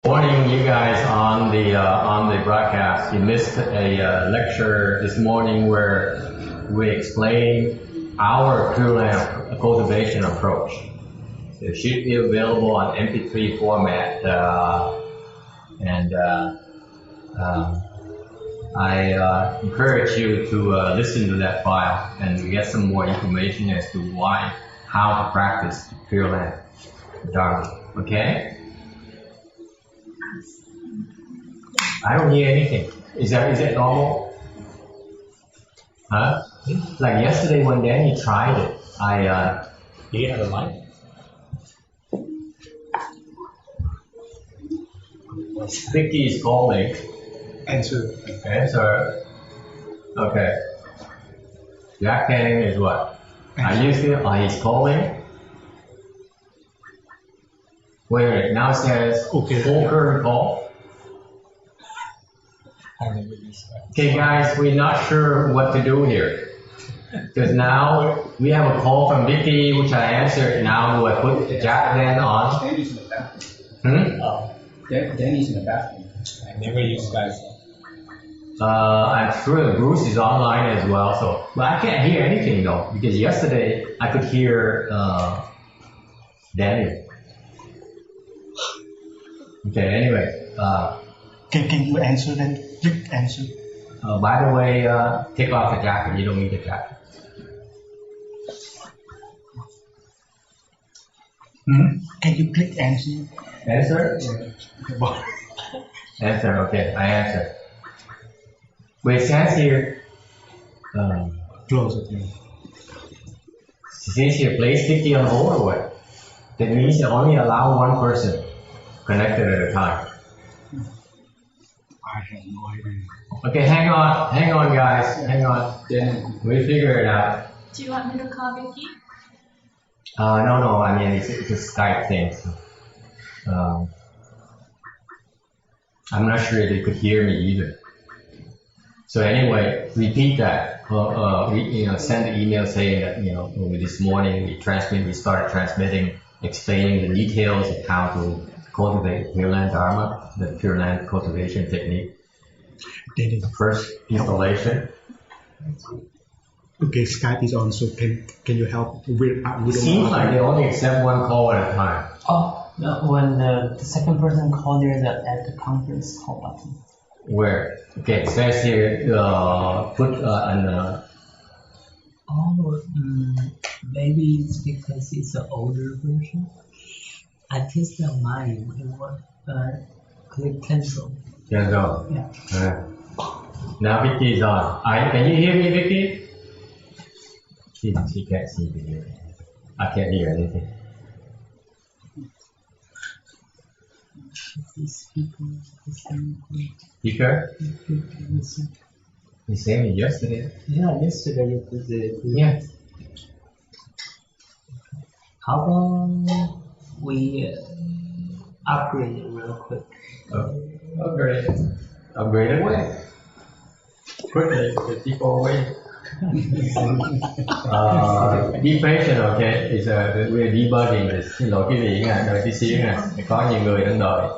Morning, you guys on the broadcast. You missed a lecture this morning where we explained our Pure Land cultivation approach. It should be available on MP3 format, I encourage you to listen to that file and get some more information as to how to practice Pure Land Dharma. Okay? I don't hear anything. Is that normal? Huh? Like yesterday when Danny tried it, Do you have a mic? Vicky is calling. Answer. Okay. Jack Canning is what? Are you still? He's calling. Wait. Now it says full current call. Okay, guys, we're not sure what to do here. Because now we have a call from Vicky, which I answered. Now do I put Jack then on? Danny's in the bathroom. Danny's in the bathroom. I never use Skype. I'm sure Bruce is online as well, but I can't hear anything though, because yesterday I could hear Danny. Okay, anyway. Can you answer then? Click answer. By the way, take off the jacket. You don't need the jacket. Can you click answer? Answer? Answer, okay, I answer. Wait, it says here, Close it. it says here, place 50 on hold or what? That means you only allow one person connected at a time. I have no idea. Okay, hang on guys, hang on. We'll figure it out. Do you want me to call Vicky? No, I mean, it's a Skype thing. So, I'm not sure they could hear me either. So anyway, repeat that. Send the email saying that, this morning we started transmitting, explaining the details of how to cultivate Pure Land Dharma, the Pure Land cultivation technique. First installation. Okay, Skype is on, so can you help? We Seems like they only accept one call at a time. Oh, no, when the second person called, there's at the conference call button. Where? Okay, it says here, Maybe it's because it's an older version. I tested on mine. It worked. Click cancel. Cancel. Yeah. Now Vicky is on. Can you hear me, Vicky? She can't see me. I can't hear anything. Speaker? The same as yesterday. Yeah, yesterday it was Yeah. How about we upgrade it real quick? Upgrade away. Quickly, because people wait. Be patient, okay? We're debugging this. Xin lỗi quý vị nha, đợi tí xíu nha. Có nhiều người đang đợi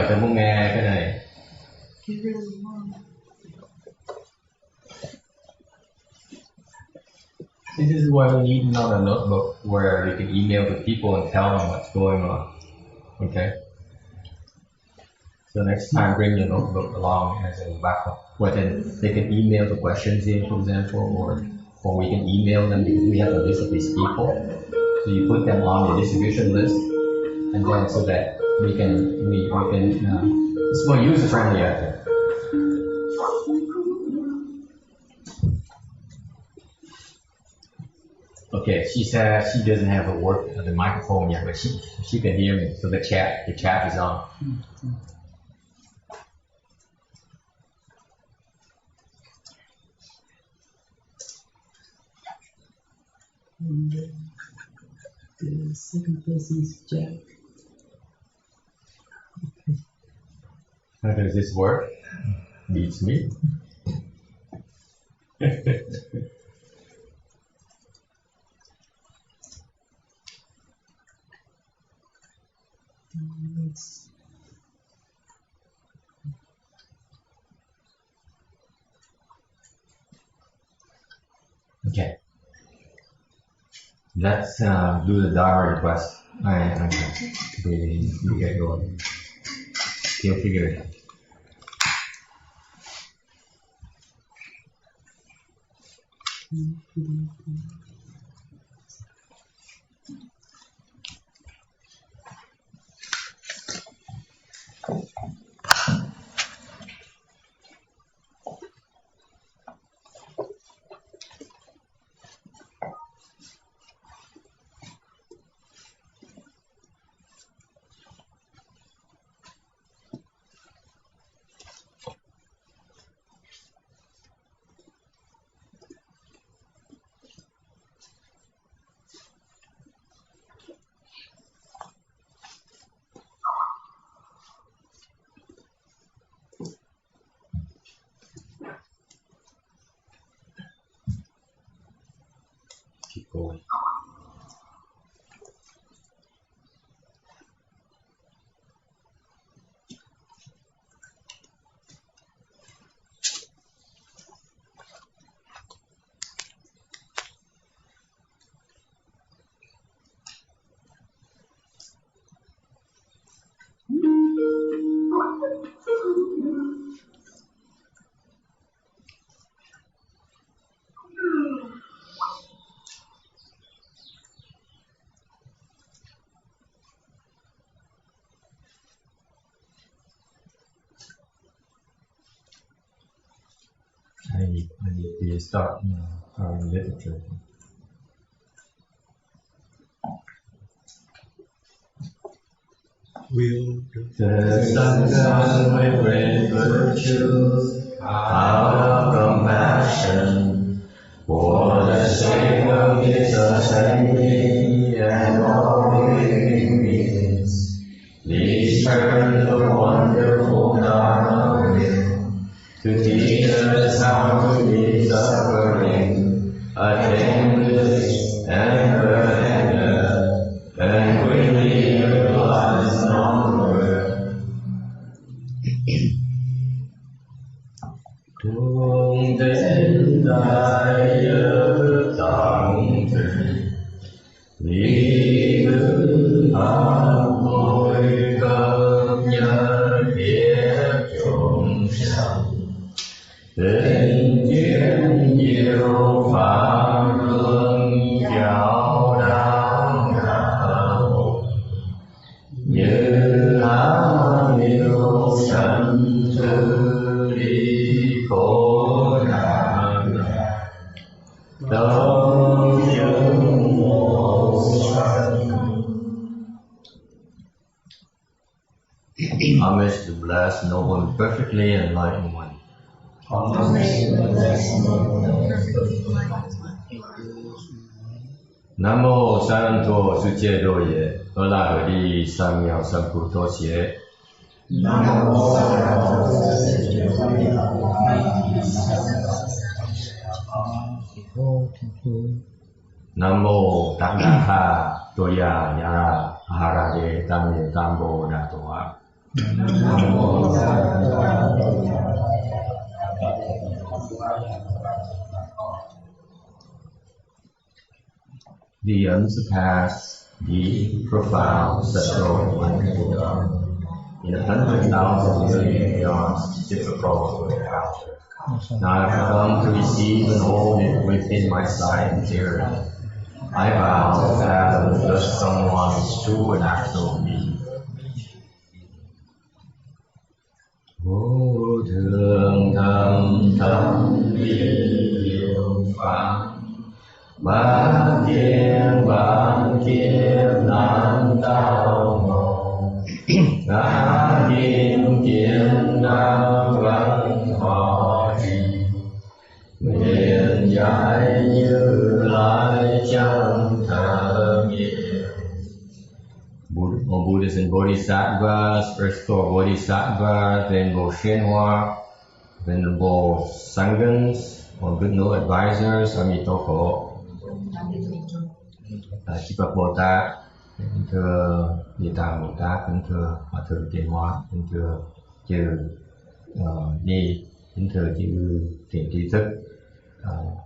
cho muốn nghe cái này. This is why we need another notebook where we can email the people and tell them what's going on. Okay? So next time, bring your notebook along as a backup. Well, then they can email the questions in, for example, or we can email them because we have a list of these people. So you put them on the distribution list, and then so that we can it's more user friendly, I think. Okay, she says she doesn't have the microphone yet, but she can hear me. So the chat is on. The second person is Jack. How does this work? Beats me. Okay. Let's do the Dharma request. I you get going. You'll figure it out. Keep going. I need to start literature. Will The Sangha with great virtue, out of compassion, for the sake of His assembly and all living beings, please turn the wonderful Dharma wheel to teach us how to be suffering, attain bliss and burden, and quickly realize non-worth. Tung đến đại tăng thủy, lý ngữ pháp môi cấp nhân thiết chúng sanh. Tình duyên diệu pháp luân giáo đạo đạo, như áo liêu sanh thư đi khổ nạn, tâm chứng vô sanh. Homage to blessed, noble, and perfectly enlightened one. Nam mô Santo Suche Doye, Ola Hori Samyao Samputo Xie. Nam mô Tát Đa Tha Toya Nhara Ahara De Tam Tambo Natoa. The unsurpassed, deep, profound, subtle, and wonderful Dharma, in 100,000 million eons, difficult to encounter. Now I have come to receive and hold it within my sight clearly. I vow to fathom just someone's true and actual being. Vô thường thâm thâm diệu pháp, bát kiếp nan tao ngộ, ngã kim kiến nam văn hóa trì, nguyện giải như lai chân thờ nghĩa. Buddhas and Bodhisattvas, Earth Store Bodhisattva, Venerable Shenhua, Venerable Sanghas, or good no advisors, Amitoko, Chư Phật Bồ Tát, kính thưa Địa Tạng Bồ Tát, kính thưa Hòa Thượng Tiến Hóa, kính thưa chư Ni, kính thưa chư Thiện Tri Thức,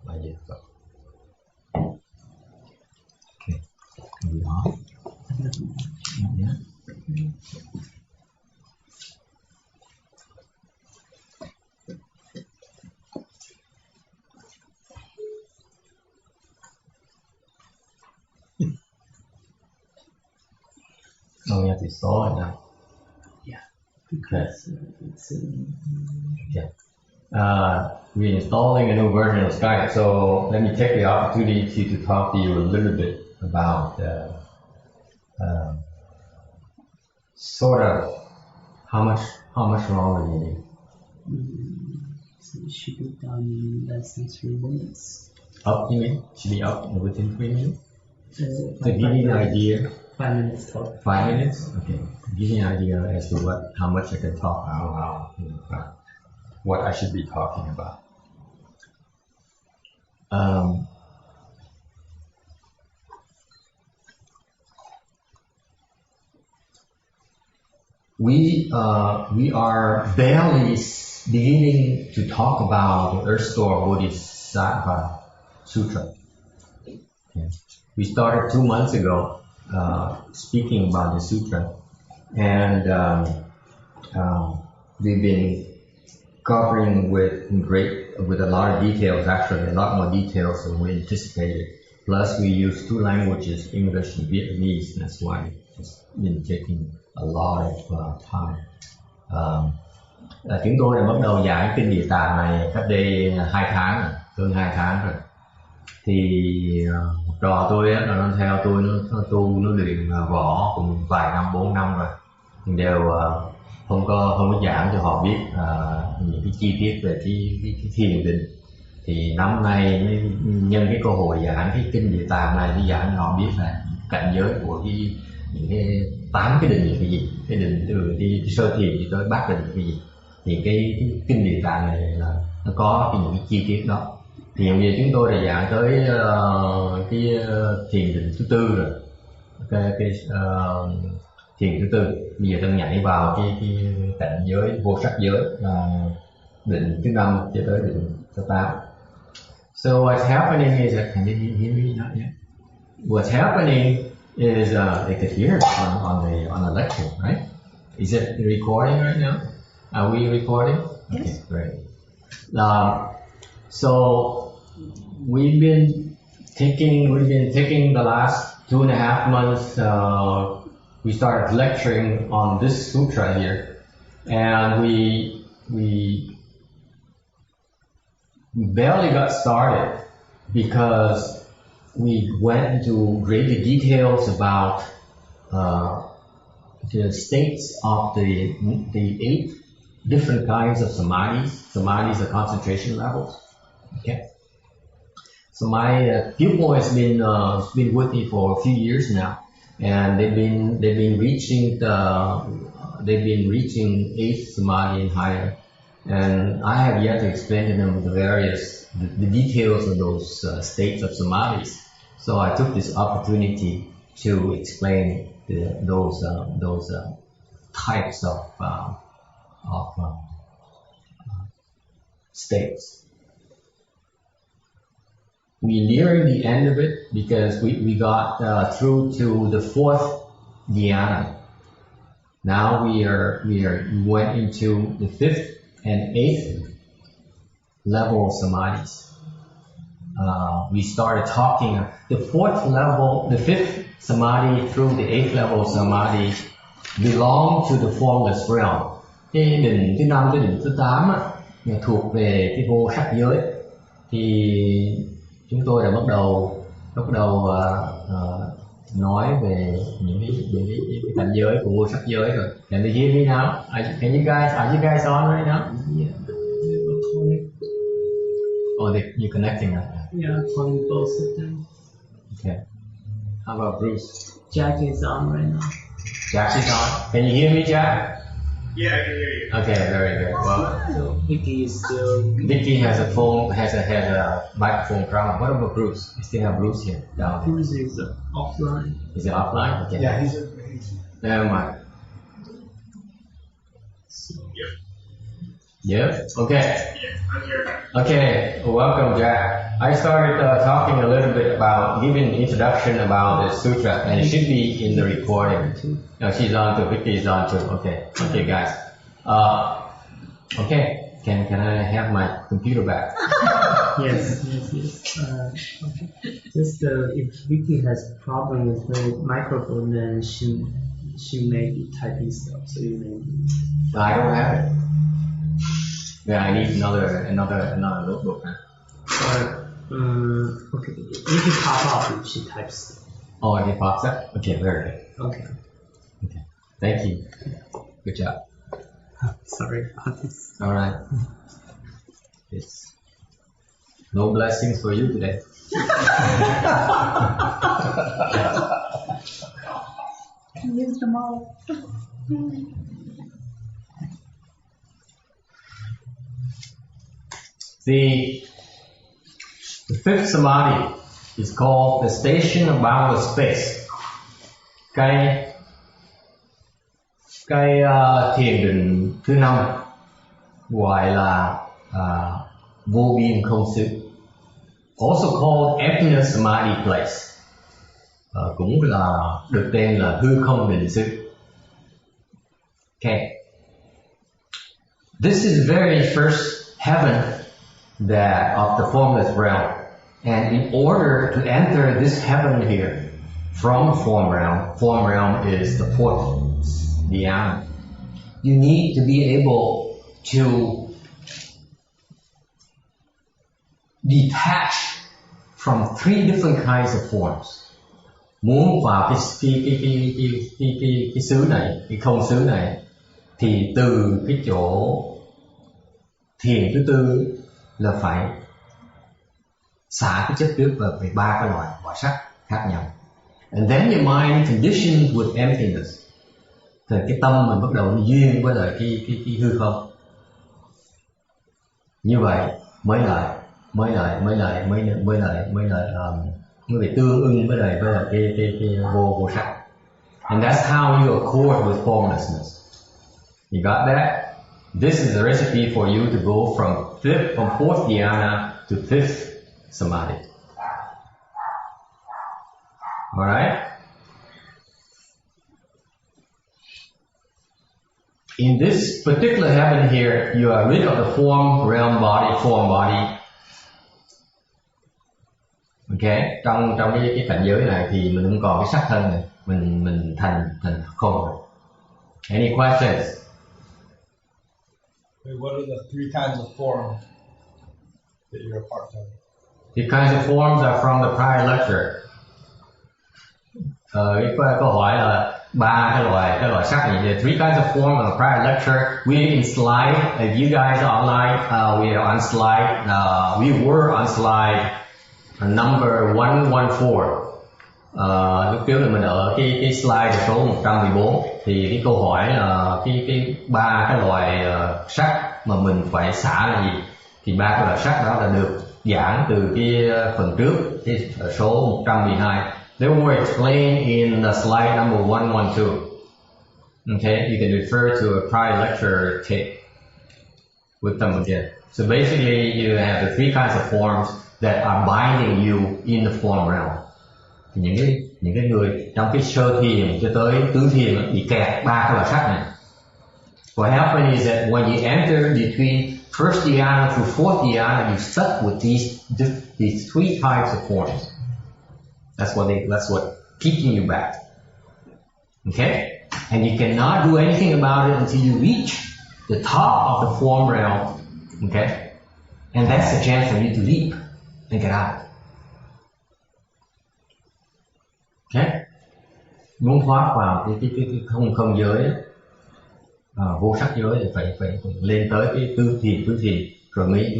và Diệt Phật. We are. Yeah. Oh, you have to install it now. Because it's We're installing a new version of Skype, so let me take the opportunity to talk to you a little bit about sort of how much longer you need. so it should be done in less than 3 minutes. Up, you mean? Should be up within 3 minutes? To Five give you an idea. 5 minutes talk. 5 minutes? Okay. Give you an idea as to how much I can talk about, what I should be talking about. We are barely beginning to talk about the Earth Store Sutra. Okay. We started 2 months ago speaking about the sutra, and we've been covering with a lot of details, actually a lot more details than we anticipated. Plus we use 2 languages, English and Vietnamese. That's why it's been taking a lot of time. Chúng tôi đã bắt đầu giảng kinh Địa Tạng này cách đây 2 tháng rồi, hơn 2 tháng rồi. Thì một trò tôi á, nó theo tôi, nó tu, nó luyện võ cùng vài năm, 4 năm rồi, đều không có giảng cho họ biết những cái chi tiết về cái thiền định. Thì năm nay mới nhân cái cơ hội giảng cái kinh Địa Tạng này để giảng cho họ biết là cảnh giới của những cái 8 cái định là cái gì, cái định từ đi sơ thiền đi tới bát định là cái gì. Thì cái kinh Địa Tạng này là nó có những cái chi tiết đó. Thì hiện giờ chúng tôi đã giảng tới cái thiền định thứ 4 rồi, cái thiền thứ 4. Bây giờ đang nhảy vào cái cảnh giới vô sắc giới, định thứ 5 cho tới định thứ 8. So what's happening is that, can you hear me not yet? What's happening is they could hear on the lecture, right? Is it recording right now? Are we recording? Yes. Okay, great. So we've been taking the last 2.5 months. We started lecturing on this sutra here, and we barely got started because we went into greater details about the states of the 8 different kinds of samadhis. Samadhis are concentration levels. Okay. So my pupil has been with me for a few years now, and they've been reaching 8th samadhi and higher. And I have yet to explain to them the details of those states of samadhis. So I took this opportunity to explain those types of states. We're nearing the end of it because we got through to the 4th dhyana. Now we went into the 5th and 8th level of samadhis. We started talking the 4th level, the 5th samadhi through the 8th level of samadhi belong to the formless realm. Cái định thứ 5 tới định thứ 8 á, thuộc về cái vô sắc giới. Thì chúng tôi đã bắt đầu nói về những cái cảnh giới của vô sắc giới rồi. Can you hear me now? Are you guys on right now? Yeah, we're calling. Oh, you're connecting now. Yeah, calling both of them. Okay. How about Bruce? Jack is on right now. Jack is on. Can you hear me, Jack? Yeah, I can hear you. Okay, very good. Well, So Vicky is still. Vicky has a microphone problem. What about Bruce? We still have Bruce here down there. Bruce is offline. Is it offline? Okay. Yeah, he's Never mind. So, Yeah. Okay. Okay. Welcome, Jack. I started talking a little bit about giving introduction about the sutra, and it should be in the recording. She's on to Vicky's on to. Okay. Okay, guys. Okay. Can I have my computer back? Yes. Okay. Just if Vicky has problem with her microphone, then she may be typing stuff, so you may. I don't have it. Yeah, I need another notebook. Okay. You can pop off if she types. Oh, it pops up. Okay, very good. Okay. Okay. Thank you. Good job. Sorry about this. All right. It's no blessings for you today. Use them all. The fifth samadhi is called the station of boundless space. Cái thiền định thứ năm gọi là vô biên không xứ. Also called emptiness samadhi place. Cũng là được tên là hư không định xứ. Okay. This is the very first heaven that of the formless realm, and in order to enter this heaven here from form realm is the fourth dhyana, you need to be able to detach from three different kinds of forms. Muốn vào cái xứ này, cái không xứ này, thì từ cái chỗ thiền thứ tư là phải xả cái chất trước về ba cái loại sắc khác nhau. And then your mind conditioned with emptiness. Thì cái tâm mình bắt đầu duyên với lại cái hư không. Như vậy mới bị tương ưng với lại cái vô sắc. And that's how you accord with formlessness. You got that? This is a recipe for you to go from fourth dhyana to fifth samadhi. All right? In this particular heaven here, you are rid of the form body. Okay? Trong cái cảnh giới này thì mình không còn cái sắc thân này, mình thành không rồi. Any questions? What are the three kinds of form that you're a part of? The kinds of forms are from the prior lecture. Cái câu hỏi là ba cái loại sắc này. The three kinds of form on the prior lecture. We in slide. If you guys are online, we are on slide. We were on slide number 114. Lúc trước là mình ở cái slide số 114. Thì cái câu hỏi là cái ba cái loại sắc mà mình phải xả là gì? Thì ba cái loại sắc đó là được giảng từ cái phần trước, cái số 112. They were explained in the slide number 112. Okay, you can refer to a prior lecture tape with them again. So basically, you have the three kinds of forms that are binding you in the form realm. Thì những cái người trong cái sơ thiền cho tới tứ thiền bị kẹt ba cái loại sắc này. What happens is that when you enter between first dhyana to fourth dhyana, you stuck with these three types of forms. That's what keeping you back. Okay? And you cannot do anything about it until you reach the top of the form realm. Okay? And that's the chance for you to leap and get out. Okay? Muốn thoát vào cái không giới vô sắc giới thì phải lên tới cái tứ thiền rồi mới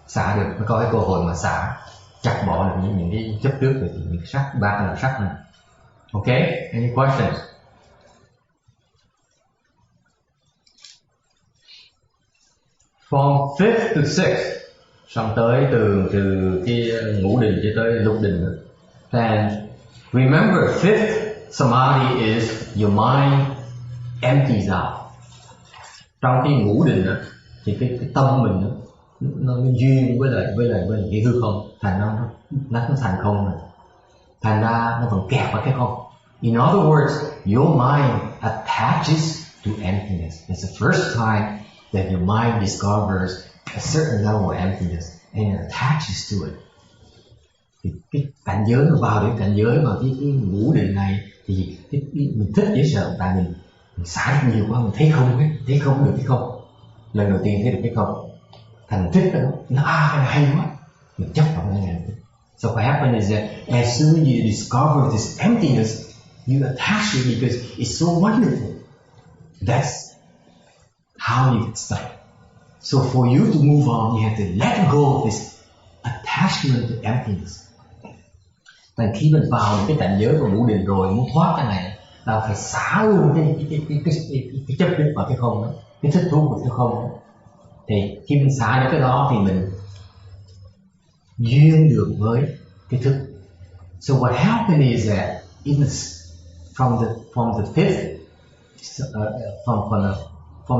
xả được, mới có cái cơ hội mà xả chặt bỏ được những cái chấp trước về những sắc, ba cái sắc này. Okay? Any questions? From fifth to sixth, xong tới từ cái ngũ định cho tới lục định. And remember, fifth samadhi is your mind empties out. trong cái ngũ định đó, thì cái tâm mình nó duyên với lại cái hư không, thành nó thành không rồi, thành ra nó vẫn kẹt vào cái không. In other words, your mind attaches to emptiness. It's the first time that your mind discovers a certain level of emptiness and it attaches to it. Thì cái cảnh giới nó vào đến cảnh giới mà cái ngũ định này thì mình thích dễ sợ, tại mình xả nhiều quá, mình thấy không ấy, thấy không được cái không. Lần đầu tiên thấy được cái không, thành thích đó, nó cái này hay quá, mình chấp vào cái này. So what happens is that as soon as you discover this emptiness, you attach it because it's so wonderful. That's how you get stuck. So for you to move on, you have to let go of this attachment to emptiness. Và khi mình vào cái cảnh giới của ngũ định rồi, muốn thoát cái này là phải xả luôn cái chấp nhất vào cái không đó, cái thích thú của cái không đó. Thì khi mình xả được cái đó thì mình duyên được với cái thức. So what happened is that from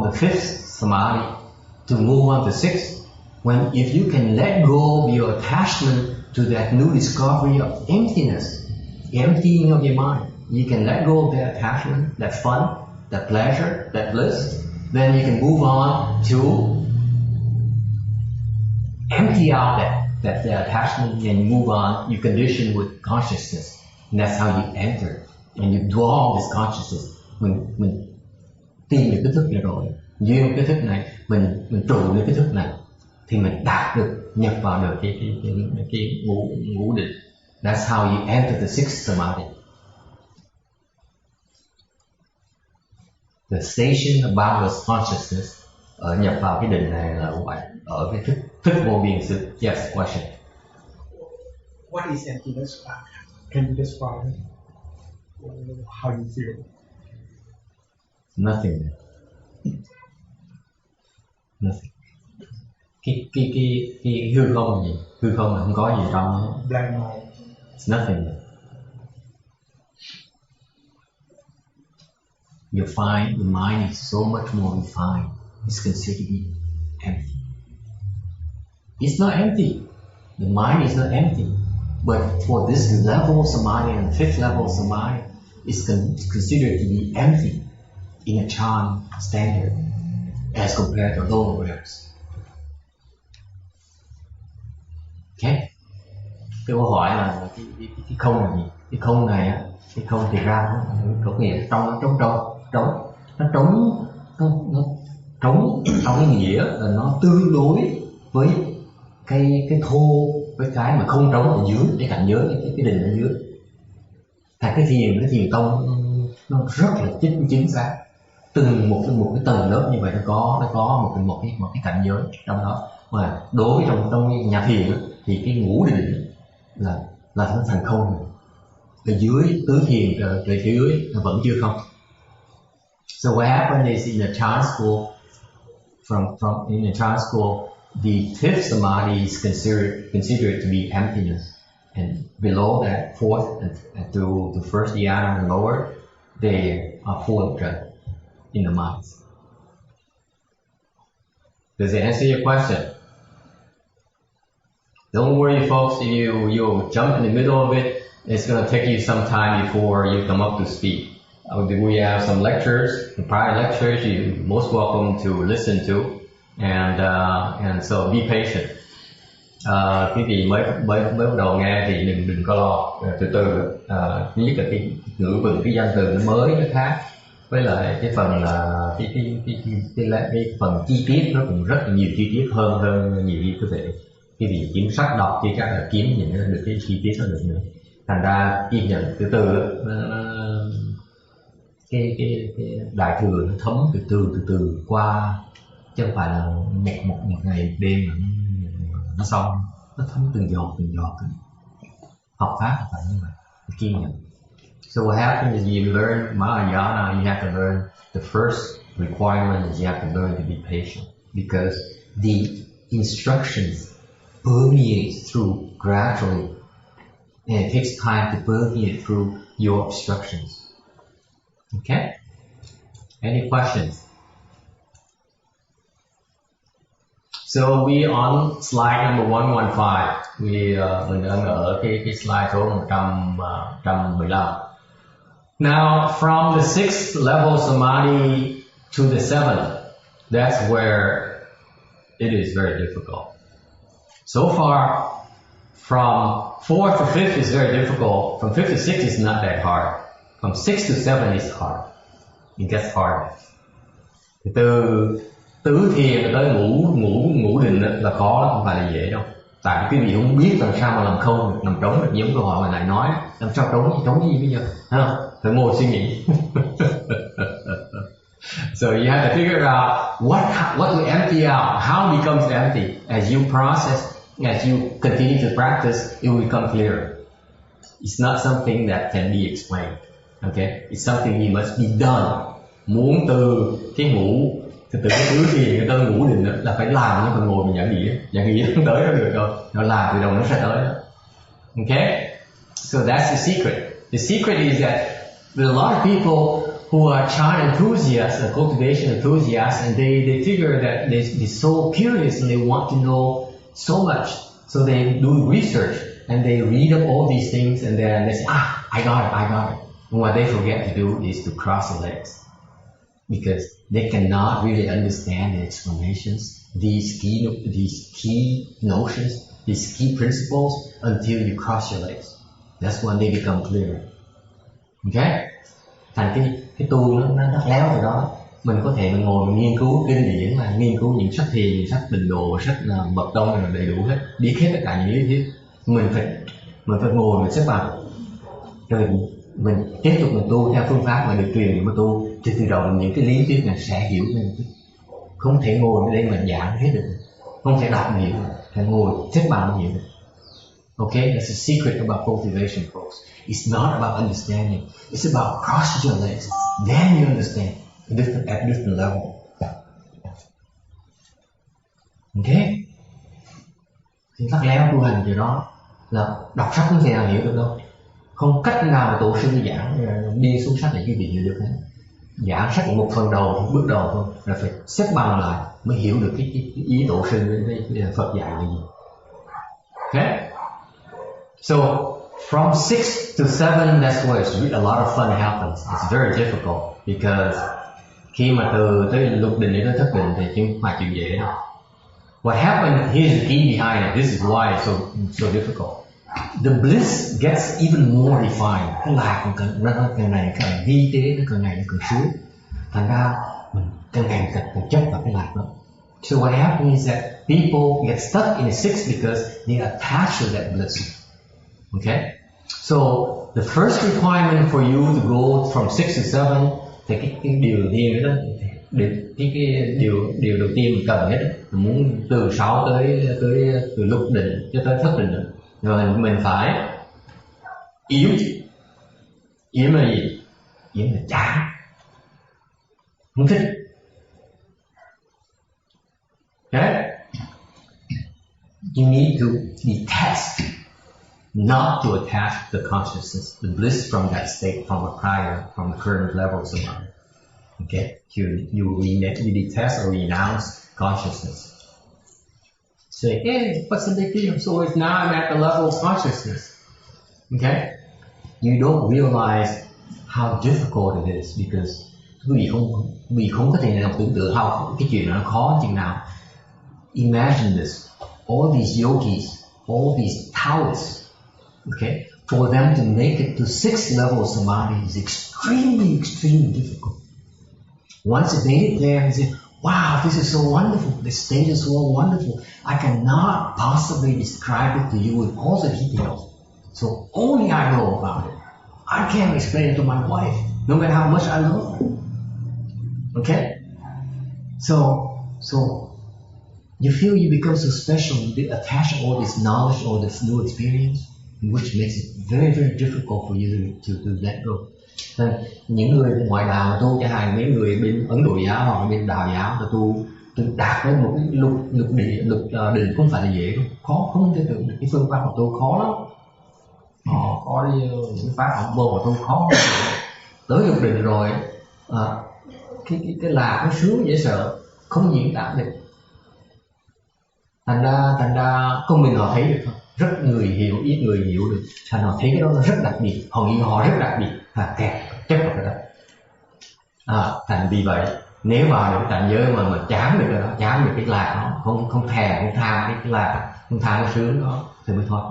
the fifth samadhi to move on to sixth, if you can let go of your attachment to that new discovery of emptiness, emptying of your mind, you can let go of that attachment, that fun, that pleasure, that bliss, then you can move on to empty out that attachment and move on. You condition with consciousness, and that's how you enter and you dwell this consciousness. Mình tìm được cái thức này rồi, duyên cái thức này, mình trụ được cái thức này, thì mình đạt được, nhập vào được cái ngũ định. That's how you enter the sixth samadhi. The station of boundless consciousness ở nhập vào cái định này là vậy, ở cái thức vô biên sự. Yes, question. What is emptiness? Can you describe it? How you feel? Nothing. Nothing. Cái hư không là gì? Hư không là không có gì trong nó. Blank mind. It's nothing. Your mind is so much more refined. It's considered to be empty. It's not empty. The mind is not empty. But for this level of samadhi and fifth level of samadhi, it's considered to be empty in a Chan standard as compared to lower realms. Okay? Cái câu hỏi là cái không là gì? Cái không này á, cái không thì ra có nghĩa trong trong cái nghĩa là nó tương đối với cái thô, với cái mà không trống ở dưới, cái cảnh giới, cái định ở dưới. Thành cái thiền tông nó rất là chính xác. Từng một cái tầng lớp như vậy nó có một cái cảnh giới trong đó. Mà đối với trong nhà thiền thì cái ngũ định là nó thành không. Ở dưới tứ thiền ở dưới nó vẫn chưa không. So what happened is in the Chan school, in the Chan school, the fifth samadhi is considered to be emptiness, and below that, fourth and to the first dhyana and lower, they are full of dread in the minds. Does it answer your question? Don't worry, folks. If you jump in the middle of it, it's going to take you some time before you come up to speed. We have some lectures, prior lectures you're most welcome to listen to, and so be patient. Cái gì mới bắt đầu nghe thì đừng có lo, từ từ. Thứ nhất là cái ngữ vựng, cái danh từ nó mới, nó khác, với lại cái phần là cái phần chi tiết nó cũng rất là nhiều chi tiết hơn nhiều quý vị. Cái gì kiếm sách đọc chỉ chắc là kiếm những được cái chi tiết nó được nữa. Thành ra kiên nhẫn từ từ, cái đại thừa nó thấm từ từ qua, chứ không phải là một ngày đêm mà nó xong. Nó thấm từng giọt. Học pháp là phải như vậy, kiên nhẫn. So what happens is you learn Mahayana, you have to learn the first requirement is you have to learn to be patient, because the instructions permeate through gradually, and it takes time to permeate through your obstructions. Okay? Any questions? So we on slide number 115. Mình đang ở cái slide số 115. Now from the 6th level samadhi to the 7th, that's where it is very difficult. So far, from 4th to 5th is very difficult. From 5th to 6th is not that hard. From 6 to 7 is hard. It gets harder. Từ tứ thiền tới ngũ định là khó, không phải là dễ đâu. Tại quý vị không biết làm sao mà làm không được, làm trống được, giống câu hỏi mà lại nói làm sao trống gì bây giờ, không? Phải ngồi suy nghĩ. So you have to figure out what to empty out, how it becomes empty. As you process, as you continue to practice, it will become clearer. It's not something that can be explained. Okay, it's something you must be done. Muốn từ cái cái tứ thiền tới ngũ định là phải làm, chứ còn ngồi mình giảng nghĩa không tới đó được đâu. Nó làm từ đầu nó sẽ tới đó. Okay, so that's the secret. The secret is that there are a lot of people who are Chan enthusiasts, cultivation enthusiasts, and they figure that they're so curious and they want to know so much, so they do research and they read up all these things and then they say, I got it. And what they forget to do is to cross the legs, because they cannot really understand the explanations, these key notions, these key principles until you cross your legs. That's when they become clear. Okay? Thành cái tu nó rất léo từ đó. Mình có thể mình ngồi mình nghiên cứu kinh điển, là nghiên cứu những sách thiền, sách Tịnh Độ, sách Mật Tông là đầy đủ hết, biết hết tất cả những lý thuyết. Mình phải ngồi mình xếp bằng, rồi mình tiếp tục mình tu theo phương pháp mà được truyền để mà tu. Thì từ đầu những cái lý thuyết này sẽ hiểu lên. Không thể ngồi ở đây mình giảng hết được, không thể đọc hiểu, phải ngồi xếp bằng hiểu được. Okay, that's the secret about cultivation, folks. It's not about understanding. It's about crossing your legs. Then you understand at different level. Okay? Thì tắc léo tu hành thì đó là đọc sách không thể nào hiểu được đâu. Không cách nào mà tổ sư giảng đi xuống sách để quý vị hiểu được hết. Giảng sách một phần đầu, bước đầu thôi, là phải xếp bằng lại mới hiểu được cái ý tổ sư với Phật dạy là gì. Okay? So from 6 to 7, that's where a lot of fun happens. It's very difficult because khi mà từ tới lục định đến tới thất định thì không phải chuyện dễ đâu. What happened, here's the key behind it. This is why it's so difficult. The bliss gets even more refined. Cái lạc càng ngày càng vi tế, nó càng ngày càng sướng. Thành ra mình càng ngày càng chấp vào cái lạc đó. So what happens is that people get stuck in the 6 because they attach to that bliss. Okay? So the first requirement for you to go from 6 to 7 thì cái điều đầu tiên đó, cái điều đầu tiên mình cần hết, mình muốn từ 6 tới từ lục định cho tới thất định, rồi mình phải yếu là gì? Yếu là chán, không thích. Okay? You need to detest, not to attach the consciousness, the bliss from that state, from the current level of samadhi. Okay, you detest or renounce consciousness. Say, hey, what's the big deal? So it's now I'm at the level of consciousness. Okay, you don't realize how difficult it is because vì không có thể nào tưởng tượng how cái chuyện nó khó chừng nào. Imagine this: all these yogis, all these Taoists. Okay, for them to make it to 6th level samadhi is extremely difficult. Once they made it there, they say, wow, this is so wonderful, this state is so wonderful, I cannot possibly describe it to you with all the details. So only I know about it. I can't explain it to my wife, no matter how much I love her. Okay? So you feel you become so special, you attach all this knowledge, all this new experience, which makes it very difficult for you to let go. Nên những người ngoại đạo tu, chẳng hạn mấy người bên Ấn Độ giáo hoặc bên Đạo giáo tu đạt đến một cái lục định không phải là dễ đâu, khó, không thể tưởng cái phương pháp của tôi khó lắm. Họ có đi những pháp học môn của tôi khó tới lục định rồi, cái lạc nó sướng dễ sợ, không diễn tả được. thành ra con mình họ thấy được không, rất người hiểu, ít người hiểu được, thành họ thấy cái đó nó rất đặc biệt, họ nghĩ họ rất đặc biệt, kẹt chấp vào cái đó. Thành vì vậy nếu vào được cảnh giới mà chán được cái đó, chán được cái lạc nó, không thèm, không tham cái lạc, không tham cái sướng đó thì mới thoát.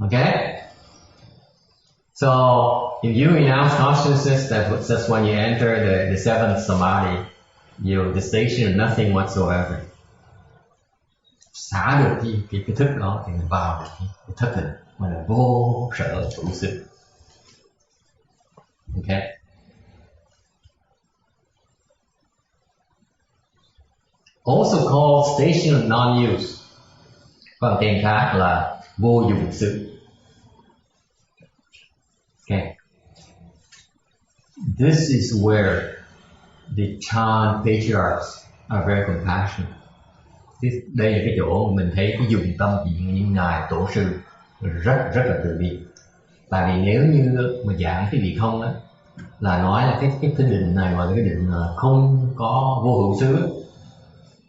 Okay. So if you renounce consciousness, that's when you enter the seventh samadhi, the station of nothing whatsoever. Xả được cái thức đó thì mình vào được cái thức định mà là vô sở hữu sự. Okay. Also called station of non-use. Còn tên khác là vô dụng sự. Okay. This is where the Chan patriarchs are very compassionate. Đây là cái chỗ mình thấy cái dụng tâm chuyện những ngài tổ sư rất là từ bi. Tại vì nếu như mà giảng cái vị không á, là nói là cái định này mà cái định không có vô hữu xứ,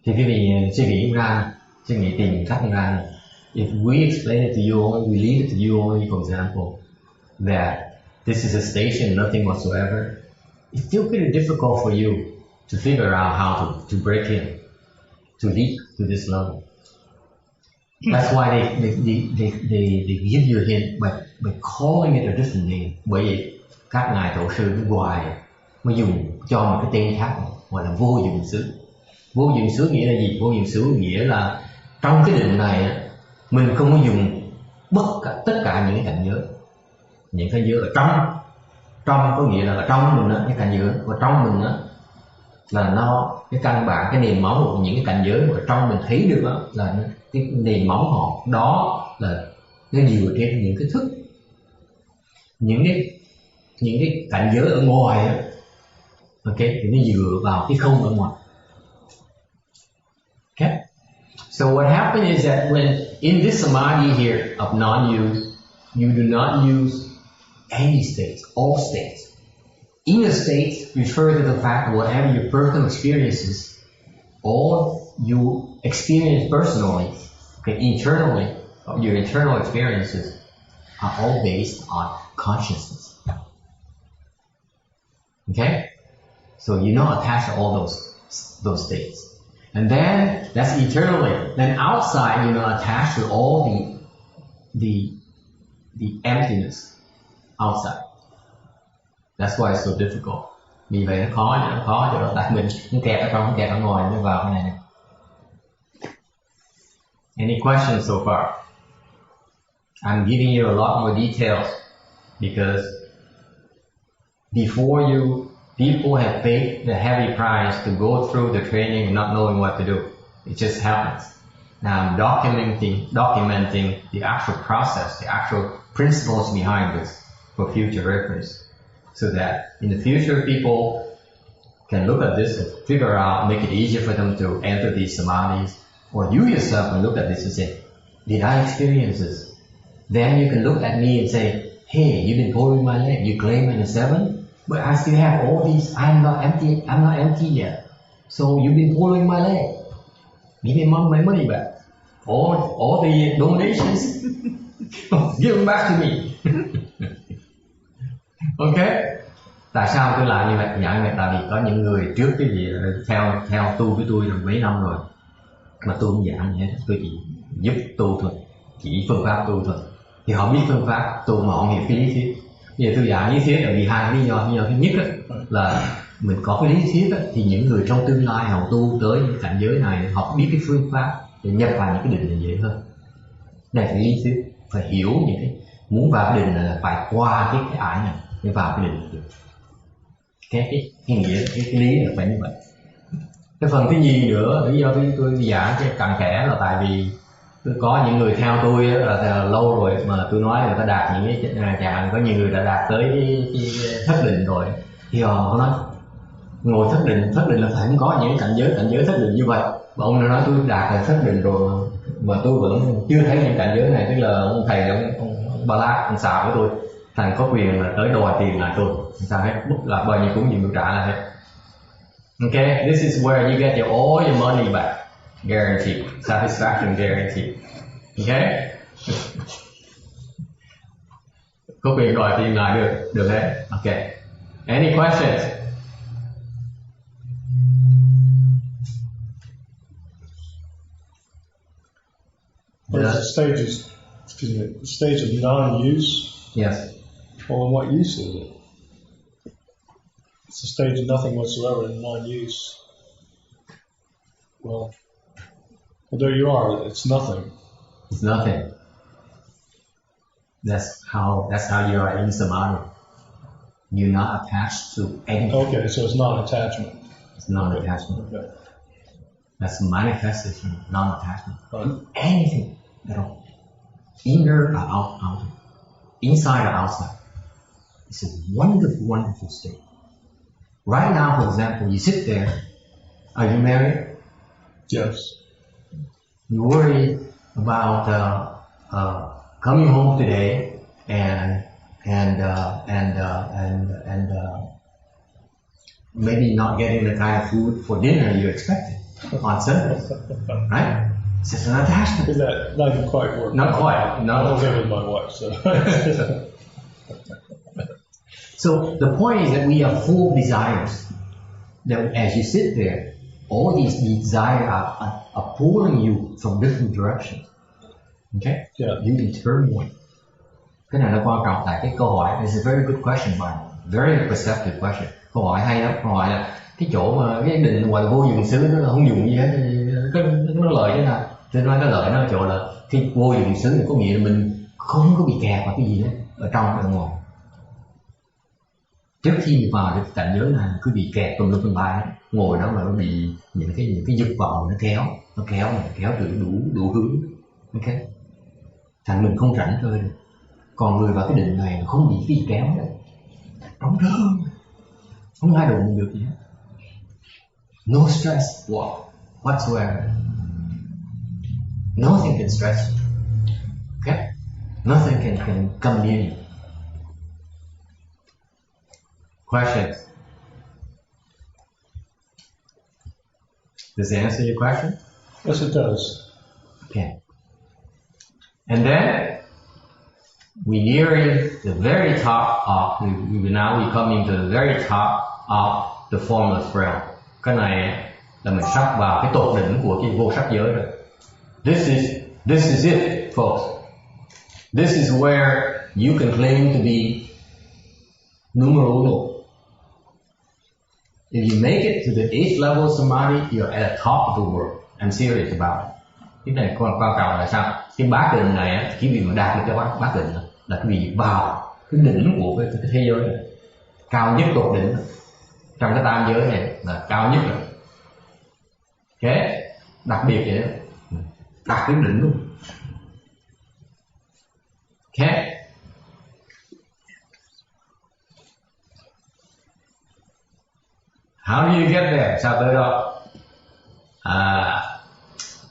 thì cái vị suy nghĩ tìm cách ra. If we explain it to you only, we leave it to you only, for example, that this is a station, nothing whatsoever, it's still pretty difficult for you to figure out how to break in, to leap to this level. That's why they give you a hint by calling it a different name. Bởi vì các ngài tổ sư nước ngoài mới dùng cho một cái tên khác gọi là vô dụng xứ. Vô dụng xứ nghĩa là gì? Vô dụng xứ nghĩa là trong cái định này mình không có dùng tất cả những cái cảnh giới. Những cảnh giới ở trong có nghĩa là ở trong mình á, cái cảnh giới ở trong mình á là nó cái căn bản, cái nền móng của những cái cảnh giới mà trong mình thấy được đó, là cái nền móng họ đó là nó dựa trên những cái thức, những cái cảnh giới ở ngoài đó. Ok, thì nó dựa vào cái không ở ngoài. Okay. So what happens is that when in this samadhi here of non-use, you do not use any states, all states. Inner states refer to the fact that whatever your personal experiences, all you experience personally, okay, internally, your internal experiences are all based on consciousness. Okay? So you're not attached to all those states. And then that's internally. Then outside you're not attached to all the emptiness outside. That's why it's so difficult. Vì vậy nó khó cho tại mình nó kẹt ở trong, nó kẹt ở ngoài, nó vào cái này. Any questions so far? I'm giving you a lot more details because before people have paid the heavy price to go through the training not knowing what to do. It just happens. Now I'm documenting the actual process, the actual principles behind this for future reference. So that in the future people can look at this and figure out, make it easier for them to enter these samadhis. Or you yourself can look at this and say, did I experience this? Then you can look at me and say, hey, you've been pulling my leg, you claim I'm a 7, but I still have all these, I'm not empty yet. So you've been pulling my leg. Give me my money back. All the donations, give them back to me. Ok. Tại sao tôi lại như vậy? Dạ vậy tại vì có những người trước cái gì theo tu với tôi được mấy năm rồi mà tôi không giảng gì hết, tôi chỉ giúp tu thôi, chỉ phương pháp tu thôi. Thì họ biết phương pháp tu mà họ hiểu cái lý thuyết. Bây giờ tôi giảng lý thuyết là vì hai lý do. Lý do thứ nhất là mình có cái lý thuyết thì những người trong tương lai họ tu tới những cảnh giới này họ biết cái phương pháp để nhập vào những cái định này dễ hơn. Này là lý thuyết, phải hiểu những cái muốn vào cái định này là phải qua cái ải này để vào cái định được. Cái nghĩa, cái lý là phải như vậy. Cái phần thứ nhì nữa, lý do tôi giảng cái cặn kẽ là tại vì tôi có những người theo tôi là lâu rồi mà tôi nói người ta đạt những cái trạng, có nhiều người đã đạt tới cái thất định rồi, thì họ nói ngồi thất định là phải không có những cảnh giới thất định như vậy. Mà ông nói tôi đạt là thất định rồi mà tôi vẫn chưa thấy những cảnh giới này, tức là ông thầy ông Ba La, ông xạo với tôi, thằng có quyền là tới đòi tiền lại tôi, sao hết, bất là bao nhiêu cũng gì tôi trả lại hết. Okay, this is where you get all your money back. guaranteed. Satisfaction guaranteed. Okay? Có quyền gọi tìm lại được đấy. Okay. Any questions? There's the stages. Excuse me. The stage of non-use. Yes. Well, then what use is it? It's a stage of nothing whatsoever and non-use. Well, there you are. It's nothing. It's nothing. That's how you are in samadhi. You're not attached to anything. Okay, so it's non-attachment. It's non-attachment. Okay. That's manifestation, non-attachment. Right. Anything at all. Inner or outer. Inside or outside. It's a wonderful, wonderful state. Right now, for example, you sit there. Are you married? Yes. You worry about coming home today and maybe not getting the kind of food for dinner you expected on Sunday, right? It's just an attachment. That doesn't quite work. Not quite. I No. don't live with my wife, so. So the point is that we are full of desires. That as you sit there, all these desires are pulling you from different directions. Okay? Yeah. You in turmoil. Cái này nó quan trọng tại cái câu hỏi. It's a very good question, by very perceptive question. Câu hỏi hay lắm. Câu hỏi là cái chỗ mà cái định gọi là vô dụng xứ nó là không dùng gì hết. Nó lợi thế nào? Tôi nói cái lợi nó ở chỗ là khi vô dụng xứ thì có nghĩa là mình không có bị kẹt vào cái gì hết ở trong ở ngoài. Trước khi mình vào cái cảnh giới này cứ bị kẹt tùm lum tùm bay, ngồi đó mà nó bị những cái dục vọng nó kéo từ đủ hướng. Ok, thành mình không rảnh rơi được. Còn người vào cái định này không bị cái gì kéo nữa, trống rỗng, không ai đụng được gì hết. No stress whatsoever. Nothing can stress you. Okay, nothing can come near you. Questions? Does it answer your question? Yes, it does. Okay. And then we nearing the very top of now we come into the very top of the formless realm. Cái này là mình sắp vào cái tột đỉnh của cái vô sắc giới rồi. This is it, folks. This is where you can claim to be numero uno. If you make it to the 8th level of samadhi, you're at the top of the world. I'm serious about it. Cái này quan trọng là sao? Cái bát định này á, cái vị mà đạt được cái bát định là cái vị vào cái đỉnh của cái thế giới này, cao nhất tột đỉnh trong cái tam giới này là cao nhất rồi. Ok, đặc biệt vậy đó, đạt đến đỉnh luôn. Ok. How do you get there? Sao tới đó?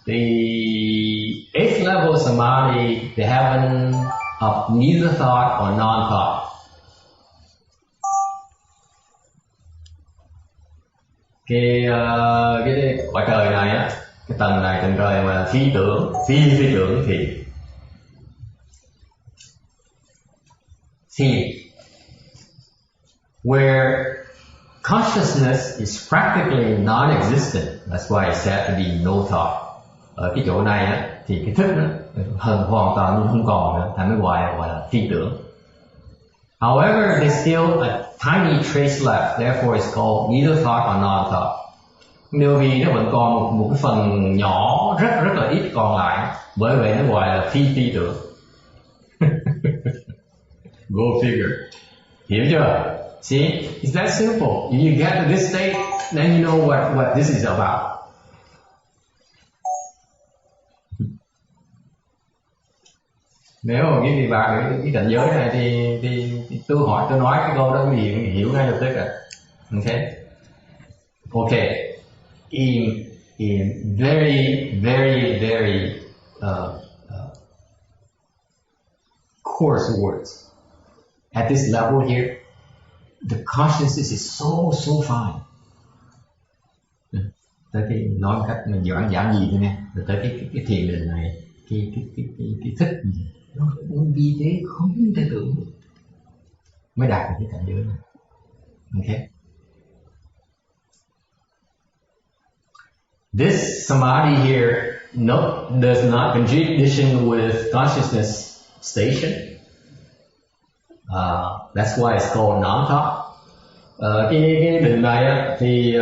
The 8th level of samadhi, the heaven of neither thought or non-thought. Cái cõi trời này á, cái tầng này tầng trời mà phi tưởng thì where consciousness is practically non-existent. That's why it's said to be no thought. Ở cái chỗ này á, thì cái thức nó hoàn toàn như không còn nữa, thành mới gọi là phi tưởng. However, there's still a tiny trace left, therefore it's called neither thought or non-thought. Nếu vì nó vẫn còn một cái phần nhỏ rất là ít còn lại, bởi vậy nó gọi là phi tưởng. Go figure. Hiểu chưa? See, it's that simple. If you get to this state, then you know what this is about. Nếu mà cái gì bạn cái cảnh giới này thì tôi nói cái câu đó thì hiểu ngay lập tức rồi. Okay. Okay. In very coarse words, at this level here, the consciousness is so fine. tới cái nói một cách mình giản dị thôi nha, rồi tới cái thiền định này, cái thức nó vi tế không thể tưởng được mới đạt được cái cảnh giới này. Okay. This samadhi here does not condition with consciousness station. That's why it's called non-thought. Cái định này á, thì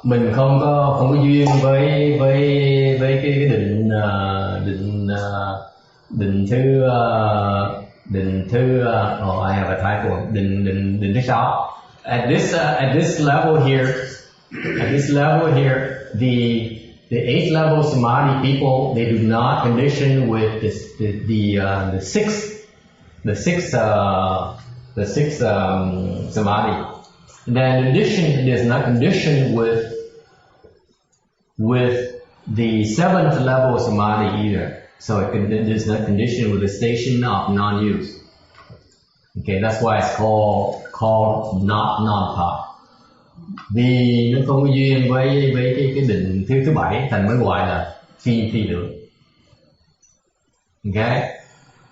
mình không có duyên với cái định thứ I have a typo, định thứ 6. At this level here, the 8th level samadhi people, they do not condition with the sixth samadhi. Then addition, it is not conditioned with the 7th level samadhi either. So it is not conditioned with the station of non-use. Okay, that's why it's called not non-thought. Vì nó không có duyên với cái định thứ 7, thành mới gọi là phi tưởng. Okay.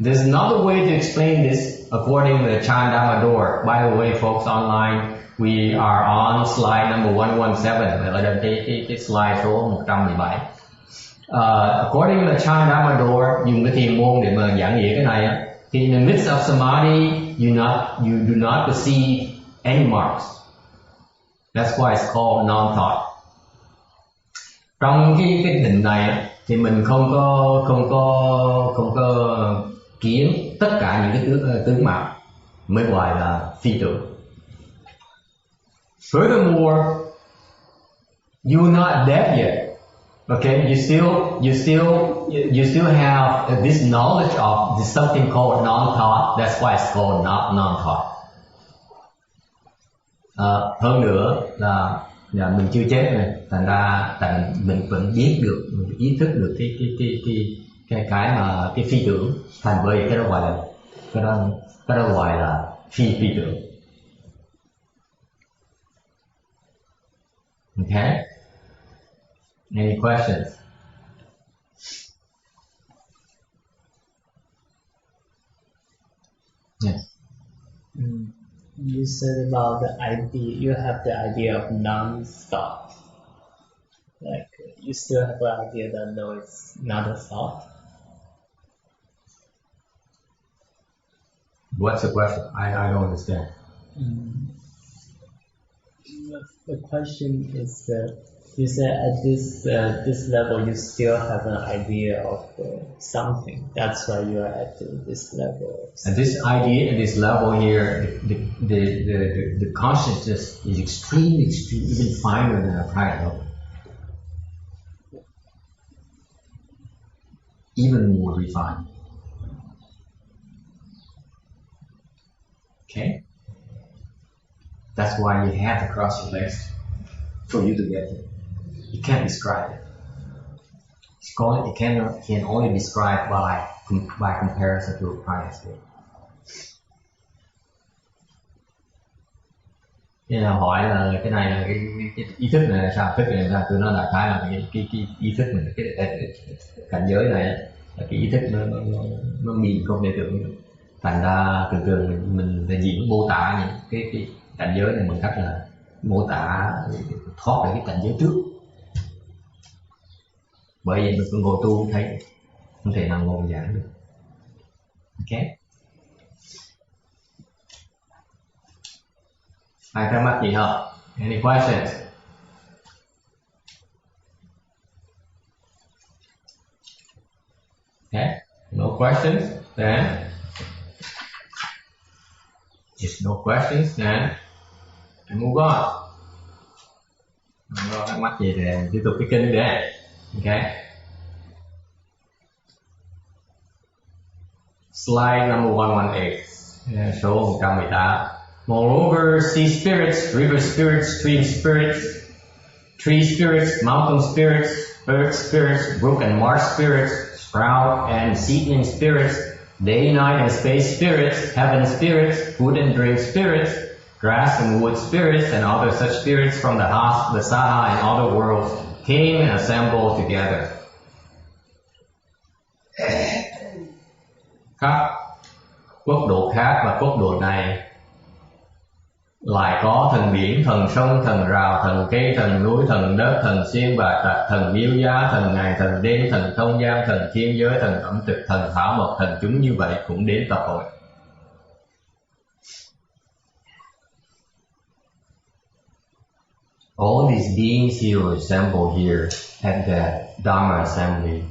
There's another way to explain this according to the Chandamador. By the way, folks online, we are on slide number 117. Ở đây cái slide số 117. According to the Chandamador, dùng cái thiền môn để mà giảng nghĩa cái này á, thì in the midst of samadhi, you do not perceive any marks. That's why it's called non-thought. Trong cái định này á, thì mình không có kiến tất cả những cái tướng mạo, mới gọi là phi tưởng. Furthermore, you're not dead yet. Okay, you still have this knowledge of this something called non-thought. That's why it's called non-thought. Hơn nữa là mình chưa chết này, thành ra mình vẫn biết được, mình ý thức được cái mà cái phi tưởng, thành bởi cái đó gọi là phi tưởng. Okay. Any questions? Yes. You said about the idea, you have the idea of non-thought. Like, you still have an idea that no, it's not a thought. What's the question? I don't understand. The question is that you said at this level you still have an idea of something. That's why you are at this level. And this idea, at this level here, the consciousness is extremely, even finer than a private level. Even more refined. Okay? That's why you have to cross your legs for you to get it. You can't describe it. It can only be described by comparison to a prior state. Nên là hỏi là cái này là cái ý thức này là sao? Thức này là sao? Tôi nói là khá là cái ý thức này, cái cảnh giới này là cái ý thức nó mịn không thể tưởng được. Thành ra thường mình phải diễn mô tả những cái cảnh giới này bằng cách là mô tả thoát ra cái cảnh giới trước. Bởi vì mình cứ ngồi tu thấy không thể nào ngồi giảng được. Okay. Ai thắc mắc gì không? Any questions? Okay. No questions? Then if no questions, then I move on. Không có thắc mắc gì thì tiếp tục cái kinh để. Okay. Slide number 118. Số 118. Moreover, sea spirits, river spirits, stream spirits, tree spirits, mountain spirits, earth spirits, brook and marsh spirits, sprout and seedling spirits, day, night and space spirits, heaven spirits, food and drink spirits, grass and wood spirits and other such spirits from the Saha and other worlds came and assembled together. Các quốc độ khác và quốc độ này lại có thần biển, thần sông, thần rào, thần cây, thần núi, thần đất, thần xiên bạc trạch, thần miêu giá, thần ngày, thần đêm, thần không gian, thần thiên giới, thần ẩm thực, thần thảo mộc, thần chúng như vậy cũng đến tập hội. All these beings here were assembled here at the Dharma assembly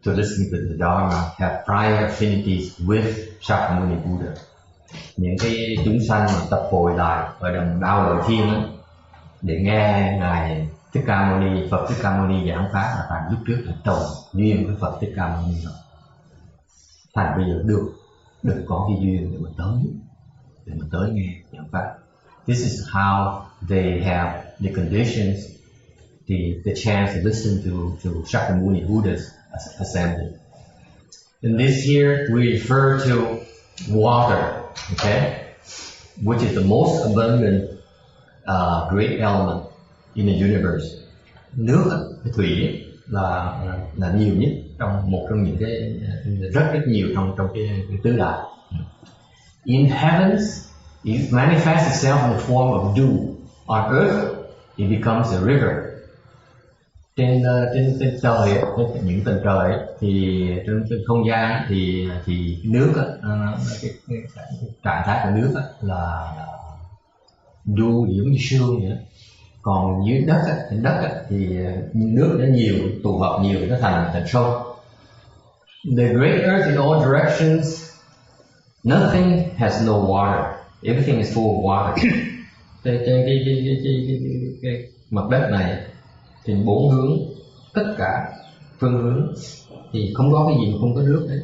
to listen to the Dharma, have prior affinities with Shakyamuni Buddha. Những cái chúng sanh mà tập hội lại ở đầm Đao Lợi Thiên đó, để nghe ngài Thích Ca Mâu Ni, Phật Thích Ca Mâu Ni giảng pháp là thành lúc trước là trồng duyên với Phật Thích Ca Mâu Ni rồi. Thành bây giờ được có cái duyên để mà tới nghe giảng pháp. This is how they have the conditions, the chance to listen to Shakyamuni Buddha's assembly. And this here we refer to water, okay, which is the most abundant great element in the universe. Nước, cái thủy là nhiều nhất trong một trong những cái rất nhiều trong cái tứ đại. In heavens, it manifests itself in the form of dew. On earth, it becomes a river. Trên trời, trên những tầng trời thì trên không gian thì nước cái trạng thái của nước là dew giống như sương vậy. Còn dưới đất thì nước nó nhiều, tụ hợp nhiều, nó thành sông. The great earth in all directions, nothing has no water. Everything is full of water. Trên cái mặt đất này thì bốn hướng, tất cả phương hướng thì không có cái gì mà không có nước đấy.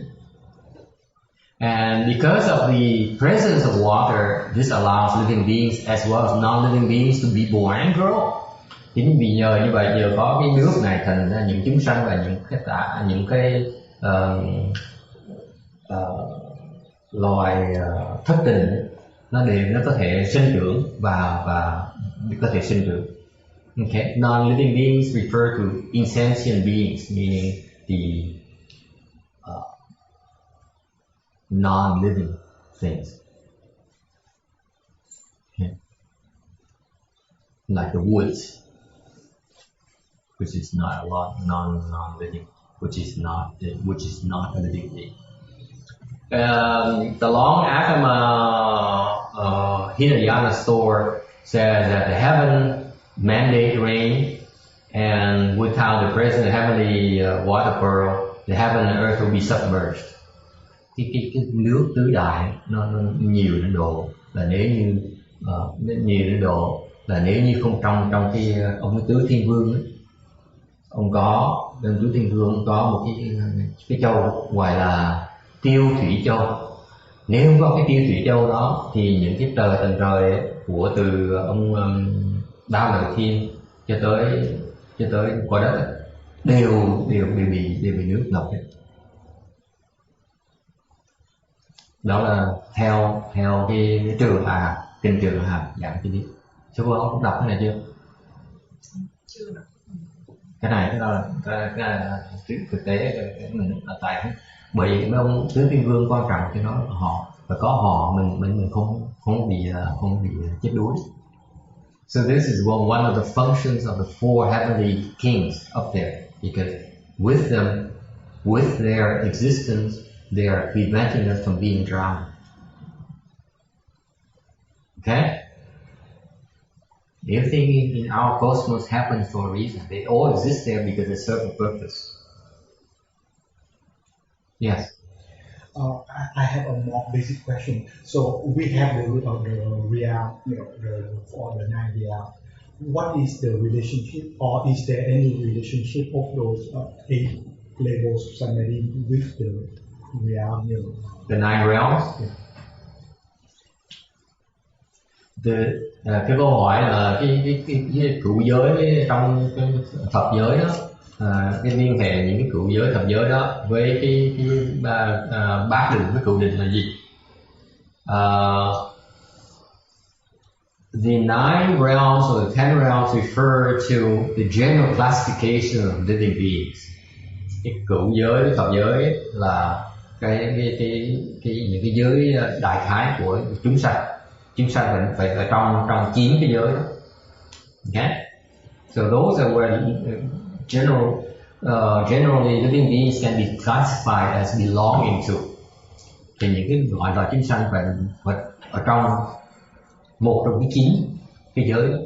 And because of the presence of water, this allows living beings as well as non-living beings to be born and grow. Chính vì nhờ như vậy, nhờ có cái nước này thành ra những chúng sanh và những cái loài thất tình nó có thể sinh trưởng và có thể sinh trưởng. Okay, non-living beings refer to insentient beings, meaning the non-living things. Okay. Like the woods, which is not a lot non-living, which is not a living being. The long Agama Hinayana store says that the heaven mandate rain, and without the presence of heavenly water pearl, the heaven and earth will be submerged. Cái nước tứ đại nó nhiều đến độ là nếu như không trong cái ông tứ thiên vương ấy, ông tứ thiên vương có một cái châu gọi là Tiêu Thủy Châu. Nếu không có cái Tiêu Thủy Châu đó thì những cái tầng trời của từ ông Đao Lợi Thiên cho tới quả đất đều bị nước ngập hết. Đó là theo cái trường kinh trường giảng chi tiết. Sư cô không đọc cái này chưa? Chưa đọc. Cái này là thực tế mình là tại bởi vì mấy ông tứ thiên vương quan trọng cho nó họ và có họ mình không bị chết đuối. So this is one of the functions of the four heavenly kings up there, because with them, with their existence, they are preventing us from being drowned. Okay? Everything in our cosmos happens for a reason. They all exist there because they serve a purpose. Yes. I have a more basic question. So we have the real, for the 9 real. What is the relationship, or is there any relationship of those 8 levels of samadhi with the real? The 9 realms. Cái câu hỏi là cái cựu giới trong cái Phật giới đó, cái liên hệ những cái cựu giới thập giới đó với cái bát định với cựu định là gì? the 9 realms or the 10 realms refer to the general classification of living beings. Cái cửu giới, thập giới là những cái giới đại khái của chúng sanh. Chúng sanh phải ở trong 9 cái giới đó. Okay? So those are where generally living beings can be classified as belonging to. Thì những cái loại loài chúng sanh phải ở trong một trong cái 9 cái giới đó.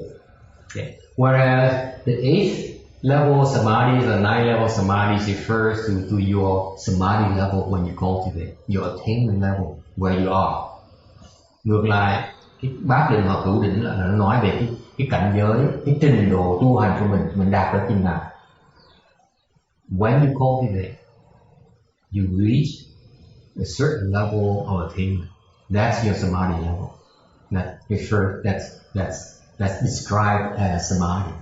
Okay. Whereas the 8th level samadhis or 9 level samadhis refers to your samadhi level when you cultivate, your attainment level where you are. Ngược lại, cái bát định hoặc cửu định là nó nói về cái cảnh giới, cái trình độ tu hành của mình đạt đến chừng nào. When you cultivate, you reach a certain level of attainment. That's your samadhi level. That's described as samadhi.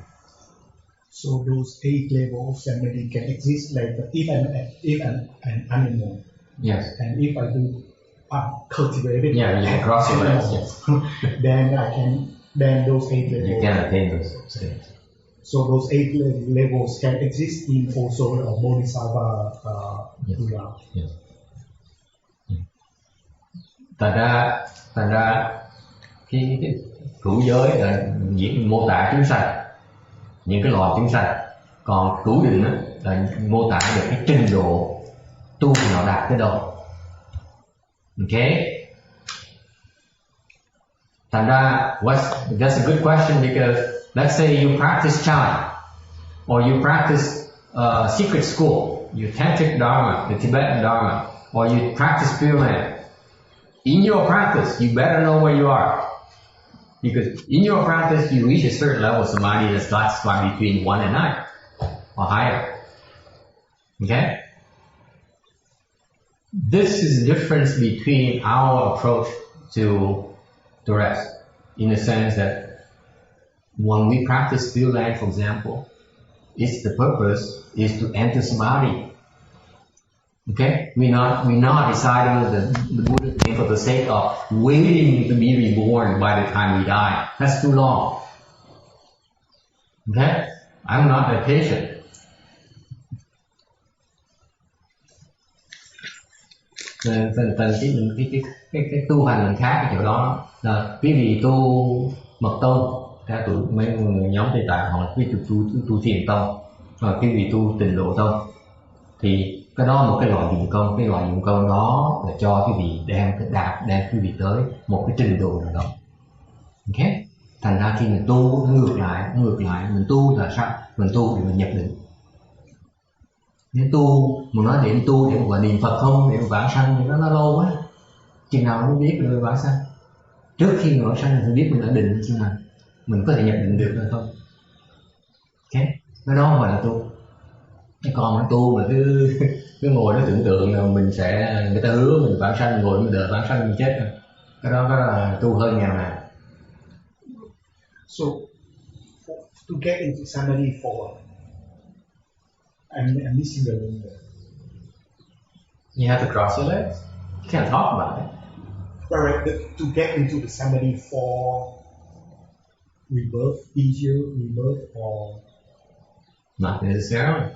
So those 8 levels of samadhi can exist like if an animal. Yes. And if I do cultivate it. Yeah, you can cross your legs. Yes. then those 8 levels. You can attain those states. So those 8 levels can exist in also a bodhisattva realm. Yes. Thành ra cái cửu giới là mô tả chúng sanh, những cái loài chúng sanh, còn cửu định là mô tả được cái trình độ tu nào đạt tới đâu. Okay. Thành ra that's a good question because let's say you practice Chan or you practice secret school, you tantric dharma, the Tibetan dharma, or you practice Pure Land. In your practice, you better know where you are. Because in your practice, you reach a certain level of samadhi that's classified between 1 and 9 or higher. Okay? This is the difference between our approach to the rest. In the sense that when we practice Pure Land, for example, the purpose is to enter samadhi. Okay, we're not deciding the Buddha thing for the sake of waiting to be reborn by the time we die. That's too long. Okay, I'm not that patient. Cái tu hành mình khác cái chỗ đó là quý vị tu mật tông, theo tụi mấy nhóm Tây Tạng họ quý vị tu thiền tông, rồi quý vị tu tịnh độ tông, thì cái đó một cái loại dụng công đó là cho quý vị đem quý vị tới một cái trình độ nào đó. Ok, thành ra khi mình tu nó ngược lại mình tu là sao? Mình tu để mình nhập định. Nếu tu mà nói để tu để mà niệm Phật không, để mà vãng sanh thì nó lâu quá. Chừng nào mới biết được vãng sanh? Trước khi vãng sanh thì biết mình đã định chừng nào mình có thể nhập định được hay không? Ok, cái đó không phải là tu. Cái con nó tu mà cứ ngồi nó tưởng tượng là mình sẽ, người ta hứa mình vãng sanh, ngồi mình đợi vãng sanh mình chết rồi. Cái đó là tu hơi nghèo nàn. So to get into samadhi I'm missing the word there. You have to cross your legs. You can't talk about it. To get into the samadhi for rebirth, easier rebirth, or not necessarily.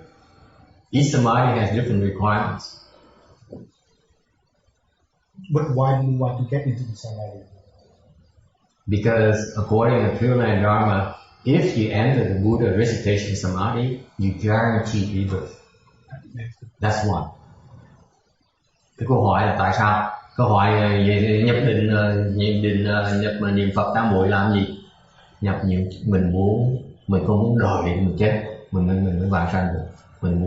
Each samadhi has different requirements. But why do you want to get into the samadhi? Because according to Pure Land Dharma, if you enter the Buddha recitation samadhi, you guarantee rebirth. That's one. Cái câu hỏi là tại sao? Câu hỏi về nhập định nhập niệm Phật tam muội làm gì? Nhập niệm mình không muốn đợi để mình chết, mình mới vãng sanh được. Mình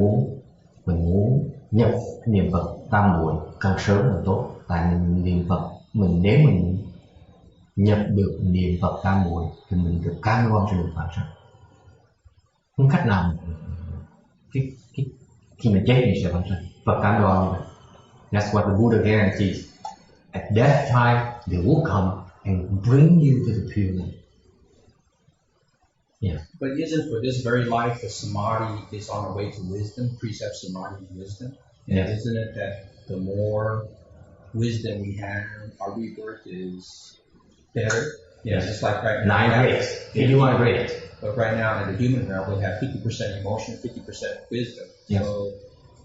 muốn nhập niệm Phật tam muội càng sớm càng tốt. Tại mình niệm Phật, nếu mình nhập được niệm Phật tam muội thì mình được cam đoan sẽ được vãng sanh. Không cách nào khi mình chết mình sẽ vãng sanh. Phật cam đoan như vậy. That's what the Buddha guarantees. At death time, they will come and bring you to the Pure Land. Yeah. But isn't for this very life the samadhi is on the way to wisdom, precept samadhi wisdom? Yeah. Isn't it that the more wisdom we have, our rebirth is better? Yeah, it's just like right now. 9 grades. If you want grades. But right now in the human realm, we have 50% emotion, 50% wisdom. Yes. So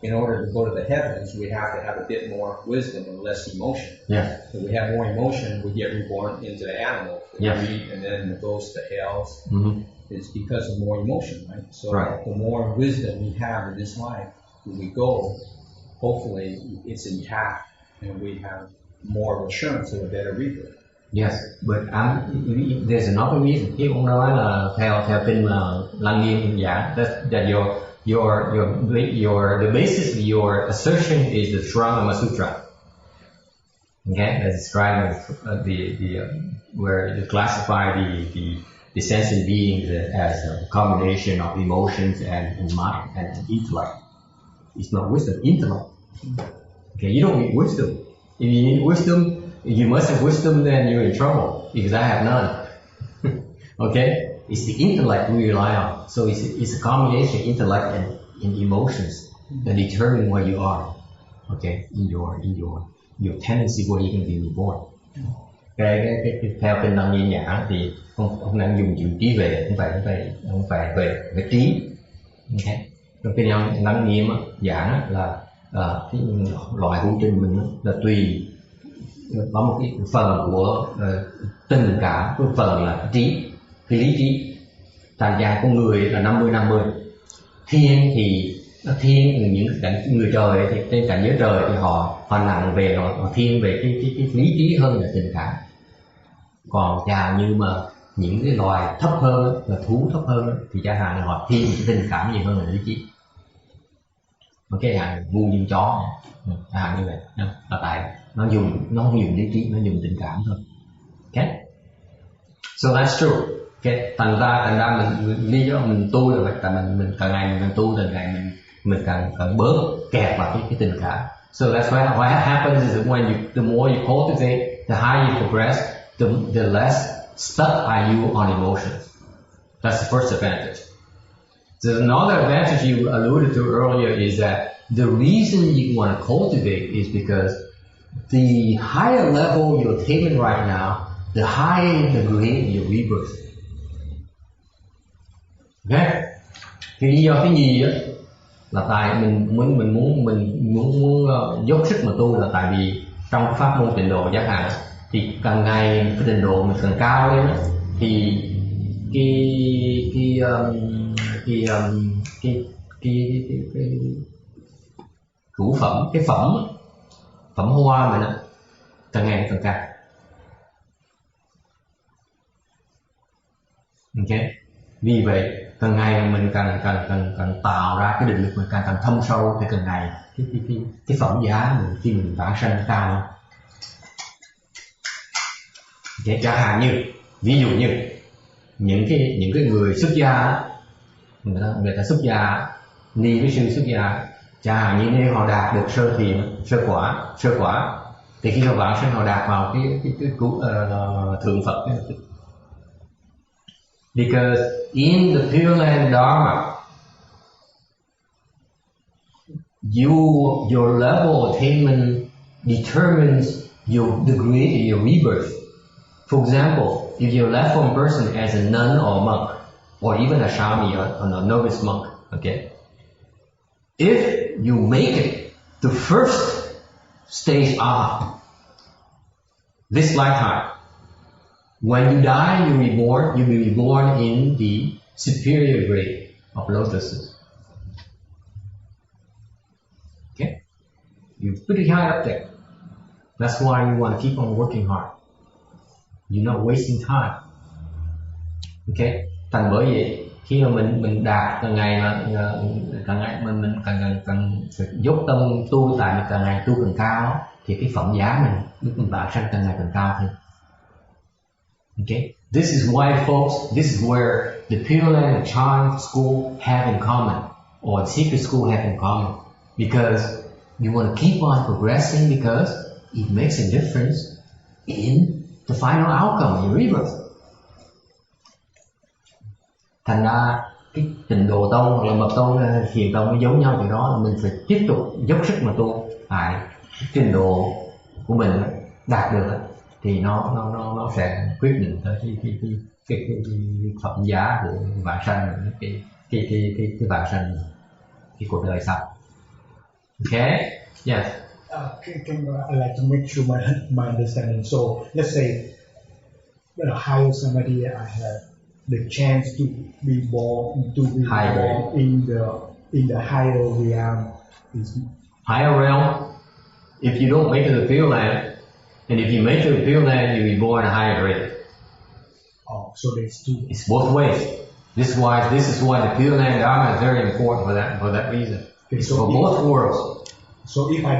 in order to go to the heavens, we have to have a bit more wisdom and less emotion. Yeah. If we have more emotion, we get reborn into the animal, the Yes. greed, and then it goes to hells. Mm-hmm. It's because of more emotion, right? So Right. the more wisdom we have in this life, when we go, hopefully it's intact and we have more assurance of a better rebirth. Yes, but there's another reason. Khi ông nói là theo kinh mà Lăng Nghiêm giảng, that the basis of your assertion is the Shrama Sutra. Okay, that's describing where you classify the sentient beings as a combination of emotions and mind and intellect. It's not wisdom, intellect. Okay, you don't need wisdom. If you need wisdom, you must have wisdom, then you're in trouble because I have none. Okay, it's the intellect we rely on. So it's a combination of intellect and emotions that determine where you are. Okay, in your tendency where you can be reborn. Theo kinh Lăng Nghiêm giảng thì ông đang dùng chữ trí về, không phải về trí. Okay. Trong kinh Lăng Nghiêm giảng là cái loại hữu trình mình là tùy có một cái phần của tình cảm, cái phần là trí, cái lý trí. Thành ra con người là 50-50. Thiên những người trời thì trên cảnh giới trời thì họ nặng về, họ thiên về cái lý trí hơn là tình cảm. Còn chào như mà những cái loài thấp hơn là thú thấp hơn thì chẳng hạn là họ thiên cái tình cảm gì hơn là lý trí. Một cái dạng ngu như chó chẳng hạn như vậy, là tại nó không dùng lý trí, nó dùng tình cảm thôi. Okay, so that's true. Okay, thành ra mình lý do mình tu là vậy, tại mình càng ngày mình tu, càng ngày mình càng bớt kẹt vào cái tình cảm. So that's why what happens is that the more you cultivate, the higher you progress, the less stuck are you on emotions. That's the first advantage. So another advantage you alluded to earlier is that the reason you want to cultivate is because the higher level you're attainment right now, the higher the grade your rebirth. Okay? Thì lý do cái gì á là tại mình muốn dốc sức mà tu là tại vì trong pháp môn tịnh độ giác hạn thì càng ngày cái trình độ mình càng cao lên thì cái cửu phẩm, cái phẩm hoa mình càng ngày càng cao. Okay. Vì vậy càng ngày mình càng tạo ra cái định lực, mình càng thâm sâu thì càng ngày cái phẩm giá mình khi mình vãng sanh cao hơn. Okay. Chẳng hạn như ví dụ như những cái người xuất gia, người ta xuất gia ni với sư xuất gia, chẳng hạn như nếu họ đạt được sơ thiền, sơ quả thì khi họ vãng sanh họ đạt vào cái thượng Phật. Because in the Pure Land Dharma, your level of attainment determines the degree of your rebirth. For example, if you're a left-form person as a nun or a monk, or even a shami or a novice monk, okay, if you make it to first stage of this lifetime, when you die, you'll be reborn in the superior grade of lotuses. Okay? You're pretty high up there. That's why you want to keep on working hard. You're not wasting time. Okay? Thành bởi vậy khi mà mình đạt càng ngày mình càng dốc tâm tu, tại mình càng ngày tu càng cao thì cái phẩm giá mình lúc mình vãng sanh càng ngày càng cao hơn. Okay, this is why, folks, this is where the Pure Land and Chan school have in common, or the secret school have in common, because you want to keep on progressing because it makes a difference in the final outcome, your rebirth. Thành ra cái trình độ tông hoặc là mật tông, thiền tông nó giống nhau, từ đó là mình phải tiếp tục dốc sức mà tu tại trình độ của mình đạt được thì nó sẽ quyết định tới cái phẩm giá của vãng sanh, cái vãng sanh, cái cuộc đời sau. Okay? Yes. Can I like to make sure my understanding? So let's say higher samadhi, I have the chance to be born in the higher realm. Higher realm. If you don't make it to the Pure Land, and if you make it to the Pure Land, you'll be born in a higher grade. Oh, so there's two. It's both ways. This is why the Pure Land Dharma is very important for that reason. Okay, it's for both worlds. So if I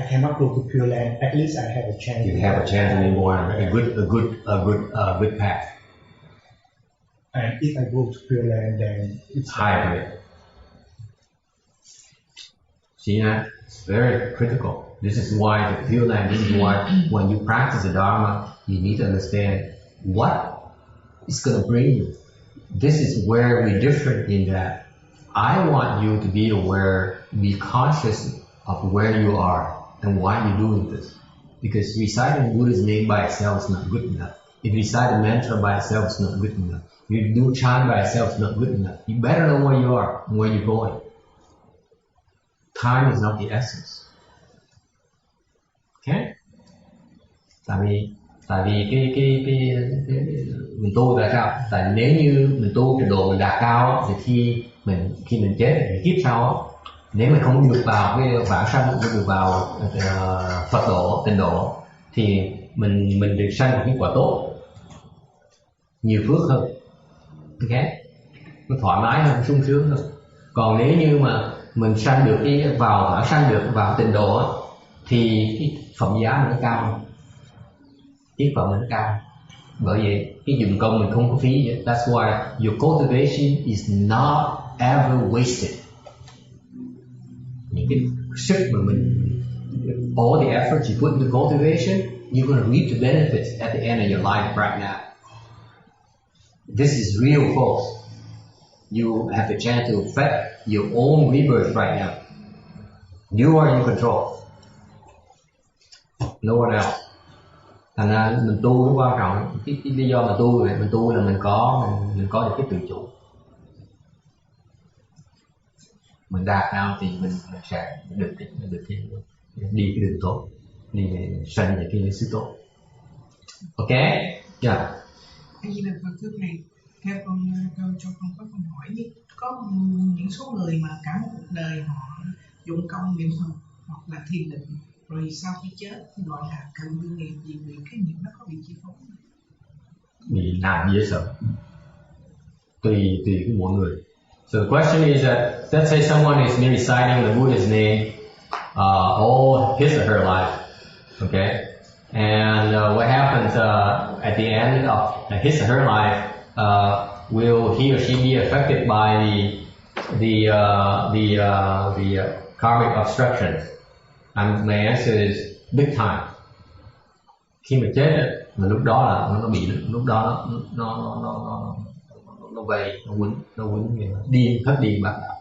cannot go to Pure Land, at least I have a chance. You have a chance to be born a good path. And if I go to Pure Land, then it's higher grade. See that? It's very critical. This is why the Pure Land. This is why when you practice the Dharma, you need to understand what is going to bring you. This is where we're different in that I want you to be aware, be conscious of where you are and why you're doing this. Because reciting Buddha's name by itself is not good enough. If reciting mantra by itself is not good enough. If you do chant by itself is not good enough. You better know where you are and where you're going. Time is not the essence. Okay? Tại vì cái mình tu là sao? Tại nếu như mình tu trình độ mình đạt cao thì khi mình chết thì kiếp sau nếu mình không được vào cái vãng sanh, không được vào Phật độ, tịnh độ thì mình được sanh một cái quả tốt, nhiều phước hơn, ok, nó thoải mái hơn, sung sướng hơn. Còn nếu như mà mình sanh được vào vãng sanh được vào tịnh độ thì cái phẩm giá mình nó cao hơn, tiết phẩm mình nó cao. Bởi vậy cái dụng công mình không có phí vậy. That's why your cultivation is not ever wasted. Những cái sức mà all the efforts you put into cultivation, you're going to reap the benefits at the end of your life right now. This is real, folks. You have the chance to affect your own rebirth right now. You are in control. No one else. Thành ra mình tu nó quan trọng. Cái lý do mà tu là mình có được cái tự chủ. Mình đạt nào thì mình sẽ được đi cái đường tốt, đi sanh về cái xứ tốt. Ok? Yeah. Như là phần thứ này, theo cho con có câu hỏi như có những số người mà cả một cuộc đời họ dụng công niệm Phật hoặc là thiền định, rồi sau khi chết gọi là cận tư nghiệp, vì cái nghiệp nó có bị chi phối. Bị làm dễ sợ. Tùy cái mỗi người. So the question is that, let's say someone is reciting the Buddha's name all his or her life, okay? And what happens at the end of his or her life? Will he or she be affected by the karmic obstructions? And my answer is big time. Khi mà chết mà lúc đó là nó bị, lúc đó nó vây, nó quýnh điên, hết điên bạc đạo.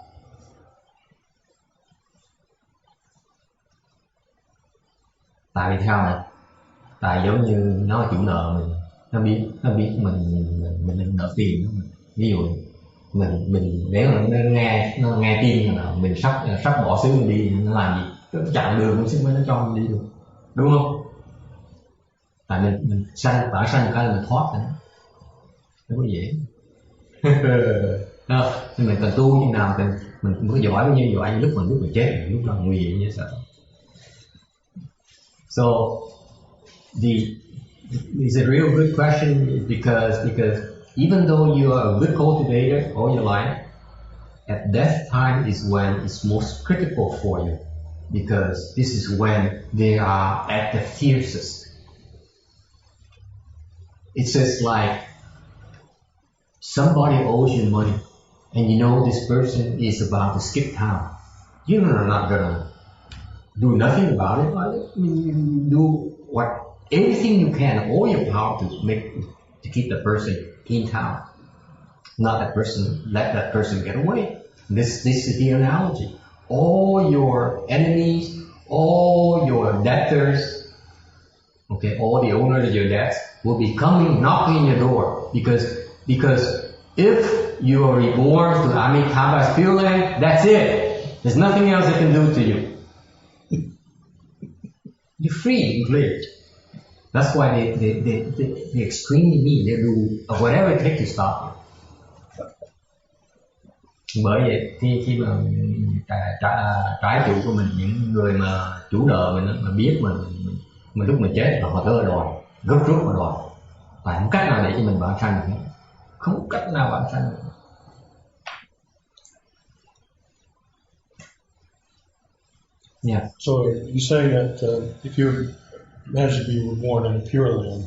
Tại vì sao này? Tại giống như nó là chủ nợ mình, nó biết mình nợ tiền của mình. Ví dụ mình nếu mà nó nghe tin là mình sắp bỏ xứ mình đi, nó làm gì? Nó chặn đường mới nó cho mình đi được, đúng không? Tại mình sanh cái là mình thoát rồi, nó có dễ. Nên mình cần tu như nào, mình có giỏi bao nhiêu giỏi, lúc mình chết, lúc là nguy hiểm như sợ. So it's a real good question because even though you are a good cultivator all your life, at death time is when it's most critical for you, because this is when they are at the fiercest. It's just like somebody owes you money and you know this person is about to skip town. You're not gonna do nothing about it. You do everything you can, all your power to keep the person in town. Let that person get away. This is the analogy. All your enemies, all your debtors, Okay, all the owners of your debts will be coming, knocking on your door because if you are reborn to Amitabha's Pure Land, that's it. There's nothing else they can do to you. You're free and clear. That's why they extremely mean. They do whatever it takes to stop you. Bởi vậy khi mà trái chủ của mình, những người mà chủ nợ mình mà biết mình lúc mình chết là họ tới đòi, gấp rút mà đòi, và không cách nào để cho mình vãng sanh được, không cách nào vãng sanh được. Yeah. So you're saying that if you manage to be reborn in a Pure Land,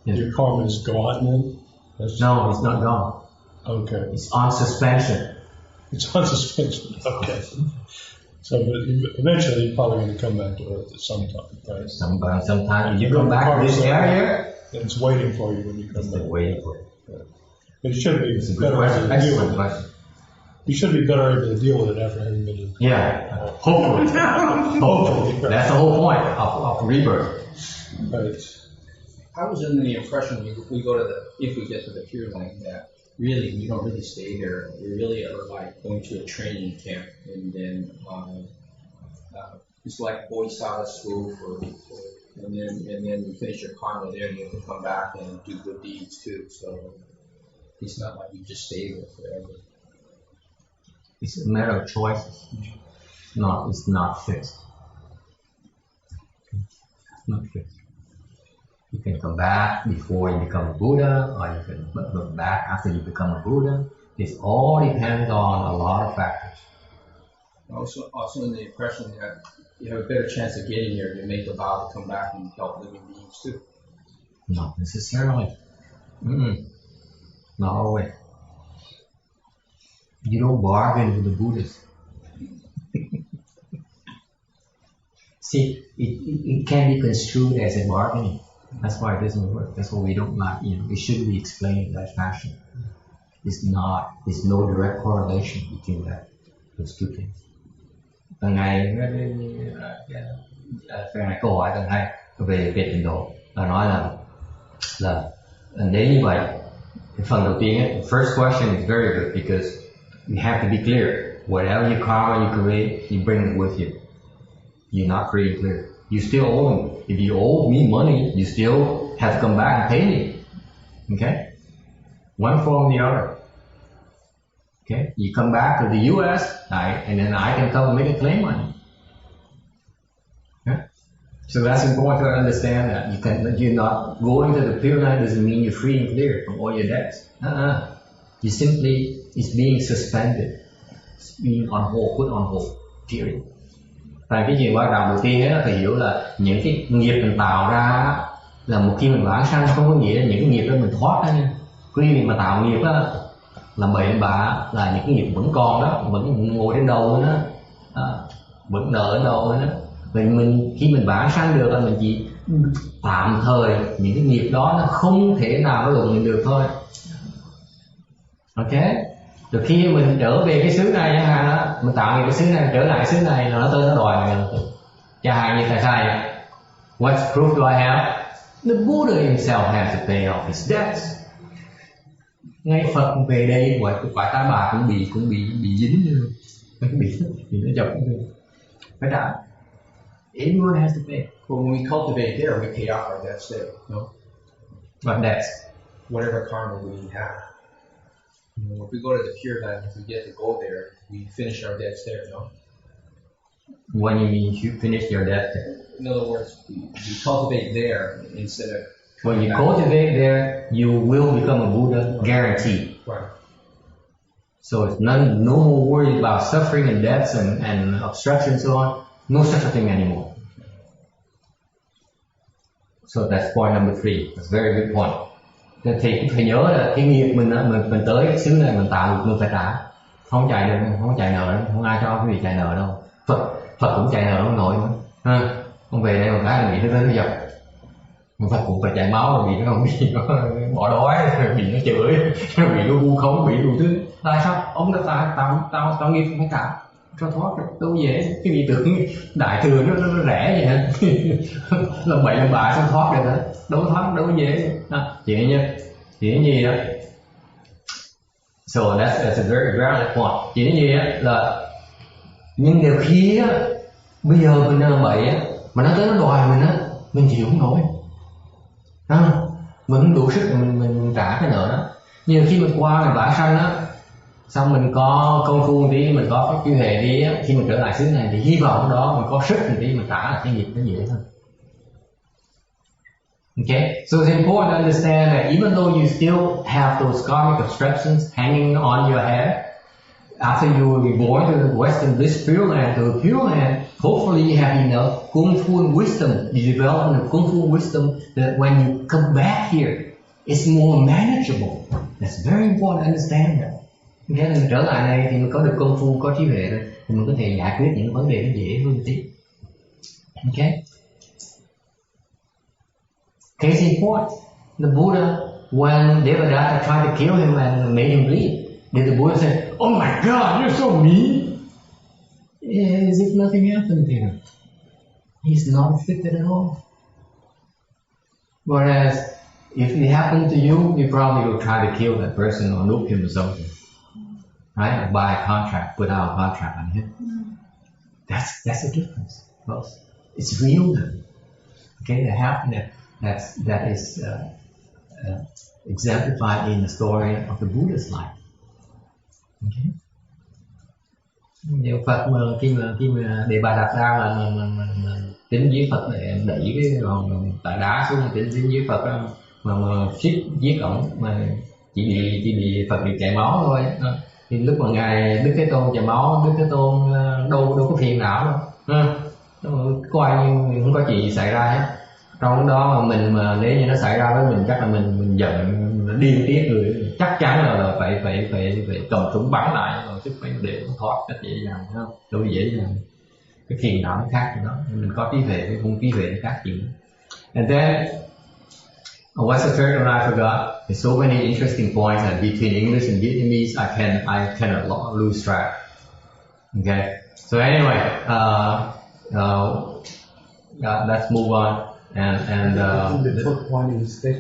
your karma is gone then? No, it's not gone. Okay. It's on suspension. It's on suspension. Okay. So but eventually you're probably going to come back to Earth at some time, right? Sometimes you come back to this area, and it's waiting for you when you come back. Waiting for you. Yeah. But you should be It's a good better question. able to deal Excellent with it. question. You should be better able to deal with it after having been in. Yeah, hopefully. Hopefully. That's the whole point of rebirth. Right. I was under the impression if we get to the Pure Land that really we don't really stay there. We really are like going to a training camp, and then it's like Boy Scout school and then you finish your karma there, and you have to come back and do good deeds too. So it's not like you just stay there forever. It's a matter of choices. It's not fixed. It's not fixed. You can come back before you become a Buddha, or you can come back after you become a Buddha. It all depends on a lot of factors. Also in the impression that you have a better chance of getting there if you make the vow to come back and help living beings too. Not necessarily. Not always. You don't bargain with the Buddhists. See, it can be construed as a bargaining. That's why it doesn't work. That's why we don't like, it shouldn't be explained in that fashion. There's no direct correlation between those two things. Lần này câu hỏi lần hai về tịnh độ là nói là nếu như vậy, cái phần đầu tiên the first question is very good because you have to be clear. Whatever your karma you create, you bring it with you. You're not free and clear. You still owe me. If you owe me money, you still have to come back and pay me. Okay? One form or the other. Okay? You come back to the US, right, and then I can come and make a claim on you. Okay? So that's important to understand that you're not going to the Pure Land doesn't mean you're free and clear from all your debts. You simply, it's being suspended. It's being on hold, put on hold, period. Và cái gì quan trọng đầu tiên là phải hiểu là những cái nghiệp mình tạo ra là một khi mình vãng sanh không có nghĩa là những cái nghiệp đó mình thoát ra nha. Khi mình mà tạo nghiệp á, làm bậy bạ là những cái nghiệp vẫn còn đó, vẫn ngồi trên đầu đó, vẫn nợ trên đầu đó. Vậy khi mình vãng sanh được là mình chỉ tạm thời những cái nghiệp đó nó không thể nào nó lùng mình được thôi. Ok? Rồi khi mình trở về cái xứ này chẳng hạn á, mình tạo nghiệp cái xứ này trở lại xứ này là nó tới nó đòi mình. Chẳng hạn như thầy thầy, what proof do I have? The Buddha himself has to pay off his debts. Ngay Phật về đây quả ta bà cũng bị dính như bị nó chọc như phải trả. Everyone has to pay. Well, when we cultivate there, we pay off our debts there, no? What debts? Whatever karma we have. If we go to the Pure Land, if we get to go there, we finish our debts there, no? What do you mean you finish your debt there? In other words, we cultivate there instead of... When you cultivate there, you will become a Buddha, guaranteed. Right. So it's no more worry about suffering and debts and obstruction and so on. No such a thing anymore. So that's point number 3. That's a very good point. Thì cũng phải nhớ là cái nghiệp mình tới cái xứ này mình tạo được mình phải trả. Không chạy được, không chạy nợ đâu, không ai cho quý vị chạy nợ đâu. Phật cũng chạy nợ ông nội nữa. Không về đây một cái là bị nó đến nó dập. Phật cũng phải chạy máu rồi bị nó không bị nó bỏ đói, rồi bị nó chửi, rồi bị nó vu khống, bị đủ thứ. Tại sao? Ông đã tao nghiệp phải trả. cho thoát đâu dễ. Cái vị tưởng đại thừa nó rẻ vậy hả? Làm bậy làm bạ sao thoát được hả? Đâu thoát đâu dễ. Chuyện gì đó. So that's a very valid point. Chuyện gì á là nhưng nhiều khi á bây giờ mình làm bậy á mà nó tới nó đòi mình á, mình chịu không nổi. Mình không đủ sức mình trả cái nợ đó. Nhiều khi mình qua mình vãng sanh á, xong mình có công phu tí, mình có cái chuyên hệ đi á, khi mình trở lại xứ này thì hy vọng đó mình có sức một tí mình trả lại cái nghiệp nó dễ hơn. Okay, so it's important to understand that even though you still have those karmic obstructions hanging on your head, after you were reborn to the Western bliss Pure Land, to the Pure Land, hopefully you have enough kung fu and wisdom, the development of kung fu wisdom, that when you come back here, it's more manageable. That's very important to understand that. Okay, mình trở lại đây thì mình có được công phu, có trí huệ rồi, thì mình có thể giải quyết những vấn đề nó dễ hơn tí. Okay. Case in point, the Buddha, when Devadatta tried to kill him and made him bleed, did the Buddha say, "Oh my God, you're so mean"? As if nothing happened to him. He's not afflicted at all. Whereas, if it happened to you, you probably will try to kill that person or nuke him or something. Right? Or buy a contract, put out a contract on him. That's the difference. Well, it's real then. Okay, that is exemplified in the story of the Buddha's life. Okay. Nhiều Phật mà khi mà Đề Bà đặt ra mà tính giết Phật để đẩy cái hòn tảng đá xuống, tính giết Phật đó, mà suýt giết ổng mà chỉ bị Phật bị chảy máu thôi. Thì lúc mà ngài Đức Thế Tôn chảy máu, Đức Thế Tôn đâu có phiền não đâu, coi như không có chuyện gì xảy ra hết. Trong đó mà nếu như nó xảy ra với mình chắc là mình giận điên tiết người, chắc chắn là phải cầm súng bắn lại rồi chứ phải để nó thoát cách dễ dàng, phải không? Đâu dễ dàng. Cái phiền não nó khác gì đó, mình có trí huệ, cái không trí huệ nó khác gì. And then what's the third one I forgot? There's so many interesting points, and between English and Vietnamese I cannot lose track. Okay, so anyway, let's move on. And the fourth one is that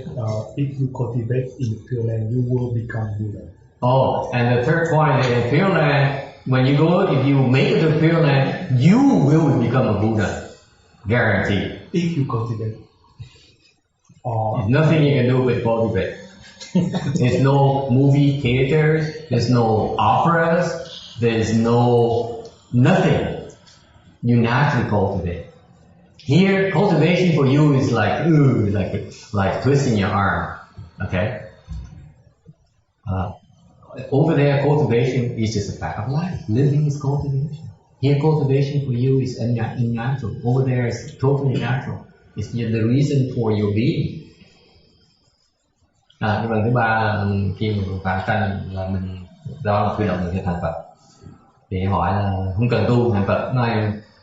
if you cultivate in the Pure Land, you will become Buddha. Oh, and the third point is in Pure Land, when you go, if you make it to Pure Land, you will become a Buddha, guaranteed. If you cultivate. There's nothing you can do but cultivate. There's no movie theaters, there's no operas, there's nothing. You naturally cultivate. Here, cultivation for you is like twisting your arm. Okay. Over there, cultivation is just a fact of life. Living is cultivation. Here, cultivation for you is unnatural. Over there is totally natural. It's the reason for your being. Cái phần thứ ba là khi mà phản sanh là mình đó là khởi động mình thành Phật. Thì hỏi là không cần tu thành Phật, nói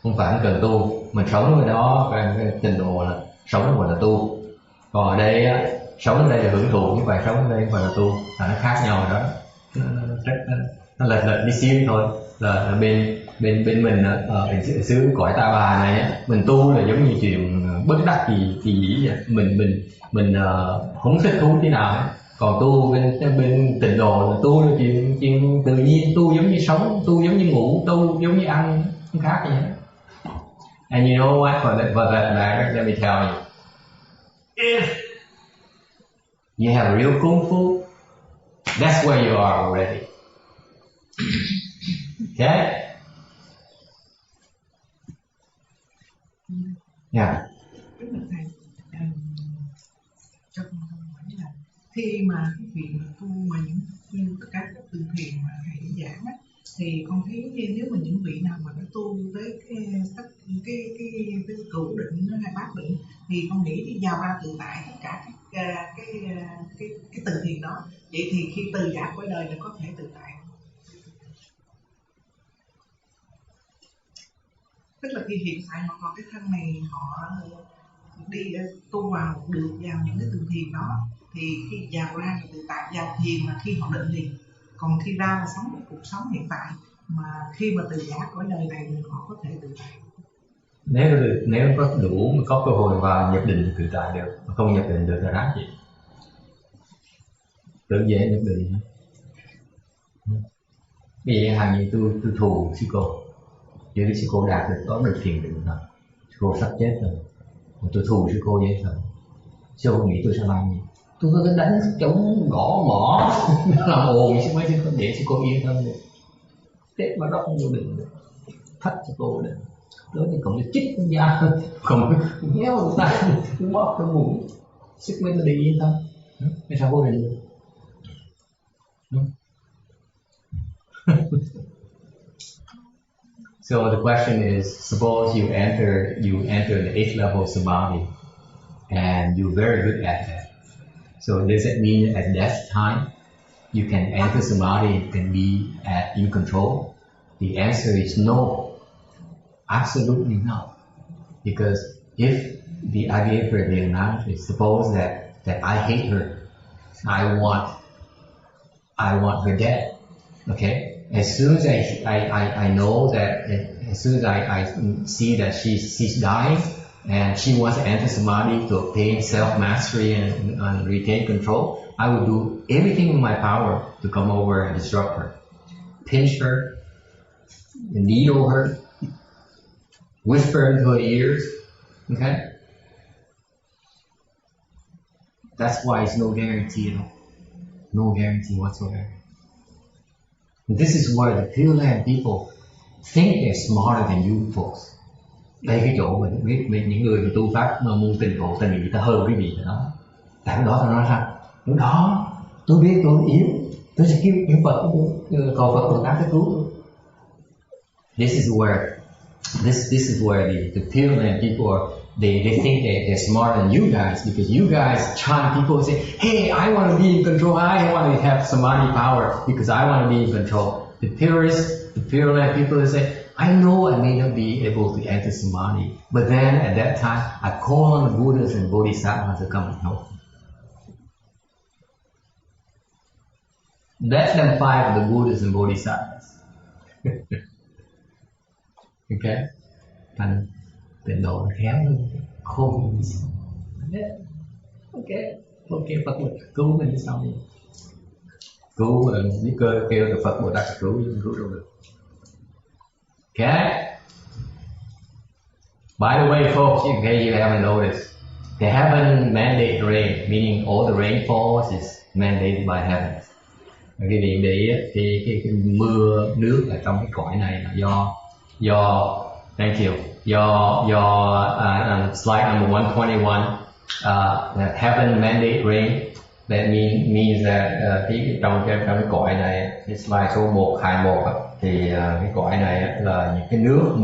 không phải không cần tu, mình sống ở đó cái trình độ là sống gọi là tu. Còn ở đây á, sống ở đây là hưởng thụ, nhưng phải sống ở đây gọi là tu, là nó khác nhau rồi đó. Nó lệch đi xíu thôi. Là bên mình ở xứ cõi Ta Bà này á, mình tu là giống như chuyện bất đắc gì vậy. Mình không thích thú thế nào hết. Còn tu bên tịnh độ là tu là chuyện tự nhiên, tu giống như sống, tu giống như ngủ, tu giống như ăn, không khác gì hết. And you know what? For that matter, let me tell you, if you have real kung fu, that's where you are already. Okay? Yeah. Cho con hỏi là khi mà cái việc mà tu mà những tất cả các từ thiền mà thầy giảng á, thì con thấy nếu mà những vị nào mà đã tu tới cái cửu định hay bát định thì con nghĩ đi vào ra tự tại tất cả cái từ thiền đó. Vậy thì khi từ giả cõi đời là có thể tự tại. Tức là khi hiện tại họ còn cái thân này họ đi tu vào được vào những cái từ thiền đó, thì khi vào ra là tự tại, vào thiền mà khi họ định liền, còn khi ra là sống cái cuộc sống hiện tại. mà khi mà từ giả cõi đời này họ có thể tự tại. Nếu có đủ có cơ hội vào nhập định thì tự tại được, mà không nhập định được là ráng gì tưởng dễ nhập định. Bây giờ hàng gì tôi thù sư cô, chứ sư cô đạt được có được thiền định rồi, sư cô sắp chết rồi, mà tôi thù sư cô dễ sợ. Sư cô nghĩ tôi sẽ làm gì? Tôi cứ đánh chống gõ mỏ làm ồn chứ mấy chứ không để sư cô yên tâm được. Tết mà đó không vô định được, thách sư cô định. Tới thì cũng chích con da, không nhéo tay, bóp cái mũi, sức mới nó đi yên tâm. Cái sao vô định được? So the question is, suppose you enter the 8th level of samadhi, and you're very good at that. So does that mean at that time you can enter samadhi and can be in control? The answer is no, absolutely not. Because if the idea for the analogy, suppose that I hate her, I want her dead. Okay. As soon as I know that, as soon as I see that she's dying and she wants to enter samadhi to obtain self-mastery and retain control, I will do everything in my power to come over and disrupt her, pinch her, needle her, whisper into her ears. Okay? That's why it's no guarantee at all. No guarantee whatsoever. This is where the Pure Land people think they're smarter than you folks. Đây cái chỗ mình biết những người mà tu pháp môn tình độ tình người ta hơn quý vị đó. Tại lúc đó tôi nói rằng lúc đó tôi biết tôi yếu, tôi sẽ kêu Phật, cầu Phật Bồ Tát tới cứu tôi. This is where the Pure Land people are. They think they're smarter than you guys, because you guys chant people say, hey, I want to be in control, I want to have samadhi power because I want to be in control. The purists, the Pure Land people say, I know I may not be able to enter samadhi, but then at that time I call on the Buddhas and Bodhisattvas to come and help me. Let them fight with the Buddhas and Bodhisattvas. Okay? Thành tịnh độ nó khéo hơn, khôn gì. Ok, Phật cứu mình sao đi. Cứu với cơ kêu được Phật Bồ Tát cứu đâu được. Okay? By the way, folks, in case you haven't noticed, the heaven mandate rain, meaning all the rainfalls is mandated by heaven. Cái việc để cái mưa nước ở trong cái cõi này là do thank you. Your slide number 121, that heaven mandate rain, that means that trong cái cõi này, cái slide số 121 thì cái cõi này là những cái nước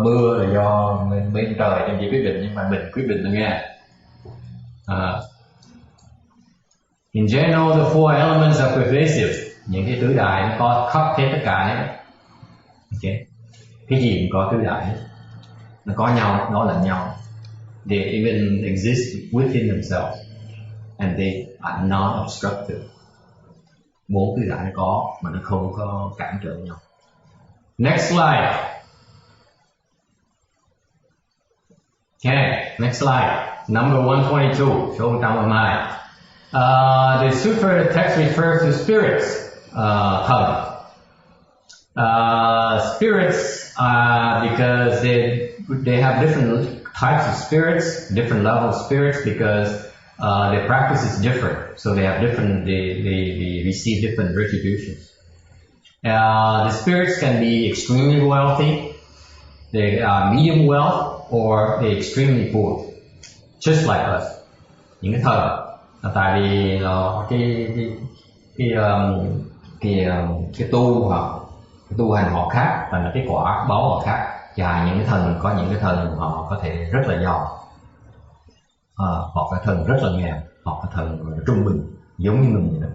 mưa là do bên trời trong chỉ quyết định, nhưng mà mình quyết định thôi nghe. In general, the four elements are pervasive. Những cái tứ đại nó có khắp hết tất cả hết. Okay. Cái gì cũng có tứ đại hết. Nó có nhau, nó lẫn nhau. They even exist within themselves, and they are non-obstructive. Bốn tứ đại nó có, mà nó không có cản trở nhau. Next slide. Okay, next slide. Number 122. Số 122. The sutra text refers to spirits, thần. Spirits, because they have different types of spirits, different levels of spirits, because their practice is different. So they have different, they receive different retributions. The spirits can be extremely wealthy, they are medium wealth, or they're extremely poor, just like us. Những cái thần, tại vì cái tu hành họ khác, và cái quả báo họ khác. Và những cái thần, có những cái thần họ có thể rất là giàu, họ có thần rất là nghèo, họ có thần trung bình giống như mình vậy đó,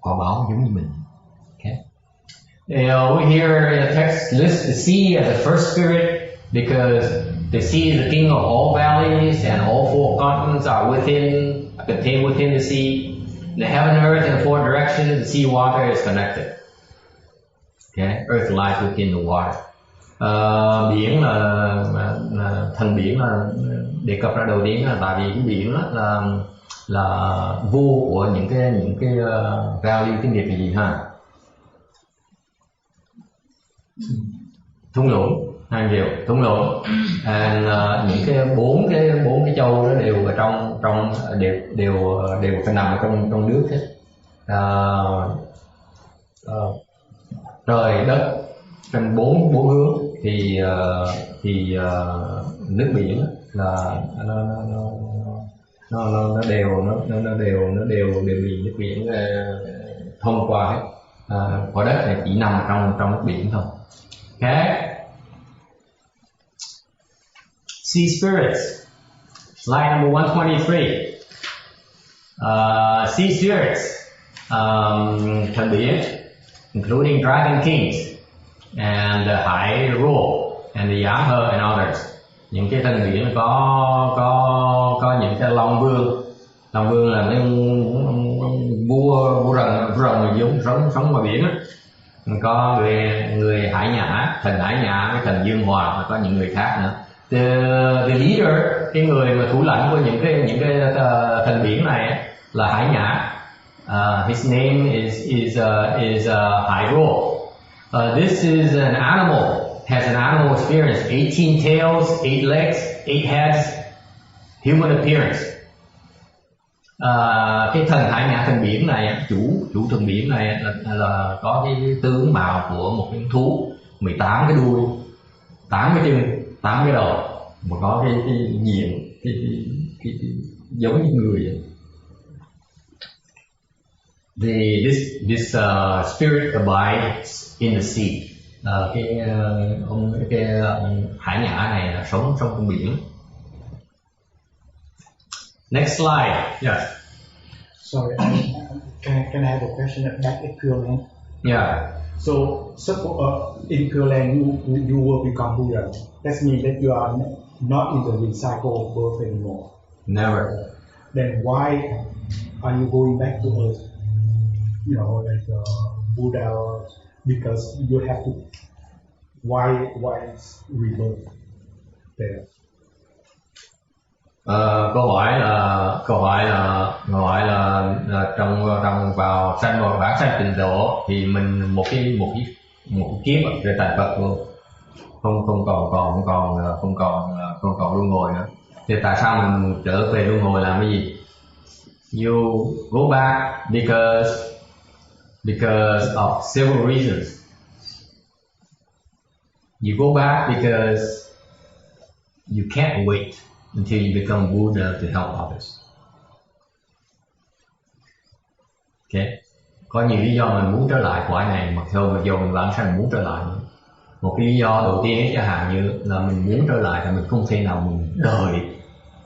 quả báo giống như mình. Okay. Over here the text lists the sea as the first spirit, because the sea is the king of all valleys, and all four continents are contained within the sea. The heaven, earth, and the four directions, the sea water is connected. Okay, earth lies within the water. Biển là thần biển là đề cập ra đầu tiên là tại vì cái biển đó là vua của những cái value tiếng Việt là gì ha? Thung lũng, hàng điều thung lũng. And những cái bốn cái châu đó đều ở trong đều phải nằm ở trong nước hết. Trời đất trên bốn hướng thì nước biển là nó đều bị nước biển thông qua hết. Quả đất này chỉ nằm trong nước biển thôi. Okay. Sea spirits. Slide number 123. Sea spirits, thần biển, including dragon kings and hải rule and the Yamha and others. Những cái thần biển có những cái long vương. Long vương là mấy vua rồng sống ngoài biển á. Có người hải nhã, thần hải nhã với thần dương hòa, và có những người khác nữa. The leader, cái người mà thủ lãnh của những cái thần biển này là hải nhã. His name is Hải Rô. This is an animal, has an animal experience, 18 tails, 8 legs, 8 heads, human appearance. Cái thần hải nhã thần biển này, chủ thần biển này là có cái tướng mạo của một cái thú, 18 cái đuôi, 8 cái chân, 8 cái đầu, mà có cái diện cái giống như người vậy. This spirit abides in the sea. Cái hải nhã này là sống trong biển. Next slide. Yes. Sorry, can I have a question back at Pure Land? Yeah. So, in Pure Land, you will become Buddha. That means that you are not in the recycle of birth anymore. Never. Then why are you going back to Earth? You know, like Buddha, because you have to. Why is rebirth there? Câu hỏi là trong vào sanh bản sanh tịnh độ thì mình một cái kiếp trở thành Phật luôn, không còn luân hồi nữa. Thì tại sao mình trở về luân hồi làm cái gì? You go back because of several reasons. You go back because you can't wait until you become Buddha to help others. Okay. Có nhiều lý do mình muốn trở lại cõi này, mặc dù mình bản thân muốn trở lại. Một cái lý do đầu tiên chẳng hạn như là mình muốn trở lại thì mình không thể nào mình đợi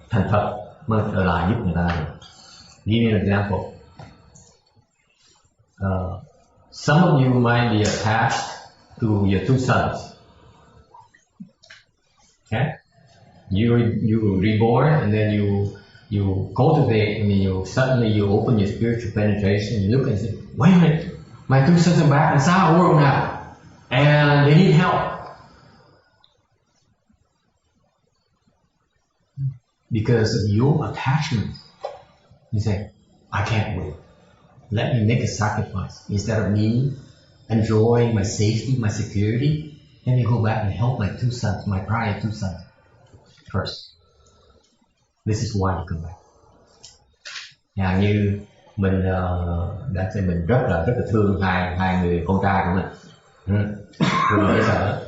thành Phật mới trở lại giúp người ta được. Give me an example. Some of you might be attached to your two sons. Okay? You were reborn, and then you cultivate, and then you open your spiritual penetration, you look and say, wait a minute, my two sons are back inside our world now, and they need help. Because of your attachment, you say, I can't wait. Let me make a sacrifice. Instead of me enjoying my safety, my security, let me go back and help my two sons, my prior two sons. First, this is why you come back. Như mình mình rất là thương hai người con trai của mình, thương dễ sợ.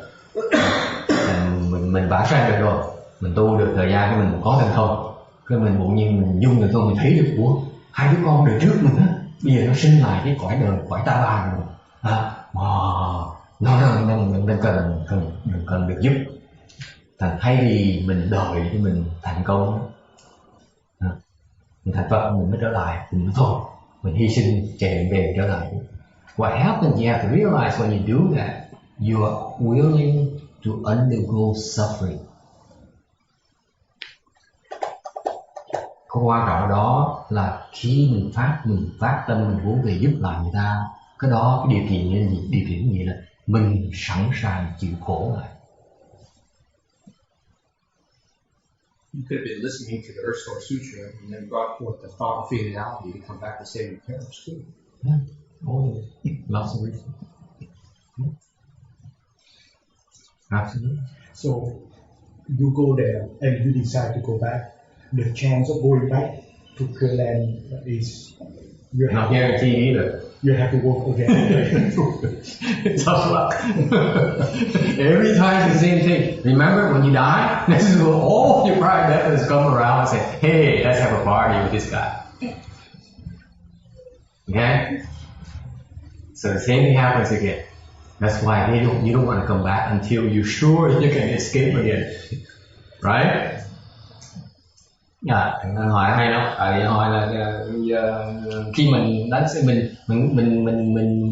Mình vãng sanh được rồi, mình tu được thời gian của mình có thần thông, cái mình bỗng nhiên mình dung thần thông, mình thấy được của hai đứa con đời trước mình á, bây giờ nó sinh lại cái cõi đời, cõi ta bà rồi, nó cần được giúp. Thành thay vì mình đợi thì mình thành công, mình thành Phật mình mới trở lại, mình thôi mình hy sinh chạy về trở lại. What happens, you have to realize when you do that, you are willing to undergo suffering. Cái quan trọng đó là khi mình phát tâm mình muốn về giúp lại người ta, cái đó cái điều kiện như gì? Điều kiện như là mình sẵn sàng chịu khổ lại. You could have been listening to the Earth Store Sutra and then brought forth the thought of finality to come back to save your parents too. Yeah. Oh, lots of reasons. Absolutely. So you go there and you decide to go back. The chance of going back to Pure Land is you Not guaranteed either. You have to work again. Tough luck. Every time the same thing. Remember when you die, this is where all your private members come around and say, hey, let's have a party with this guy. Okay? So the same thing happens again. That's why you don't want to come back until you're sure you can escape again. Right? Hỏi hay lắm. Hỏi là khi mình đánh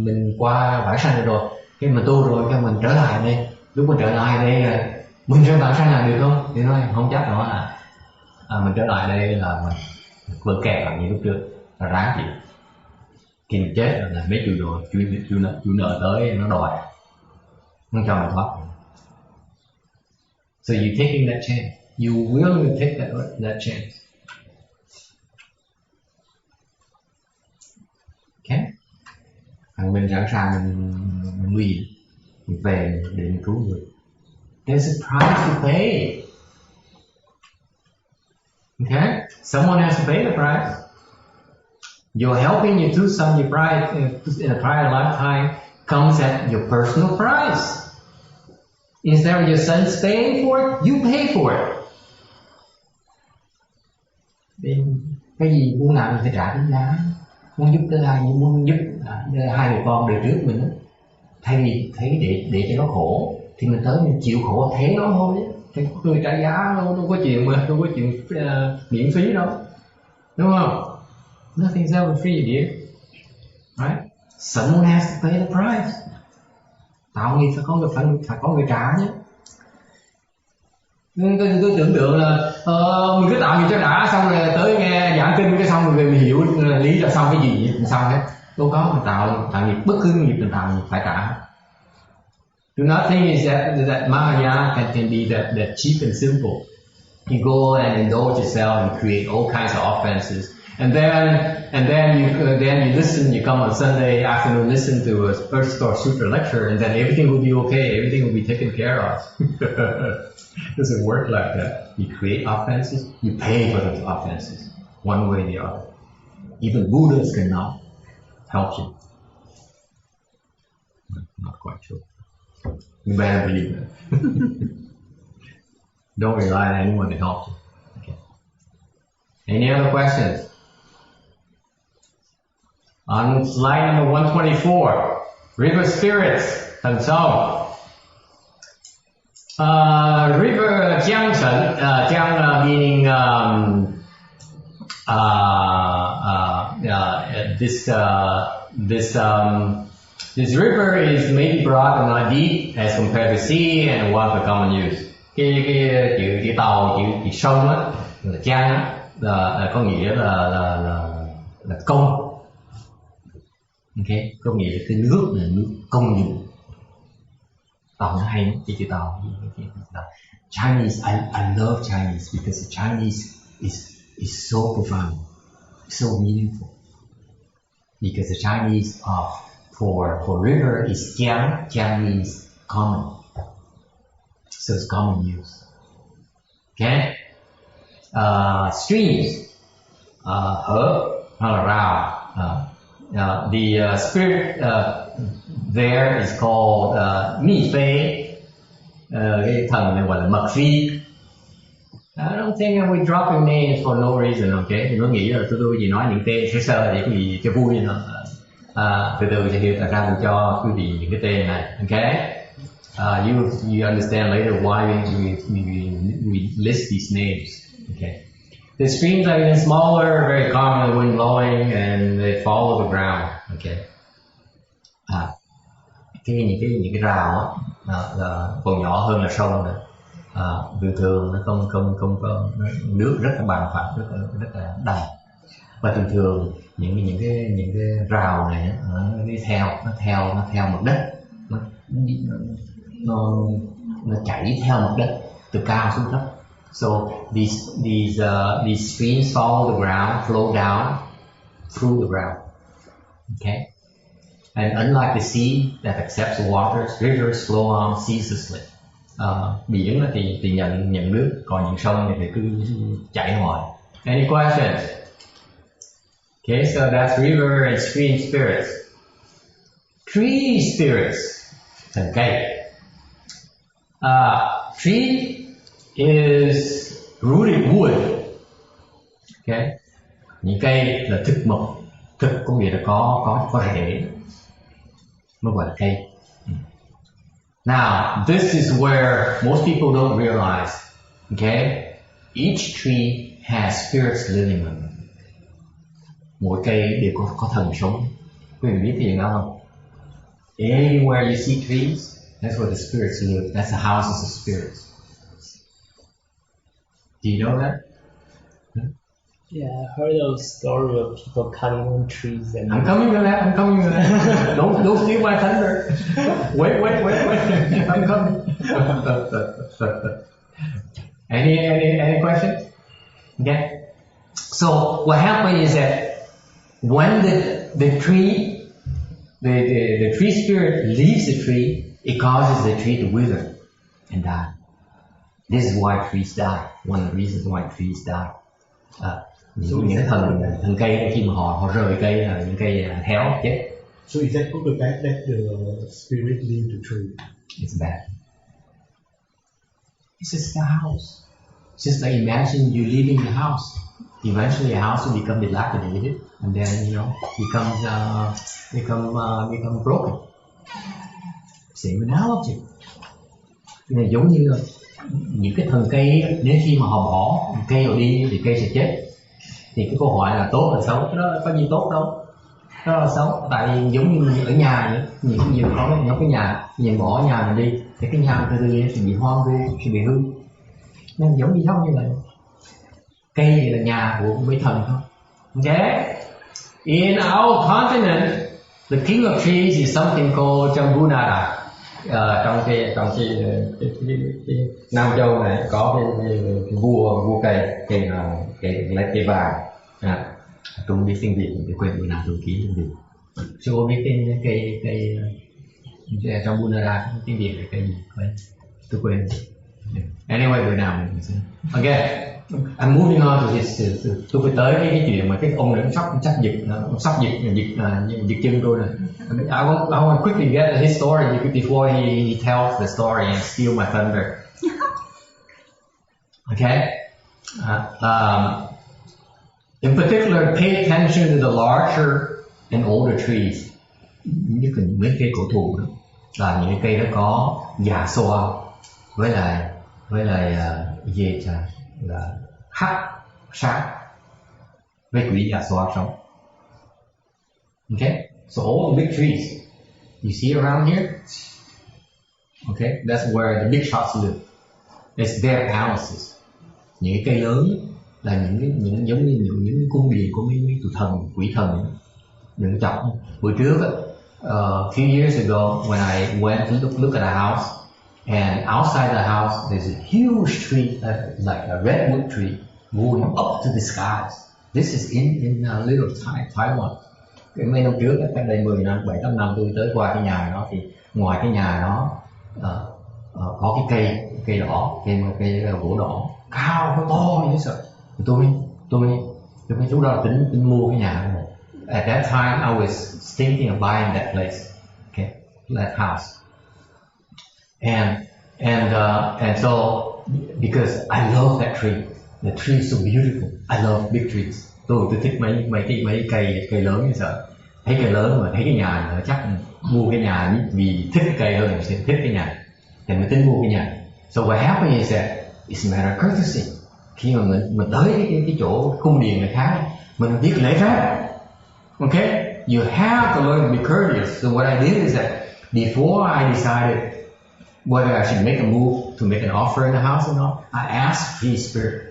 mình qua vãng sanh rồi, khi mình tu rồi, cái mình trở lại đây, lúc mình trở lại đây mình sẽ vãng sanh là được không? Thì nói không chắc nữa mình trở lại đây là mình vẫn kẹt lại như lúc trước, là ráng chịu. Khi mình chết là mấy chịu rồi, chủ nợ tới nó đòi, nó cho mình thoát. So you taking that chance. You willing to take that chance. Okay? Mình sẵn sàng mình nguy hiểm, mình về để mình cứu người. There's a price to pay. Okay? Someone has to pay the price. You're helping your two sons, your bride in a prior lifetime comes at your personal price. Instead of your sons paying for it, you pay for it. Cái gì muốn làm thì phải trả cái giá. Muốn giúp tới ai, muốn giúp hai người con đời trước mình đó. Thay vì thấy để cho nó khổ thì mình tới mình chịu khổ thế nó thôi. Thế có người trả giá đâu có chuyện miễn phí đâu, đúng không? Nothing's ever free, dear. Right? Someone has to pay the price. Tạo nghiệp phải có người trả nhé. Tôi tưởng tượng là mình cứ tạo nghiệp cho đã, xong rồi tới nghe giảng kinh cái xong rồi mình hiểu lý là xong cái gì mình xong hết. Đâu có, mình tạo nghiệp, bất cứ nghiệp mình tạo nghiệp phải trả. Do not think is that Maya can be that cheap and simple. You go and indulge yourself and create all kinds of offenses. And then you listen, you come on Sunday afternoon, listen to a Earth Store Sutra lecture, and then everything will be okay, everything will be taken care of. Doesn't work like that. You create offenses, you pay for those offenses, one way or the other. Even Buddhas cannot help you. Not quite sure. You better believe that. Don't rely on anyone to help you. Okay. Any other questions? On slide number 124, river spirits, thần sông. River Jiang Chen, Jiang meaning this river is maybe broad and not deep as compared to sea and one for common use. Chữ tàu, chữ sông á, là Jiang á, là có nghĩa là công. Okay, có nghĩa là cái nước là nước công dụng. Tàu nó hay lắm, chữ tàu. Chinese, I love Chinese because the Chinese is so profound, so meaningful. Because the Chinese for river is jiang. Jiang means common, so it's common use. Okay, streams,河hoặc là rào. The spirit there is called Mi Fei. Cái thần này gọi là Mật Phi. I don't think we dropping names for no reason, okay? Đừng có nghĩ là tôi chỉ nói những tên sơ để có gì cho vui nữa. Từ từ sẽ hiểu tại sao tôi cho quý vị những cái tên này, okay? You understand later why we list these names, okay? The streams are even smaller, very common when blowing, and they follow the ground. Okay. Những cái rào là còn nhỏ hơn là sông này. Thường nó không có nước rất là bằng phẳng, rất là đầy. Và thường những cái rào này nó theo mặt đất, nó chảy theo mặt đất từ cao xuống thấp. So these streams follow the ground, flow down through the ground. Okay, and unlike the sea that accepts waters, rivers flow on ceaselessly. Biển thì nhận nước, còn những sông thì cứ chảy hoài. Any questions? Okay, so that's river and stream spirits. Tree spirits, thần cây. Tree is rooted wood. Okay, những cây là thực mộc, thực có nghĩa là có rễ, mới gọi là cây. Now, this is where most people don't realize. Okay, each tree has spirits living in it. Mỗi cây đều có thần sống. Quý vị biết gì không? Anywhere you see trees, that's where the spirits live. That's the houses of spirits. Do you know that? Yeah, I heard of story of people cutting on trees and. I'm coming to that. Don't steal my thunder. Wait. I'm coming. Any question? Okay. So what happened is that when the tree spirit leaves the tree, it causes the tree to wither and die. This is why trees die. One of the reasons why trees die. Những cái thần cây khi mà họ rời cây là những cây héo chết. So is that good or bad that the spirit leave the tree? It's bad. It's just the house. Just like imagine you leaving the house. Eventually, a house will become dilapidated, and then become broken. Same analogy. Này giống như là những cái thần cây nếu khi mà họ bỏ cây họ đi thì cây sẽ chết. Thì cái câu hỏi là tốt là xấu, cái đó có gì tốt đâu, đó là xấu. Tại vì giống như ở nhà vậy, nhiều có cái nhà, nhìn bỏ nhà mình đi thì cái nhà từ từ sẽ bị hoang vu, sẽ bị hư. Nên giống như như vậy. Cây thì là nhà của mấy thần thôi. Okay. In our continent, the king of trees is something called Jambunara. Trong cái Nam Châu này có cái vua cây cây vàng. Tôi không biết tiếng Việt, tôi quên bữa nào tôi ký tiếng Việt. Chưa biết cây Jambunara tiếng Việt là cây gì? Tôi quên. Anyway, bữa nào mình sẽ. Okay. I'm moving on to this. Tôi phải tới cái chuyện mà cái ông này sắp giật chân tôi này. I want to quickly get his story before he tells the story and steal my thunder. Okay. In particular, pay attention to the larger and older trees. Nhất là mấy cây cổ thụ đó, là những cây đó có già xoa với lại gì là hắc sát với quỷ già xoa sống. Okay, so all the big trees you see around here, okay, that's where the big shots live. It's their palaces. Những cây lớn là những giống như những cung điện của mấy tụi thần, quỷ thần. Đừng chọc. Bữa trước a few years ago when I went to look at a house, and outside the house there's a huge tree like a redwood tree going up to the skies. This is in little Taiwan. Cái mấy năm trước, cách đây 10 năm, 7-8 năm tôi tới qua cái nhà đó, thì ngoài cái nhà đó có cái cây đỏ, cây gỗ đỏ cao, nó to như thế. Tôi mới lúc đó tính mua cái nhà này. At that time I was thinking of buying that place, okay, that house. And so because I love that tree, the tree is so beautiful. I love big trees. Tôi thích mấy cây lớn như sợ. Thấy cây lớn mà thấy cái nhà này chắc mua cái nhà vì thích cái cây hơn là sẽ thích cái nhà. Thì mới tính mua cái nhà. So what happened is that it's a matter of courtesy. Khi mà mình tới cái chỗ cung điện này khác, mình biết lễ phép. Okay, you have to learn to be courteous. So what I did is that before I decided whether I should make a move to make an offer in the house or not, I asked tree spirit.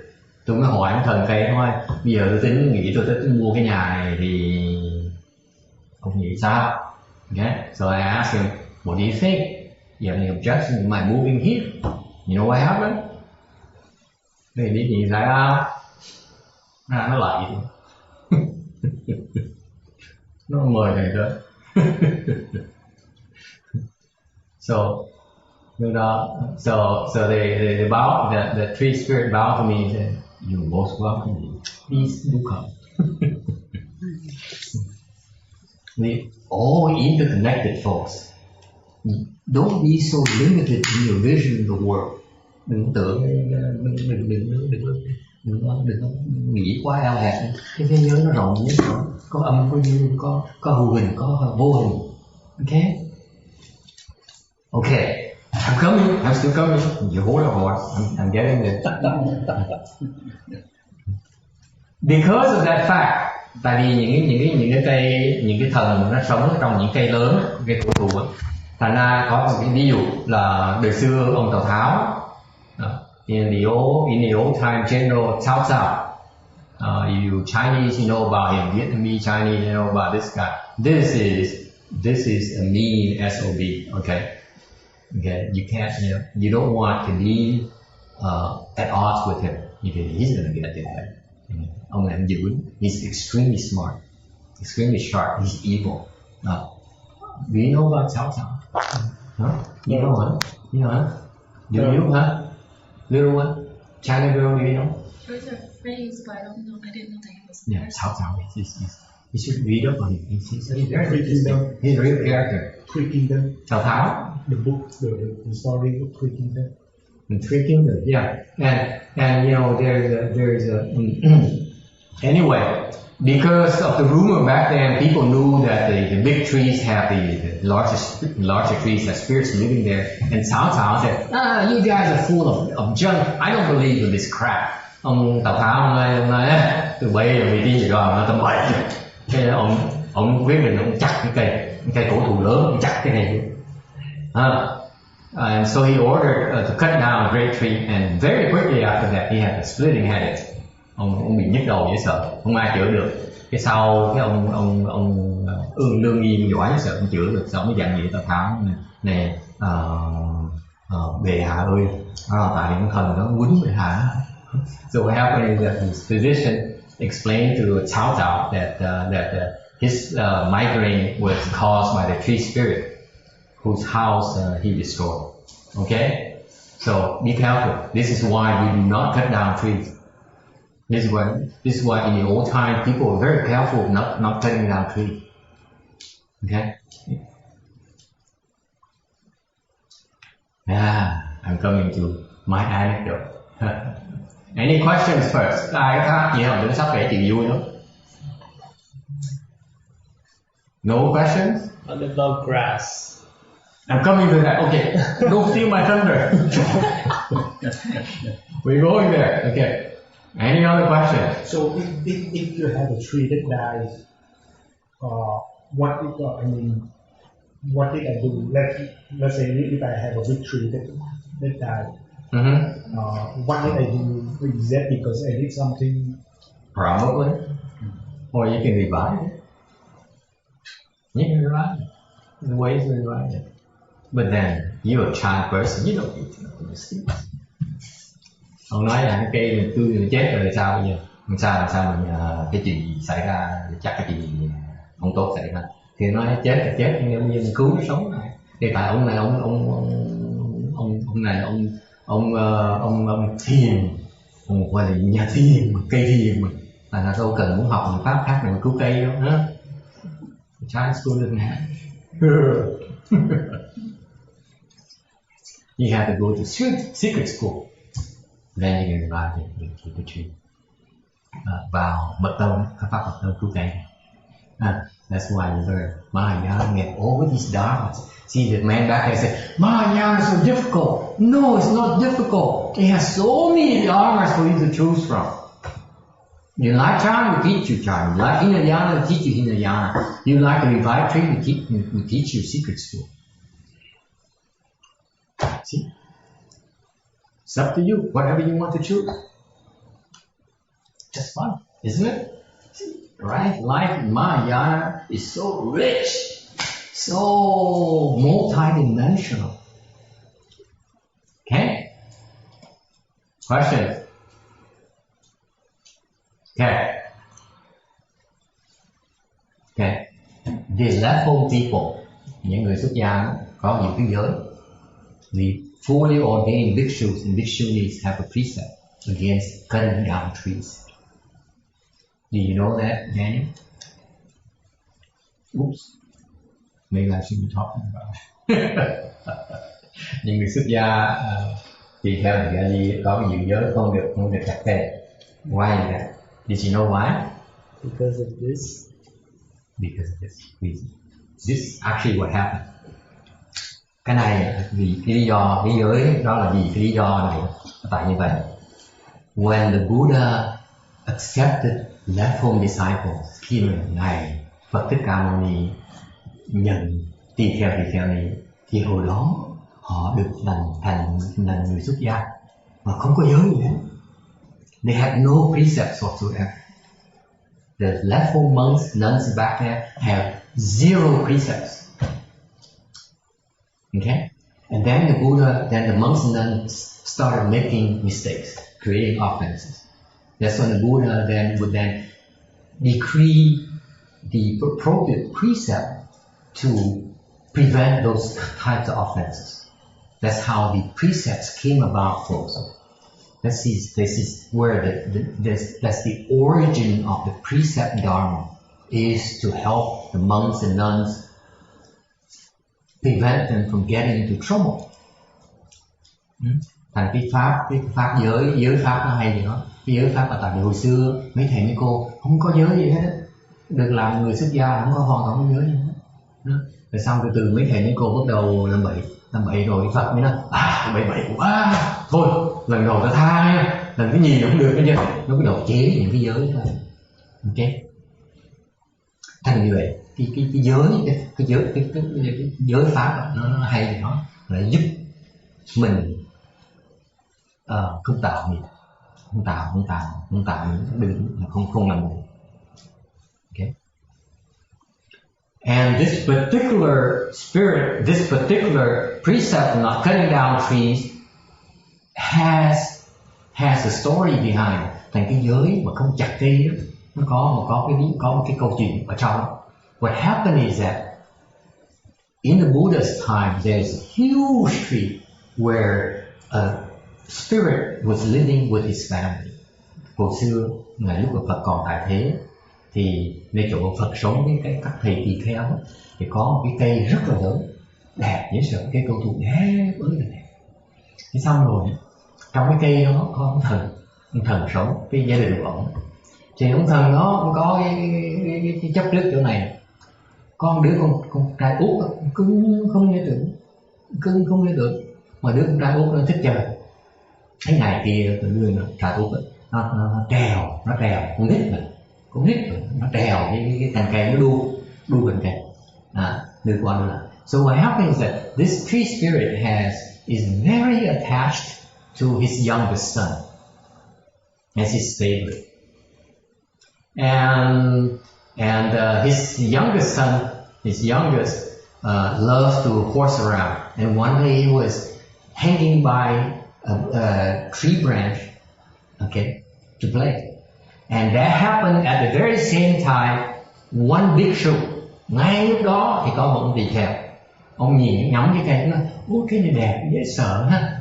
Tôi mới hỏi ông thần cây thôi. Bây giờ tôi nghĩ tôi mua cái nhà này thì ông nghĩ sao? Okay, so I asked him, what do you think? you have any objection to my moving here? You know what happened? Thì biết gì xảy ra? Nó lại vậy. Nó mời thầy tới. So they bow, the tree spirit bowed to me and said, "You're most welcome. Please do come." We all interconnected, folks. Don't be so limited in your vision of the world. Đừng tưởng, đừng nghĩ quá eo hẹp. Cái thế giới nó rộng nhất, có âm, có dương, có hữu hình, có vô hình. Okay? Okay, I'm coming. I'm still coming. You hold your horse. I'm getting there. Because of that fact, tại vì những cái thần nó sống trong những cây lớn, cây cổ thụ, thành ra có một cái ví dụ là đời xưa ông Tào Tháo, in the old time general Cao Cao. You Chinese, you know about him. Vietnamese Chinese, you know about this guy. This is a mean SOB. Okay. Okay, you can't, you don't want to be at odds with him because he's going to get there. Ông này dữ, he's extremely smart, extremely sharp, he's evil. Do you know about Cao Cao? Huh? You know huh? You know huh? Do you know huh? Little one? China girl, do you know? There's a phrase, but I don't know. I didn't know that he was. Yeah, Cao Cao. You should read up on him. He's very interesting. He's a real character. Three Kingdoms. Cao Tháo. The book, the story of Three Kingdoms. And Three Kingdoms, yeah. And you know, there's a anyway, because of the rumor back then, people knew that the big trees have the larger trees have spirits living there. And Cao Cao said, you guys are full of junk. I don't believe in this crap. Ông Tào Tháo ông nói từ bây giờ vì gì rồi nó tầm bậy. Thế ông quyết định ông chặt cái cây cổ thụ lớn, ông chặt cái này. And so he ordered to cut down a great tree, and very quickly after that he had a splitting headache. Ông bị nhức đầu dễ sợ, không ai chữa được. Cái sau cái ông Lương Nghi giỏi dễ sợ không chữa được, sau mới dặn dạy Tào Tháo này bệ hạ ơi, tại những thần nó quýnh bệ hạ. So what happened is that his physician explained to Cao Cao that his migraine was caused by the tree spirit whose house he destroyed. Okay, so be careful. This is why we do not cut down trees. This is why in the old time people were very careful of not cutting down trees. Okay. I'm coming to my anecdote. Any questions first? Ai có thắc gì không? Đừng sắp kể chuyện vui lắm. No questions? What about grass? I'm coming to that. Okay, don't steal my thunder. We're going there. Okay. Any other questions? So if you have a tree that dies, what did I do? Let's say if I have a big tree that died. What did I do? Is that because I did something? Probably. Or you can revive it. You can revive it. There's ways to revive it. But then, you're a child person, you don't need to know these things. Ông nói là cái cây mình tươi mình chết rồi sao bây giờ? Làm sao mình cái chuyện gì xảy ra, chắc cái chuyện gì không tốt xảy ra. Thì nói chết là chết, nhưng bây giờ mình cứu nó sống lại. Thì tại ông này ông thiền, ông gọi là nhà thiền, cây thiền mà. Là đâu cần muốn học một pháp khác để cứu cây đâu nữa. Child school doesn't have. You have to go to secret school. Then you can revive the tree. Vào mật tông, các pháp mật tông cứu cây. That's why you learn Mahayana and all these dharmas. See the man back there said, Mahayana is so difficult. No, it's not difficult. It has so many dharmas for you to choose from. You like China, we teach you China. You like Hinayana, we teach you Hinayana. You like the revived tree, we teach you secret school. See? It's up to you, whatever you want to choose. Just fun, isn't it? See, right? Life in Mahayana is so rich, so multi-dimensional. Questions? Okay. Okay. The left home people, những người xuất gia có nhiều cái giới. The fully ordained bhikshus and bhikshunis have a precept against cutting down trees. Do you know that, Daniel? Oops. Maybe I shouldn't be talking about it. Những người xuất gia thì theo nghĩa gì có nhiều giới không được chặt cây. Why is that? Did you know why? Because of this. Because of this reason. This is actually what happened. Cái này vì cái lý do, cái giới đó là vì cái lý do này tại như vậy. When the Buddha accepted left home disciples, khi mà ngài Phật Thích Ca Mâu Ni nhận tỳ kheo này, thì hồi đó họ được thành người xuất gia mà không có giới gì hết. They had no precepts whatsoever. The left home monks, nuns back there have zero precepts. Okay? And then the Buddha, then the monks and nuns started making mistakes, creating offenses. That's when the Buddha would decree the appropriate precept to prevent those types of offenses. That's how the precepts came about, folks. This is where that's the origin of the precept dharma, is to help the monks and nuns, prevent them from getting into trouble. Thành cái pháp giới pháp nó hay gì đó. Cái giới pháp là tại vì hồi xưa mấy thầy mấy cô không có giới gì hết, được làm người xuất gia không có hoàn toàn không có giới gì hết. Rồi xong từ mấy thầy mấy cô bắt đầu làm bậy rồi Phật mới nói bậy quá, thôi lần đầu ta tha nha, lần cái gì cũng được hết chứ. Nó bắt đầu chế những cái giới thôi. Ok, thành như vậy cái giới pháp nó hay thì nó lại giúp mình không tạo nghiệp, không tạo những không làm gì. Okay. And this particular spirit, this particular precept of not cutting down trees has a story behind. Thành cái giới mà không chặt cây đó, nó có một cái câu chuyện ở trong. What happened is that in the Buddha's time, there's a huge tree where a spirit was living with his family. Hồi xưa, ngày lúc mà Phật còn tại thế, thì nơi chỗ Phật sống với các thầy tỳ kheo thì có một cái cây rất là lớn, đẹp dễ sợ, cây cầu thụ đẹp ơi là đẹp. Thế xong rồi trong cái cây đó có ông thần sống, cái gia đình của ông. Thì ông thần đó cũng có cái chấp trước chỗ này. Có một đứa con trai út cưng không nghe tưởng, mà đứa con trai út nó thích chơi. Cái ngày kia tự nhiên là trai út nó trèo con nít nó trèo cái cành cây, nó đu cành cây, đưa qua đưa lại. So what happens is that this tree spirit is very attached to his youngest son as his favorite, and his youngest son, loves to horse around. And one day he was hanging by a tree branch, okay, to play. And that happened at the very same time. One bhikshu, ngay lúc đó thì có một ông tỳ kheo, ông nhìn ngắm cái cây, nó nói: "Ôi cái này đẹp dễ sợ ha,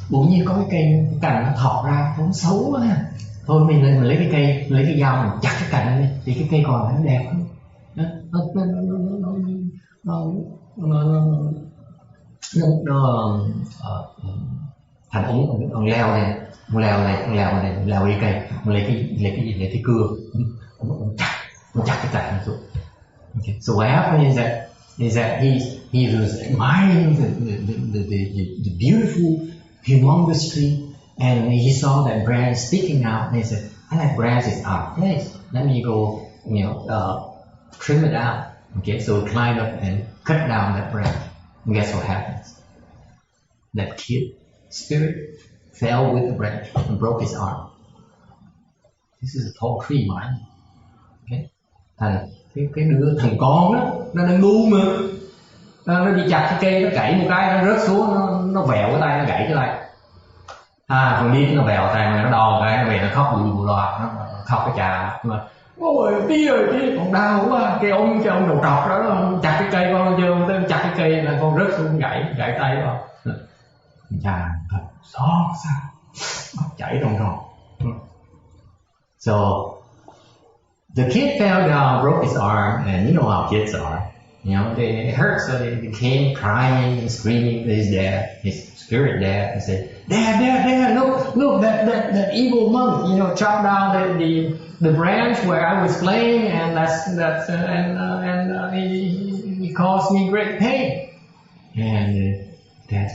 bỗng nhiên có cái cây cành nó thọt ra, nó xấu quá ha. Thôi mình lấy cái cây, lấy cái dao mình chặt cái cành này thì cái cây còn nó đẹp hơn." Thành ông leo đi cây, ông lấy cái cưa, ông chặt cái cành xuống. Okay. So what happened is that he was admiring the beautiful, humongous tree, and he saw that branch sticking out, and he said, "That branch is out of place. Let me go, trim it out." Okay, so he climbed up and cut down that branch. And guess what happens? That kid spirit fell with the branch and broke his arm. This is a tall tree, mind. Okay, thành cái đứa thằng con đó, nó đang ngu mà, nó đi chặt cái cây, nó gãy một cái, nó rớt xuống, nó vẹo cái tay, nó gãy cái tay. con nít nó bèo tay mà nó đau cái nó về nó khóc bù loa, nó khóc cái chà mà ôi tí ơi tí còn đau quá, cái ông đầu trọc đó nó chặt cái cây con vô tới chặt cái cây là con rớt xuống gãy tay vào. Chà thật xót xa, chảy trong rò. So the kid fell down, broke his arm, and you know how kids are. You know, it hurt, so they came crying and screaming to his dad, his spirit dad, and said, Dad, look, that evil monk, you know, chopped down the branch where I was playing, and he caused me great pain. And that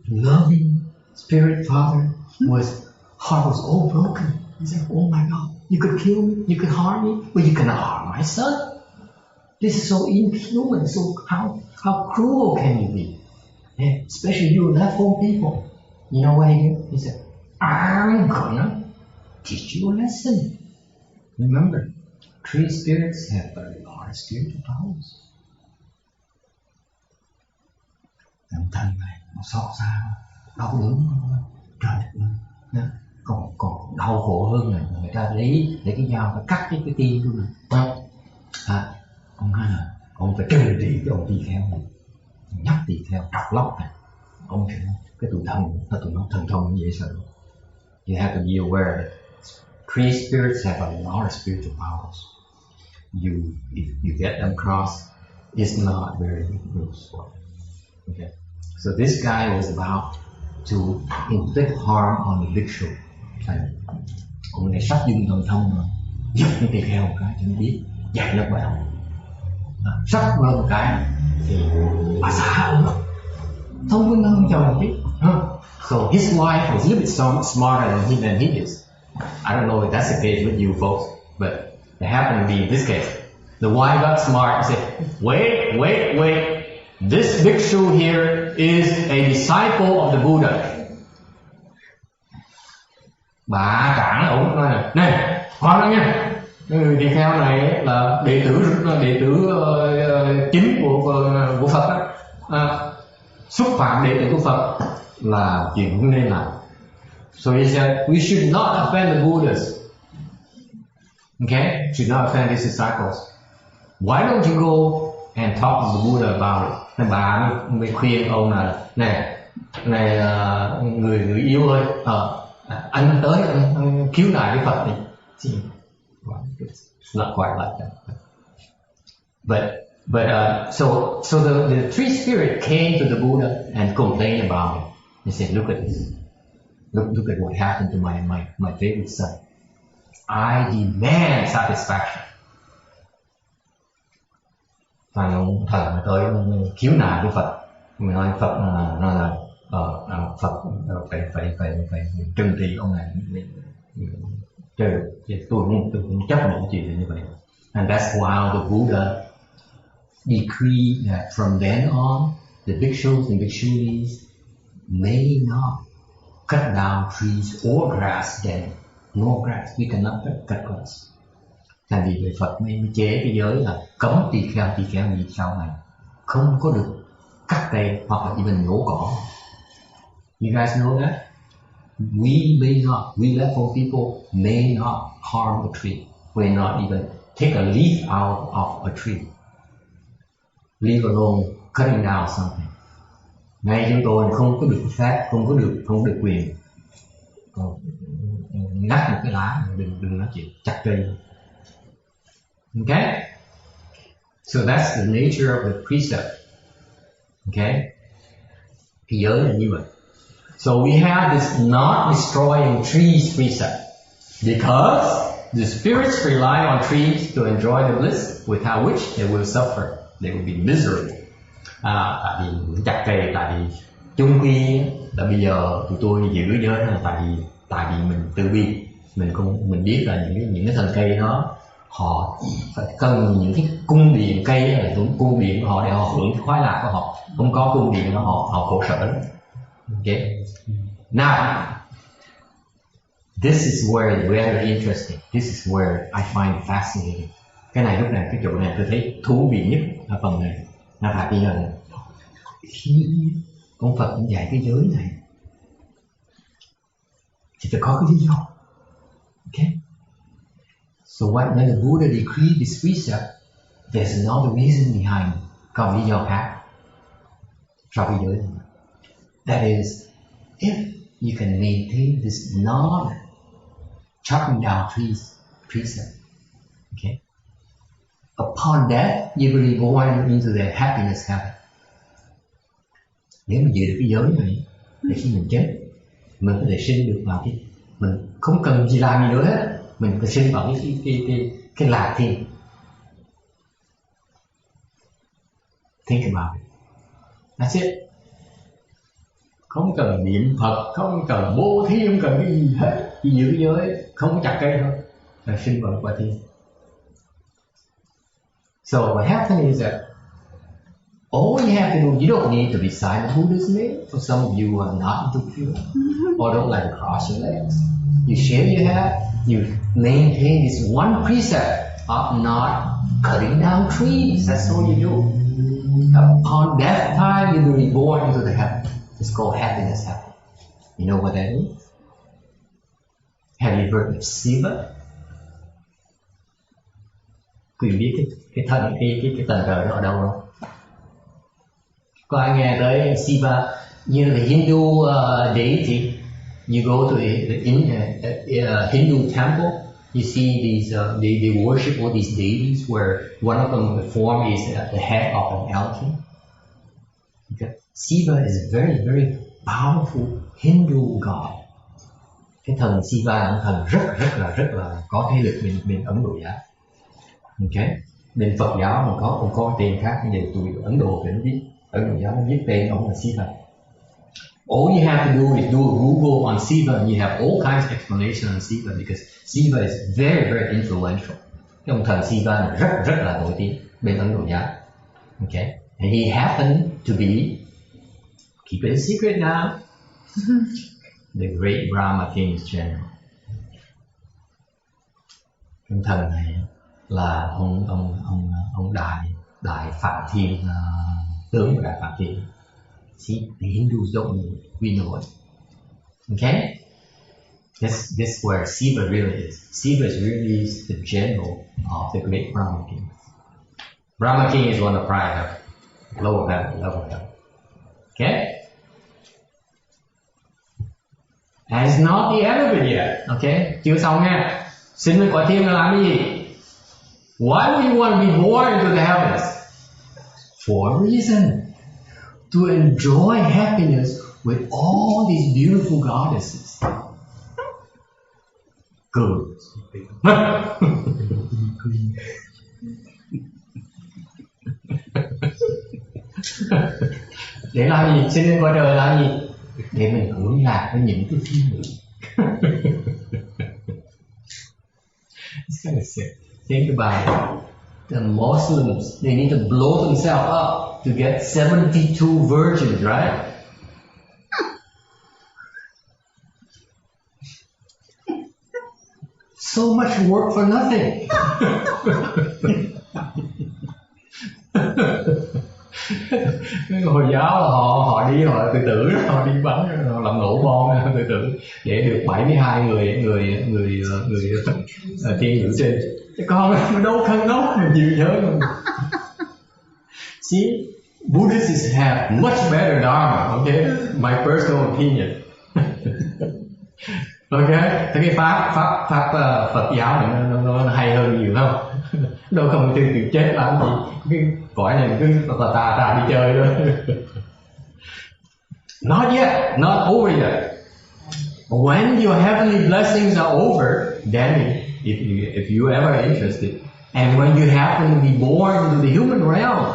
loving spirit father heart was all broken. He said, oh my God, you could kill me, you could harm me, but you cannot harm my son. This is so inhuman, so how cruel can you be? Yeah, especially you left home people. You know what he did? He said, I'm gonna teach you a lesson. Remember, tree spirits have very large spiritual powers. Âm thanh này nó xót xa, đau đớn trời đất ơi, còn đau khổ hơn là người ta lấy cái dao và cắt cái tim của mình. Ông nói là ông phải trừng trị cái ông tỳ kheo này, nhắc tỳ kheo trọc lóc này, ông sẽ cái tụi nó thần thông dễ sợ. You have to be aware that tree spirits have a lot of spiritual powers. If you get them crossed, it's not very useful. Okay, so this guy was about to inflict harm on the bhikshu. Ông này sắp dùng thần thông rồi, giật cái tỳ kheo một cái cho nó biết, dạy nó vào. Sắp vào một cái thì bà xã ông thông minh hơn chồng biết. So his wife was a little bit smarter than he is. I don't know if that's the case with you folks, but it happened to be in this case. The wife got smart and said, wait. This bhikshu here is a disciple of the Buddha. Bà cản ổng nói là, này, khoan đó nha, người tỳ kheo này là đệ tử chính của Phật đó. Xúc phạm đệ tử của Phật là chuyện không nên làm. So he said, we should not offend the Buddhas. Okay? Should not offend his disciples. Why don't you go and talk to the Buddha about it? Nên bà mới khuyên ông là, này người yêu ơi, anh tới anh cứu nại với Phật đi. It's not quite like that. But so the tree spirit came to the Buddha and complained about it. He said, look at this. Look at what happened to my favorite son. I demand satisfaction. Và ông thần tới khiếu nại với Phật. Mình nói Phật Phật phải trừng trị ông này. Tôi không chấp nhận chuyện như vậy. And that's why the Buddha decreed that from then on, the bhikshus and bhikshunis may not cut down trees or grass then. No grass, we cannot cut grass. Thành vì Phật mới chế cái giới là cấm tỳ kheo gì sau này không có được cắt cây hoặc là even nhổ cỏ. You guys know that? We left home people may not harm a tree. We may not even take a leaf out of a tree. Leave alone cutting down something. Ngay chúng tôi không có được phép, không có được quyền ngắt một cái lá, đừng nói chuyện chặt cây. Okay? So that's the nature of the precept. Okay? Cái giới là như vậy. So we have this not destroying trees precept because the spirits rely on trees to enjoy the bliss without which they will suffer. They will be miserable. Tại vì chặt cây, tại vì chung quy là bây giờ tụi tôi giữ giới là tại vì mình từ bi, mình biết là những cái thân cây đó họ phải cần những cái cung điện cây là những cung điện của họ để họ hưởng cái khoái lạc của họ, không có cung điện của họ khổ sở lắm. Okay. Now this is where it's very interesting. This is where I find it fascinating. Cái này lúc này cái chỗ này tôi thấy thú vị nhất ở phần này là tại vì là khi ông Phật cũng dạy cái giới này thì phải có cái lý do. Okay? So when the Buddha decreed this precept, there's another reason behind, có lý do khác cho cái giới. That is, if you can maintain this non-chopping down trees precept, okay? Upon death, you will be born into the happiness heaven. Nếu mình giữ được cái giới này, thì khi mình chết, mình có thể sinh được vào cái, mình không cần gì làm gì nữa hết, mình có sinh vào cái lạc thiên. Think about it. That's it. Không cần niệm Phật, không cần bố thí, không cần cái gì hết, chỉ giữ cái giới, không có chặt cây thôi, là sinh vào quả thiên. So what happens is that all you have to do, you don't need to recite the Buddha's name. For some of you who are not into pure or don't like to cross your legs, you shave your head, you maintain this one precept of not cutting down trees. That's all you do. Upon death time, you will be born into the heaven. It's called happiness heaven. You know what that means? Have you heard of Siva? Quý vị biết cái tầng trời đó ở đâu không? Có ai nghe tới Siva? You know the Hindu deity. You go to the Hindu temple. You see these. They worship all these deities. Where one of them, the form is the head of an elephant. Okay. Siva is a very, very powerful Hindu god. Cái thần Siva là một thần rất là có thế lực bên Ấn Độ giáo. Okay. Bên Phật giáo mà có tên khác, nhưng tụi Ấn Độ phải biết, Ấn Độ giáo nó viết tên ông là Siva. All you have to do is do a Google on Siva, and you have all kinds of explanation on Siva, because Siva is very, very influential. Cái ông thần Siva là rất là nổi tiếng bên Ấn Độ giáo. Okay. And he happened to be, keep it a secret now, the great Brahma King's general. Ông thần này là ông đại Phạm Thiên, tướng của đại Phạm Thiên. See, the Hindus don't know it. We know it. Okay? This is where Siva really is. Siva is really the general of the great Brahma King. Brahma King is one of pride heaven, lower heaven. Okay? And it's not the end of it yet. Okay? Chưa xong nha. Sinh lên cõi thiên là làm cái gì? Why would you want to be born into the heavens? For a reason. To enjoy happiness with all these beautiful goddesses. Good. Để làm gì? Sinh lên cõi trời làm gì? Để mình hưởng lạc với những cái thiên nữ. It's kind of sick. Think about it. The Muslims, they need to blow themselves up to get 72 virgins, right? So much work for nothing. Hồi giáo là họ đi, họ tự tử, họ đi bắn, họ làm nổ bom tự tử để được 72 người tiên nữ trên. Chứ con đâu cần đâu, mình chịu nhớ luôn. See, Buddhists have much better dharma, okay? My personal opinion. Okay, cái pháp Phật giáo này nó hay hơn nhiều không? Đâu không tự chết làm gì, cái cõi này cứ tà đi chơi thôi. Not yet, not over yet. When your heavenly blessings are over, then if you ever interested, and when you happen to be born into the human realm,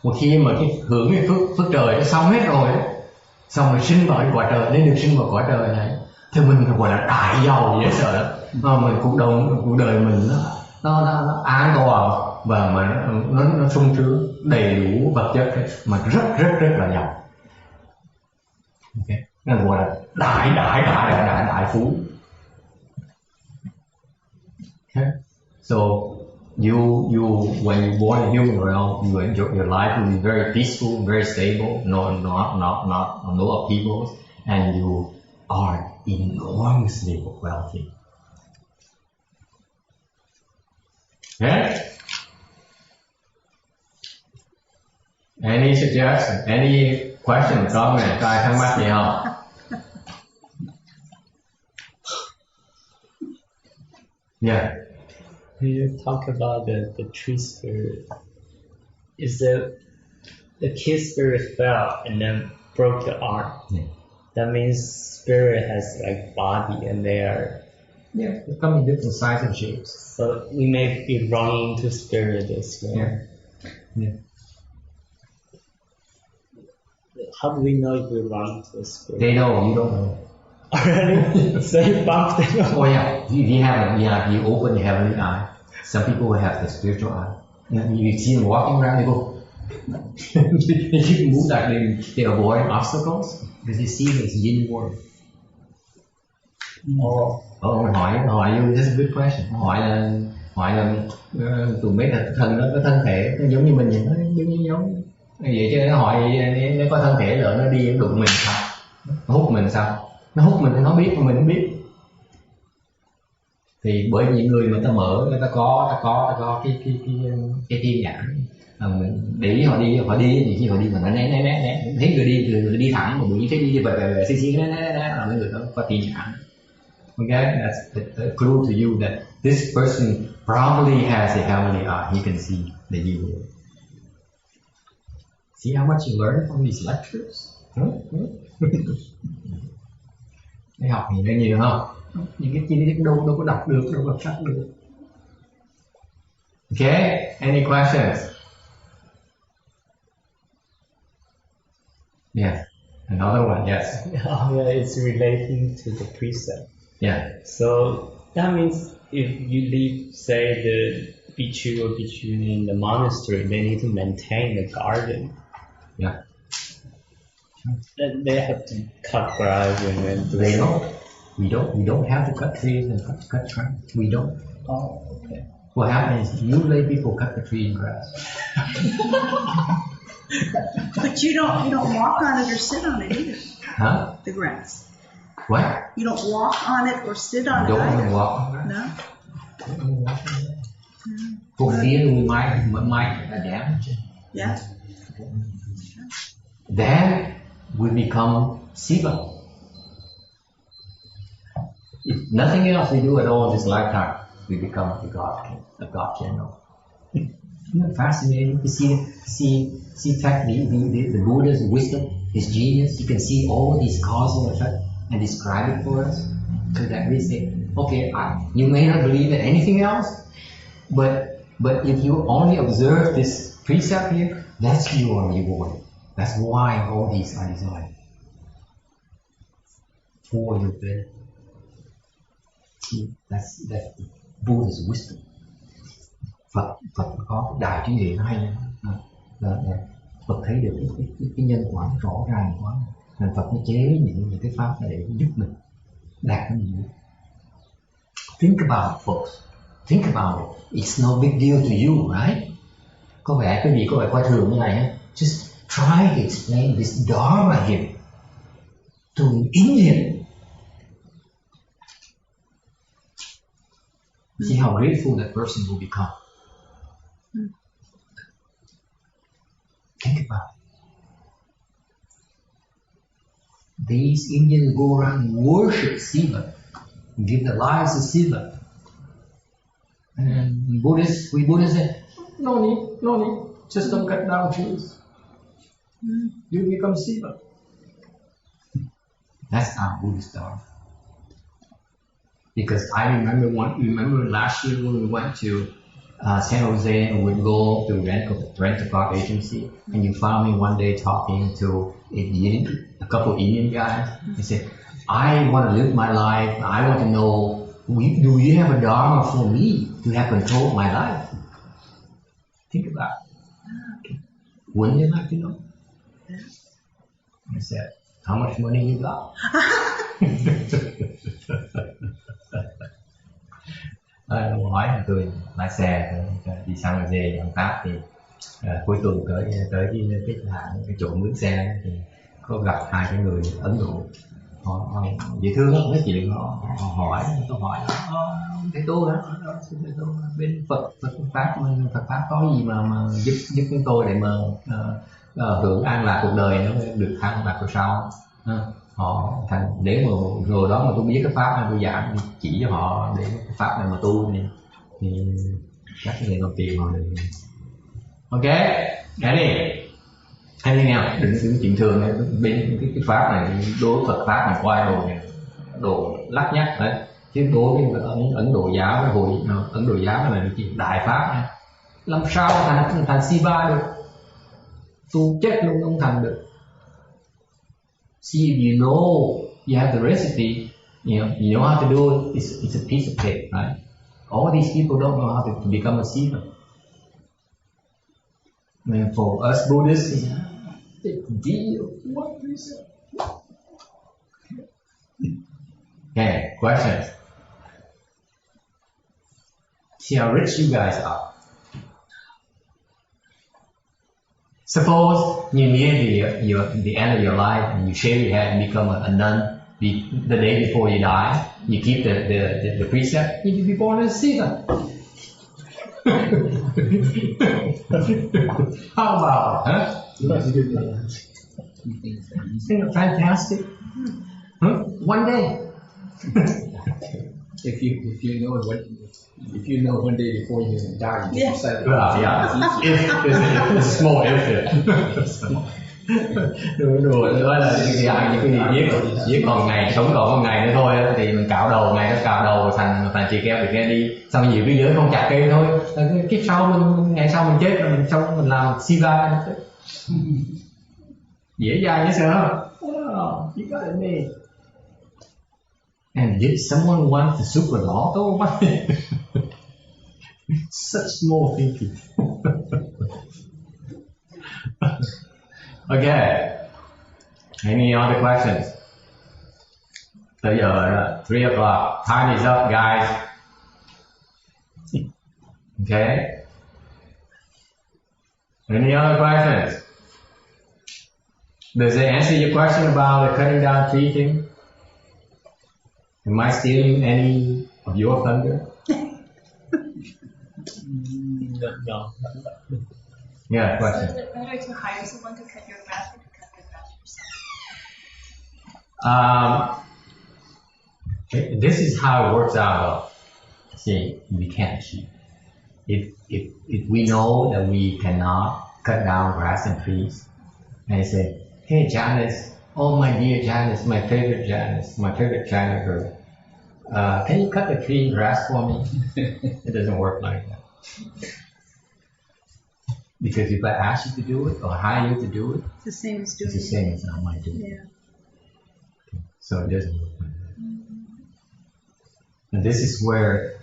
một khi mà cái hưởng cái phước trời nó xong hết rồi, xong rồi sinh vào cái quả trời, nên được sinh vào quả trời này, thì mình gọi là đại giàu dễ sợ đó. Mình cuộc đời mình nó an toàn và mà nó sung sướng, đầy đủ vật chất ấy, mà rất là giàu. Okay. Nó gọi là đại phú. Okay. So you when you born in human realm, your life will be very peaceful, very stable, no upheavals, and are enormously wealthy. Okay? Any suggestion? Any question, comment? Có ai thắc mắc gì không? Yeah. When you talk about the tree spirit, is the kid spirit fell and then broke the arm? Yeah. That means spirit has like body and they are. Yeah, they come in different sizes and shapes. So we may be wronging to spirit as well. Yeah. Yeah. How do we know if we're wronging to a spirit? They know, you don't know. Really? So you bumped them. Oh yeah, you open the heavenly eye. Some people will have the spiritual eye. And you see them walking around, they go. They keep move like they avoid obstacles because they see this yin world. Mình hỏi you, this is a good question. Hỏi là tụi mấy thần nó có thân thể nó giống như mình vậy, nó giống vậy chứ nó hỏi nó có thân thể lỡ nó đi nó đụng mình sao, nó hút mình sao, nó hút mình thì nó biết mà mình không biết. Thì bởi những người mà ta mở, người ta có cái thiên nhãn, để ý họ đi thì khi họ đi mà nó né thấy người đi thẳng mà bị thấy đi về xí né là mấy người đó có thiên nhãn. Okay, that's a clue to you that this person probably has a heavenly eye. He can see the evil. See how much you learn from these lectures? Để học gì nữa nhiều không? Những cái chi tiết đâu có đọc được, đâu có sách được. Okay, any questions? Yes, another one, yes. Oh yeah, it's relating to the precept. Yeah. So that means if you leave, say, the bhikkhu or bhikkhuni in the monastery, they need to maintain the garden. Yeah. And they have to cut grass and then do They don't. We don't have to cut trees and cut trees. We don't. Oh, okay. What happens is you lay people cut the tree and grass. But you don't walk on it or sit on it either. Huh? The grass. What? You don't walk on it or sit on You it don't want either. to walk on grass? No. Don't want to walk on grass. For fear we might damage it. Yeah. Then we become Siva. If nothing else we do at all in this lifetime, we become a God channel. Isn't it fascinating to see fact the Buddha's wisdom, his genius? You can see all these causal effects and describe it for us. So that we say, okay, you may not believe in anything else, but if you only observe this precept here, that's your reward. That's why all these are designed for your benefit. See, that's Buddha's wisdom. Phật có đại trí huệ hay là Phật thấy được cái nhân quả rõ ràng quá, nên Phật mới chế những cái pháp để giúp mình đạt cái gì. Think about it, folks. Think about it. It's no big deal to you, right? Có vẻ cái gì có vẻ coi thường như này ha. Just try to explain this Dharma here to an Indian. See how grateful that person will become. Think about it. These Indians go around and worship Shiva, give their lives to Shiva. And we Buddhists say, no need, just don't cut down trees. You become Shiva. That's our Buddhist Dharma. Because I remember last year when we went to San Jose and we'd go to rent a car agency, and you found me one day talking to a couple of Indian guys. They said, I want to live my life. I want to know, do you have a Dharma for me to have control of my life? Think about it. Wouldn't you like to know? I said, how much money you got? Hỏi tôi lái xe đi San Jose ở Pháp thì cuối tuần tới cái chỗ mướn xe thì có gặp hai cái người Ấn Độ họ dễ thương lắm, nói chuyện họ hỏi tôi hỏi thầy tu hả? Thầy tu bên Phật pháp có gì mà giúp chúng tôi để mà hưởng an lạc cuộc đời, nó được an lạc cuộc sau. Họ thành nếu mà rồi đó mà tôi biết cái pháp này tôi giảng chỉ cho họ để cái pháp này mà tu thì chắc người còn tiền họ được. Ok, cái đi. Anything else? Đừng chuyện thường bên cái pháp này, đối Phật pháp này qua đồ lắc nhắc đấy. Chứ đối với Ấn Độ giáo với hồi Ấn Độ giáo này là chuyện đại pháp nha. Làm sao thành Siva được? Tu chết luôn không thành được. See, if you know you have the recipe, you know how to do it. It's a piece of cake, right? All these people don't know how to become a Siva. And for us Buddhists, it's a big deal. What is it? Okay, questions? See how rich you guys are. Suppose you near the end of your life and you shave your head and become a nun. The day before you die, you keep the precept. You can be born as a Siva. How about it? Huh? Isn't it fantastic? Huh? One day. If you know one day before you're gonna die, you can say that. Yeah. If it's small if. Đùa nói là những cái gì còn ngày sống còn một ngày nữa thôi thì mình cạo đầu, ngày nó cạo đầu thành chị keo thì kia đi, xong nhiều cái giới không chặt cây thôi, cái sau ngày sau mình chết rồi mình làm Siva dễ dàng như sao? Wow, you got it made. And did someone want the super law though? Such small thinking. Okay. Any other questions? Tới giờ 3 o'clock. Time is up, guys. Okay. Any other questions? Does it answer your question about the cutting down tree thing? Am I stealing any of your thunder? No. Yeah, question. So is it better to hire someone to cut your grass or to cut your grass yourself? This is how it works out. See, we can't cheat. If we know that we cannot cut down grass and trees, and I say, hey Janice, oh my dear Janice, my favorite China girl, can you cut the tree and grass for me? It doesn't work like that. Because if I ask you to do it or hire you to do it, It's the same as doing it's the same as I might do it. Yeah. So it doesn't work like that. And this is where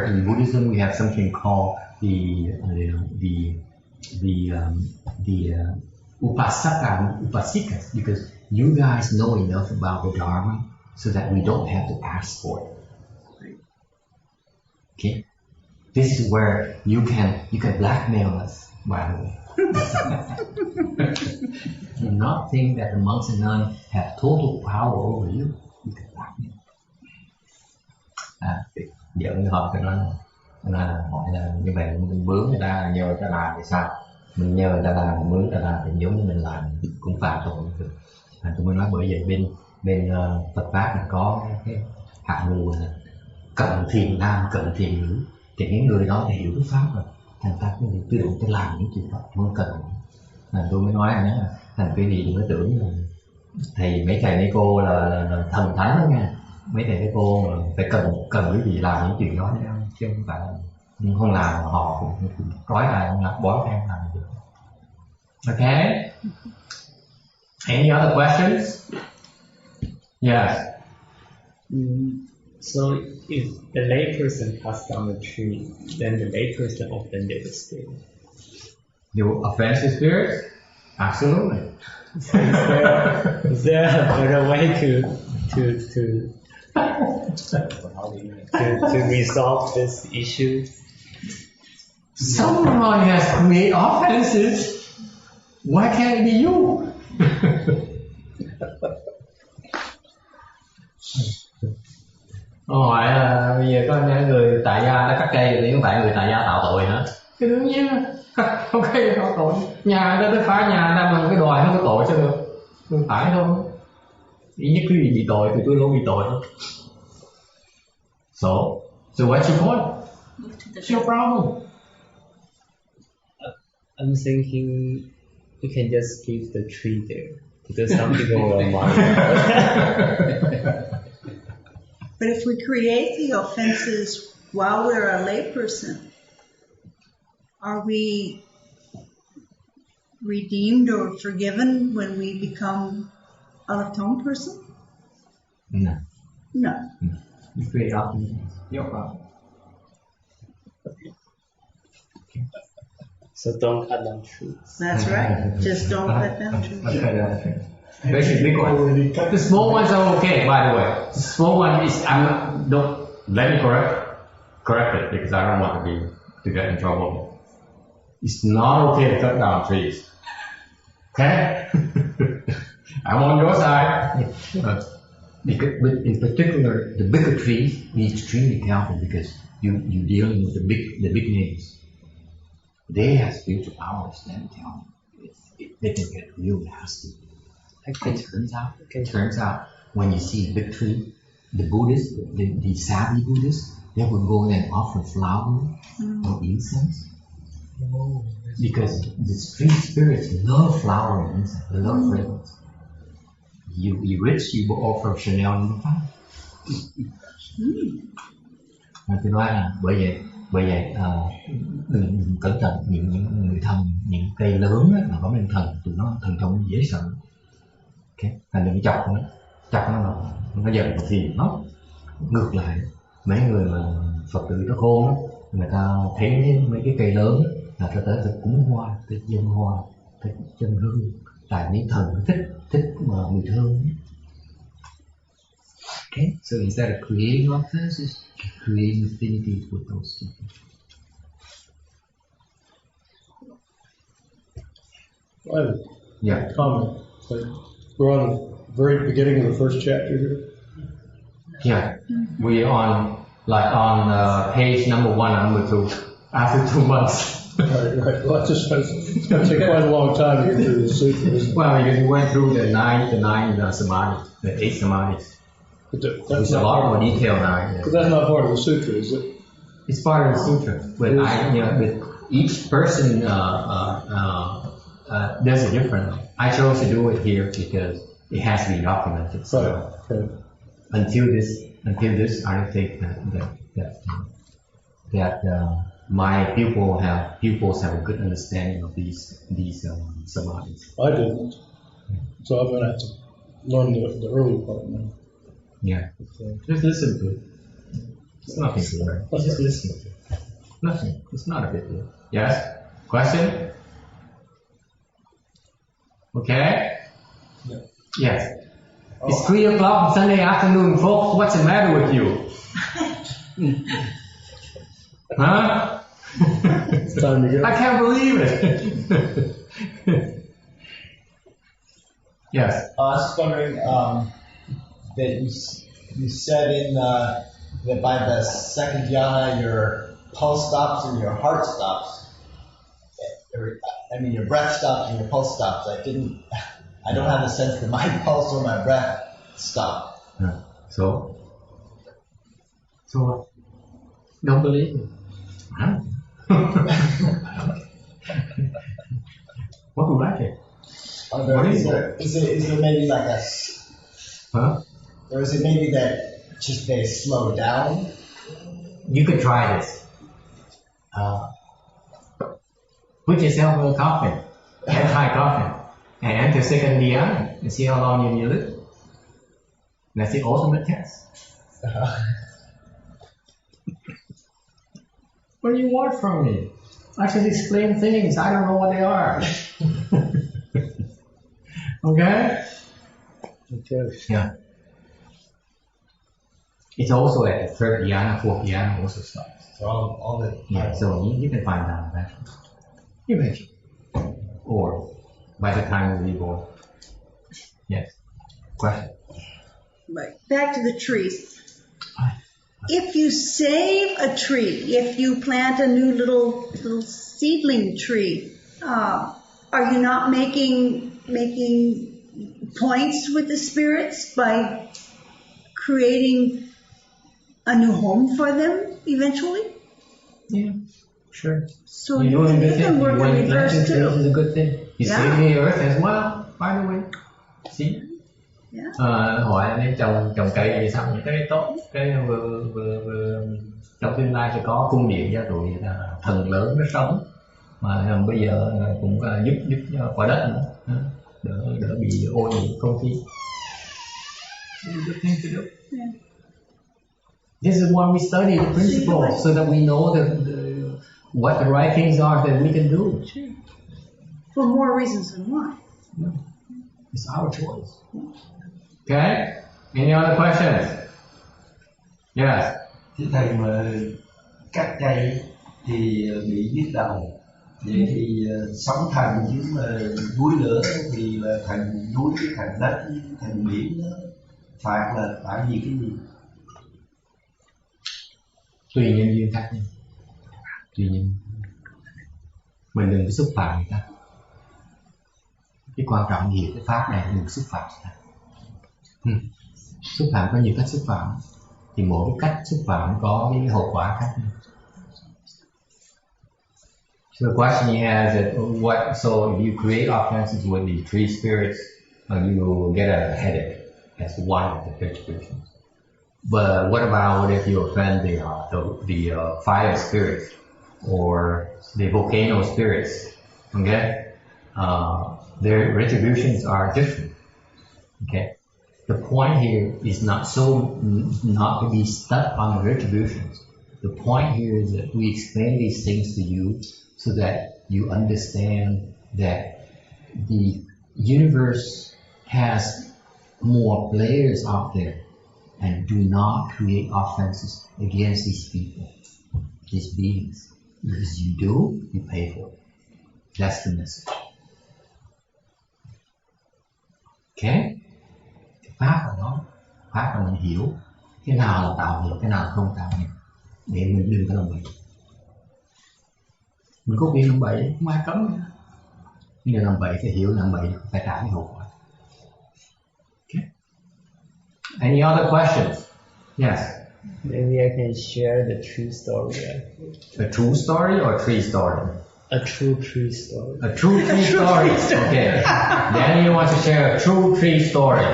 in Buddhism we have something called the upasaka and upasikas, because you guys know enough about the Dharma so that we don't have to ask for it. Okay? This is where you can blackmail us, by the way. Do not think that the monks and nuns have total power over you. You can blackmail. Giỡn hợp cho nó là hỏi là như vậy mình bướng người ta, nhờ người ta làm thì sao? Mình nhờ người ta làm, mình mướn người ta làm thì giống như mình làm cũng phạm tội. Tôi mới nói bởi vậy bên Phật pháp mình có cái hạng mục là cận thiền nam, cận thiền nữ. Thì những người đó thì hiểu cái pháp rồi, thành ta có tự động tôi làm những chuyện đó không cần. Tôi mới nói là thành cái gì đừng có tưởng là mấy thầy mấy cô là thần thánh đó nha. Mấy thầy mấy cô mà phải cần cái gì làm những chuyện đó chứ không phải không làm họ cũng trói lại không làm bó em làm được. Okay. Any other questions? Yes. So if the layperson cuts down the tree, then the layperson offended the spirit. You offend the spirit? Absolutely. So is there a better way to resolve this issue? Someone has created offenses. Why can't it be you? Câu hỏi là bây giờ có những người tại gia đã cắt cây thì có phải người tại gia tạo tội hả? Cái đương nhiên không cây tạo tội. Nhà người ta tới phá nhà người ta mà cái đòi không có tội sao được? Không phải thôi. Ý nhất quý vị bị tội thì tôi luôn bị tội thôi. So what's your point? It's your problem. I'm thinking you can just keep the tree there because some people will mind. But if we create the offenses while we're a layperson, are we redeemed or forgiven when we become a Laton person? No. No. You create options. Your problem. So don't cut down trees. That's right. Just don't cut down trees. Okay, especially big ones. The small ones are okay, by the way. The small one is don't let me correct it because I don't want to get in trouble. It's not okay to cut down trees. Okay? I'm on your side. Because in particular, the bigger trees, be extremely careful because you're dealing with the big names. They have spiritual powers. Let me tell you, they can get real nasty. It turns out, when you see a big tree, the Buddhists, the savvy Buddhists, they will go and offer flower or incense. Oh, Because the street spirits love flower and incense, they love fragrance. You rich, you will offer Chanel number 5. Tôi nói là bởi vậy đừng cẩn thận những người thân, những cây lớn mà có linh thần, tụi nó thần thông dễ sợ. Okay. Thành đừng chọc nó giận một thì nó ngược lại. Mấy người mà Phật tử nó khôn người ta thấy mấy cái cây lớn là ta tới ta cúng hoa, ta dân hoa, ta dân hương. Tại những thần nó thích mà mùi thơm. Okay, so instead of creating offenses, creating affinities with those people. I have Yeah. a comment. We're on the very beginning of the first chapter here. Yeah, we on page number 1 and number 2 after 2 months. Right. Well, it's going to take quite a long time to get through the sutra, isn't it? Well, because we went through the 9 samadhi, the 8 samadhis. But There's that's a not lot more detail now. But that's not part of the sutra, is it? It's part of the sutra, but with each person, there's a different. I chose to do it here because it has to be documented. So Right. until this, I don't think that my pupils have a good understanding of these samadhis. I didn't. So I'm going to have to learn the early part now. Yeah, just listen to it. It's nothing to learn. Just listen to it. Nothing. It's not a big deal. Yes? Question? Okay? Yeah. Yes. It's 3 o'clock on Sunday afternoon, folks. What's the matter with you? Huh? It's time to go. I can't believe it. Yes. I was just wondering that you said in that by the second dhyana your pulse stops and your heart stops. Your breath stops and your pulse stops. I don't have a sense that my pulse or my breath stop. So what? Don't believe me. Huh? What would I think? Is there maybe like a, Huh? or is it maybe that just they slow down? You could try this. Put yourself in a coffin, head high coffin, and enter second dhyana and see how long you live. That's the ultimate test. What do you want from me? I should explain things. I don't know what they are. Okay? Okay. Yeah. It's also at the third dhyana, fourth dhyana also starts. So all the Yeah, so you can find out eventually. Eventually. Or by the time we reborn. Yes. Question? right, back to the trees. If you save a tree, if you plant a new little seedling tree, are you not making points with the spirits by creating a new home for them eventually? Yeah, sure. So You're doing a good can thing. work You want in to plant reverse trees too. is a good thing. You Yeah. save the earth as well, by the way. See? Yeah. Hỏi anh ấy trồng cây thì sao những cái tốt, cái vừa trong tương lai sẽ có cung điện cho tụi thần lớn nó sống, mà bây giờ cũng giúp cho quả đất nữa, đỡ bị ô nhiễm không khí. Good thing to do. Yeah. This is why we study the principles, so that we know what the right things are that we can do. Sure. For more reasons than one. It's our choice. Okay? Any other questions? Yes. Thưa thầy, mà cắt cây thì bị nhức đầu, vậy thì sống thành chứ mà núi lửa thì là thành núi, thành đất, thành biển đó. Phạt là tại vì cái gì? Tùy nhân duyên khác nhau. Tùy nhân. Mình đừng có xúc phạm người ta. Cái quan trọng gì cái pháp này đừng xúc phạm người ta. Xúc phạm có nhiều cách xúc phạm, thì mỗi cái cách xúc phạm có cái hậu quả khác nhau. So the question he has is so if you create offenses with the tree spirits, you will get a headache. That's one of the retributions. But what about if you offend the fire spirits or the volcano spirits? Okay, their retributions are different. Okay. The point here is not to be stuck on the retributions. The point here is that we explain these things to you so that you understand that the universe has more players out there, and do not create offenses against these people, these beings. Because you do, you pay for it. That's the message. Okay? Pháp là đó, pháp là mình hiểu cái nào là tạo nghiệp, cái nào là không tạo nghiệp, để mình đừng có làm bậy. Mình có quyền làm bậy, không ai cấm nữa. Nhưng mà làm bậy phải hiểu làm bậy phải trả cái hậu quả. Okay. Any other questions? Yes. Maybe I can share the true story. A true story or a tree story? A true tree story. A true tree story. Okay. Daniel wants to share a true tree story.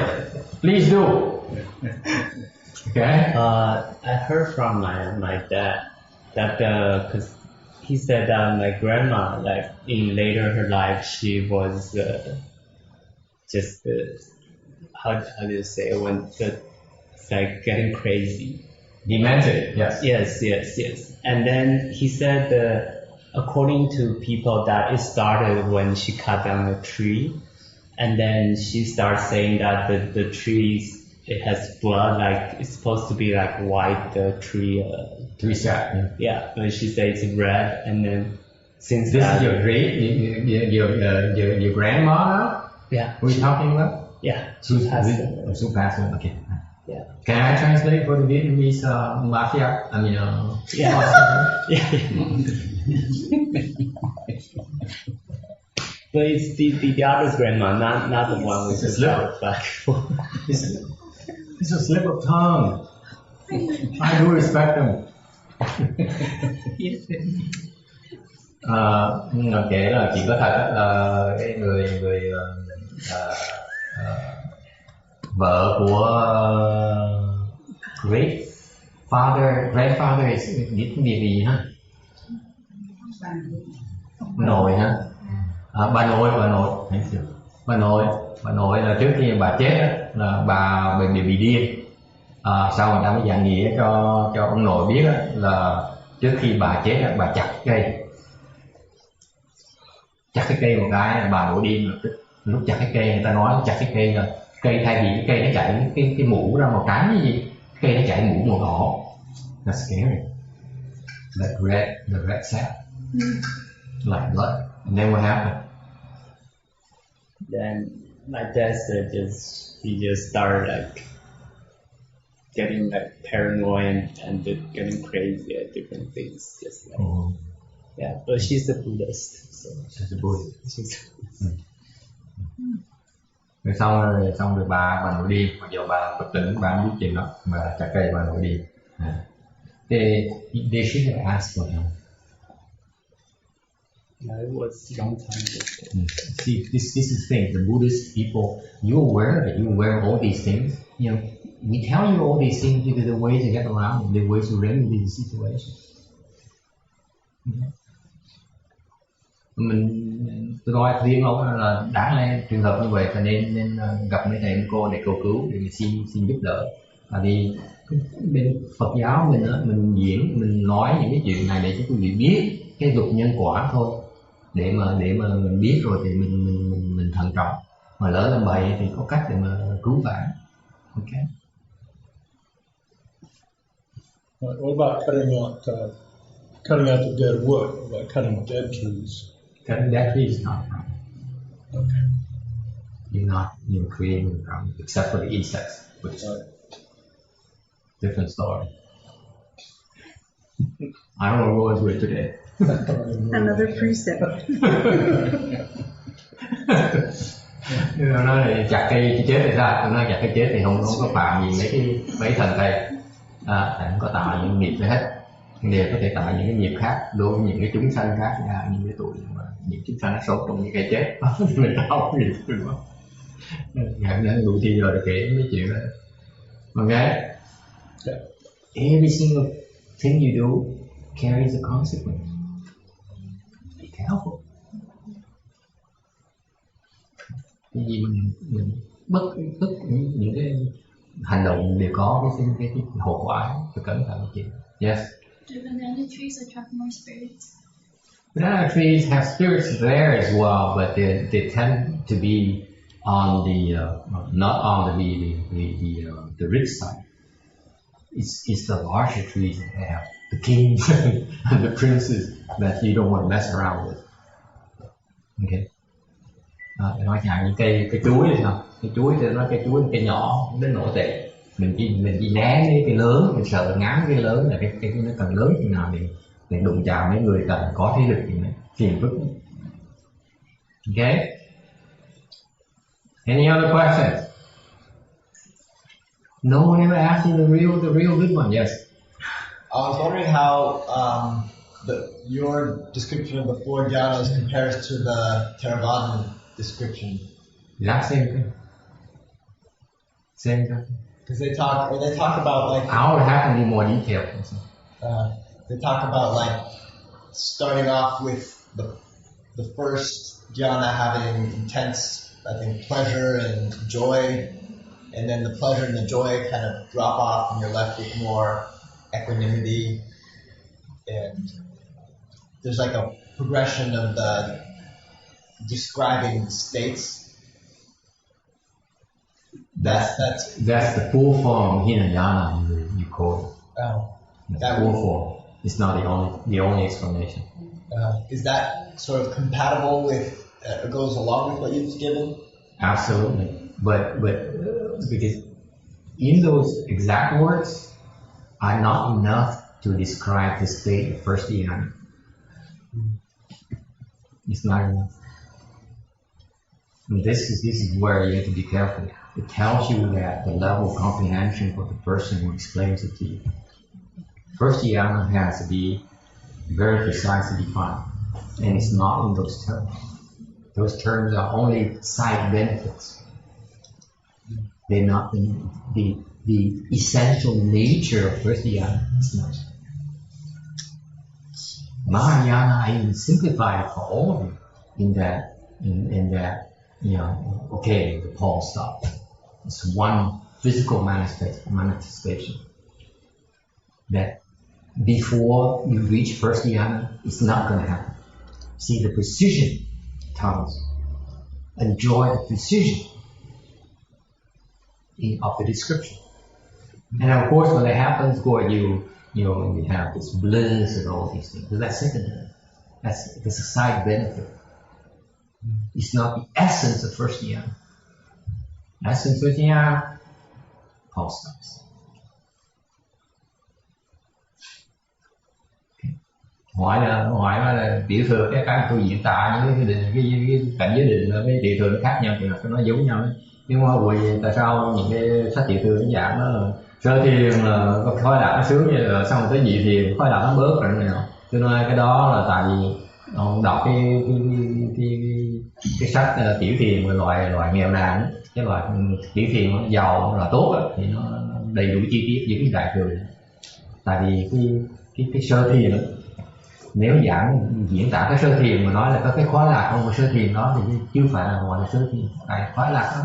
Please do. Okay. I heard from my dad that because he said that my grandma, like in later her life, she was just how do you say it, when it's like getting crazy. Demented. Yes. Yes. And then he said according to people that it started when she cut down a tree. And then she starts saying that the trees, it has blood, like it's supposed to be like white, the tree. Tree sap. Yeah, but she says it's red, and then since this that, is your great, your grandma now? Yeah. Who are you talking about? Yeah. Who passed away? Okay. Yeah. Can I translate for the Vietnamese mafia? I mean, yeah. But it's the other grandma, not the one with the slip back. It's a slip of tongue. I do respect them. Kể là chỉ có thật là cái người vợ của grandfather is biết tiếng gì ha? Nội ha? Bà nội là trước khi bà chết là bà bị điên. Sau người ta mới dặn nghĩa cho ông nội biết là trước khi bà chết bà chặt cái cây một cái bà nổi điên. Lúc chặt cái cây người ta nói chặt cái cây là cây thay vì cây nó chảy cái mũ ra màu trắng như gì, cây nó chảy mũ màu đỏ. That's scary. The red sap, like blood. And then what happened? Then my dad said he just started like getting like paranoid and getting crazy at different things. Just like yeah, but she's a Buddhist, so She's a Buddhist. she's Rồi xong rồi bà nổi điên, mặc dù bà Phật tử bà không biết chuyện đó, mà chặt cây bà nổi điên. They should have asked for help. Yeah, it was a long time ago. See, this is the thing. The Buddhist people, you're aware that you're aware of all these things. You know, we tell you all these things because there are ways to get around, there are ways to remedy the situation. Okay. Tôi nói riêng ông là đáng lẽ trường hợp như vậy, cho nên gặp mấy thầy mấy cô để cầu cứu, để xin giúp đỡ. Tại vì bên Phật giáo mình á, mình diễn, mình nói những cái chuyện này để cho quý vị biết cái luật nhân quả thôi, để mà mình biết rồi thì mình thận trọng, mà lỡ làm bậy thì có cách để mà cứu vãn. Okay. What about cutting out the dead wood? What about cutting dead trees? Cutting dead trees is not a problem. Okay. You're not creating a problem, except for the insects, which is a different story. I don't know what was with today. Another precept. Nó nói là chặt cây chết thì sao? Tôi nói chặt cây chết thì không có phạm gì mấy thần cây, không có tạo những nghiệp gì hết, đều có thể tạo những cái nghiệp khác đối với những cái chúng sanh khác, những cái tụi mà những chúng sanh nó sống trong những cây chết, mình tạo nghiệp đúng không? Ngày nay đủ thi rồi để kể mấy chuyện đó. Okay. Every single thing you do carries a consequence. Be careful. Cái gì mình bất những cái hành động đều có cái hậu quả, phải cẩn thận một chuyện. Yes. Do banana trees attract more spirits? Banana trees have spirits there as well, but they tend to be on the not on the rich side. It's the larger trees that have the kings and the princes that you don't want to mess around with. Okay. Nói chẳng những cây chuối thì sao? Cây chuối thì nói cây chuối là cây nhỏ đến nổi tệ. Mình chỉ né cái lớn, mình sợ ngán cái lớn, là cái nó cần lớn chừng nào mình đụng chạm mấy người cần có thế lực thì nó phiền phức. Okay. Any other questions? No one ever asked you the real good one. Yes. I was wondering how your description of the four jhanas compares to the Theravadan description. Exact same thing. Same thing. Because they talk about like. I would have to be more detailed. They talk about like starting off with the first jhana having intense, I think, pleasure and joy, and then the pleasure and the joy kind of drop off, and you're left with more equanimity, and there's like a progression of the describing states. That's the full form of Hinayana you quote. Oh, that full form. It's not the only explanation. Is that sort of compatible with? Goes along with what you've given? Absolutely, but because in those exact words are not enough to describe the state of first dhyana. It's not enough. And this is where you have to be careful. It tells you that the level of comprehension for the person who explains it to you. First dhyana has to be very precisely defined, and it's not in those terms. Those terms are only side benefits. They're not the essential nature of first dhyana. It's not. Mahayana, I even simplify it for all of you in that okay, the pulse stops. It's one physical manifestation. That before you reach first dhyana, it's not going to happen. See the precision. Tongues. Enjoy the precision of the description. And of course, when it happens, you have this bliss and all these things. But that's secondary. That's a side benefit. It's not the essence of first dhyana. Essence of first dhyana, pulse stops. hỏi là tiểu thừa cái tôi diễn tả những cái cảnh giới định với tiểu thừa nó khác nhau thì nó giống nhau đấy. Nhưng mà vì tại sao những cái sách tiểu thừa nó giảng đó sơ thiền là khói lạc nó sướng như là xong tới nhị thiền khói lạc nó bớt rồi nào, cho nên cái đó là tại vì ông đọc cái sách tiểu thiền loại nghèo nàn, cái loại tiểu thiền nó giàu là tốt đó, thì nó đầy đủ chi tiết giống như đại thừa. Tại vì cái sơ thiền đó, nếu diễn tả cái sơ thiền mà nói là có cái khói lạc trong cái sơ thiền đó thì chưa phải là gọi là sơ thiền. Tại khói lạc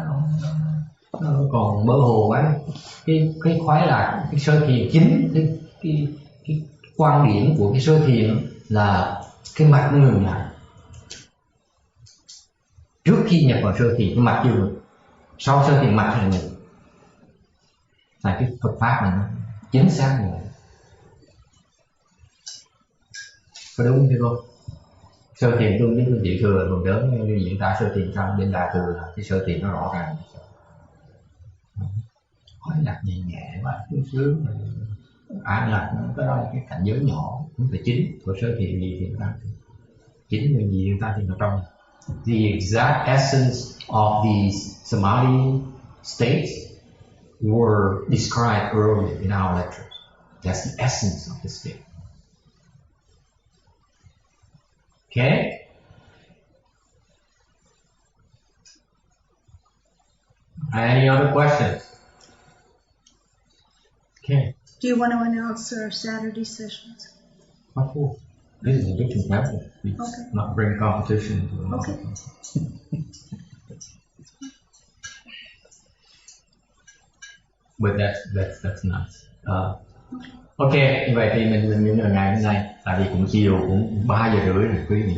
nó còn mơ hồ quá. Cái khói lạc, cái sơ thiền chính, cái quan điểm của cái sơ thiền là cái mạch nó ngừng lại. Trước khi nhập vào sơ thiền cái mạch chưa ngừng, sau sơ thiền mạch là ngừng. Tại cái Phật pháp này nó chính xác như vậy. Có đúng chưa cô? Sơ thiền tương với tiểu thừa còn đớn như diễn tả sơ thiền trong bên đại thừa là cái sơ thiền nó rõ ràng. Khói lạc nhẹ nhẹ và sướng an lạc, cái đó là cái cảnh giới nhỏ, không phải chính của sơ thiền gì thì ta chính là gì ta thì nó trong. The exact essence of these samadhi states were described earlier in our lectures. That's the essence of the state. Okay? Any other questions? Okay. Do you want to announce our Saturday sessions? What for? This is a different level. We not bring competition to another. Okay. But that's nice. Ok, như vậy thì mình những ngày hôm nay, tại vì cũng chiều cũng 3 giờ rưỡi rồi quý vị.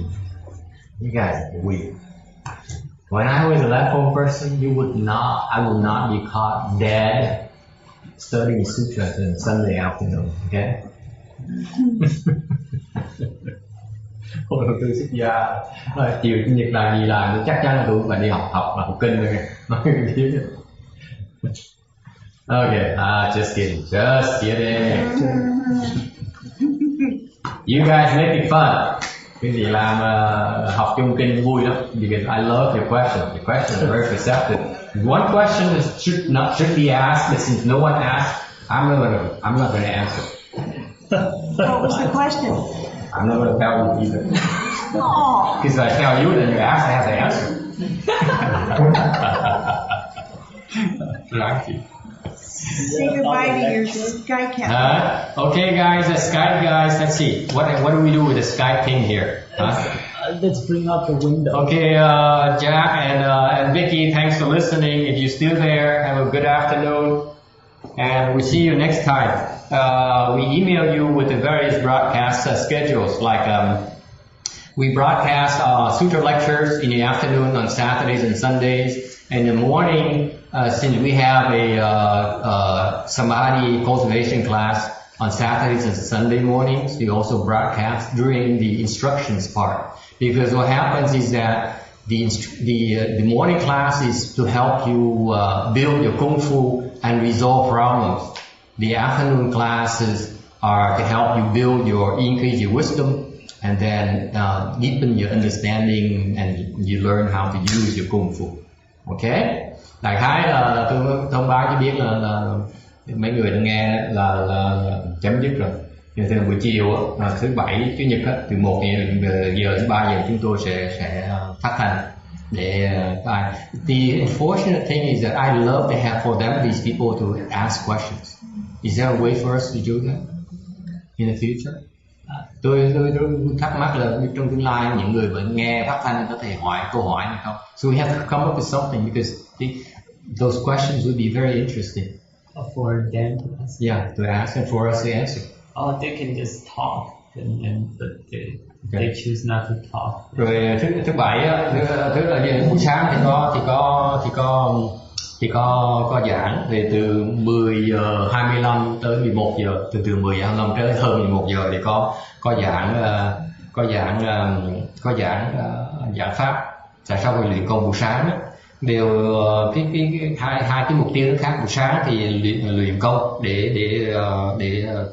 You guys are weird. When I was a left-home person, I would not be caught dead studying sutras on Sunday afternoon. Okay? Hôm đầu tư xuất gia, chiều chủ nhật làm gì làm, chắc chắn là tôi phải đi học học kinh rồi. Okay, just kidding. You guys make it fun. Cái gì làm học chung kinh vui lắm. Because I love your question. The question is very perceptive. One question should be asked, but since no one asked, I'm not going to answer. What was the question? I'm not going to tell you either. Because I tell you, then you ask, I have to answer. Thank you. Say goodbye to your Skype cat. Okay, guys, the Skype guys. Let's see. What do we do with the Skype thing here? Let's bring up the window. Okay, Jack and Vicky, thanks for listening. If you're still there, have a good afternoon, and we'll see you next time. We email you with the various broadcast schedules. Like we broadcast sutra lectures in the afternoon on Saturdays and Sundays. In the morning, since we have a samadhi cultivation class on Saturdays and Sunday mornings, we also broadcast during the instructions part. Because what happens is that the morning class is to help you build your kung fu and resolve problems. The afternoon classes are to help you increase your wisdom, and then deepen your understanding, and you learn how to use your kung fu. Okay? Đại khái là tôi thông báo cho biết là mấy người đã nghe là chấm dứt rồi. Nhưng từ buổi chiều thứ bảy chủ nhật từ 1 giờ đến 3 giờ chúng tôi sẽ phát thanh để the unfortunate thing is that I love to have for them these people to ask questions. Is there a way for us to do that in the future? Tôi thắc mắc là trong tương lai những người vẫn nghe phát thanh có thể hỏi câu hỏi hay không? So we have to come up with something because those questions would be very interesting. For them to ask. Yeah, to ask and for us to answer. Oh, they can just talk, but they choose not to talk. Rồi thứ bảy buổi sáng thì có giảng về từ 10 giờ 25 tới 11 giờ, từ 10 giờ 25 tới hơn 11 giờ thì có giảng pháp. Tại sao về luyện công buổi sáng đó? Đều hai cái mục tiêu nó khác. Buổi sáng thì luyện công để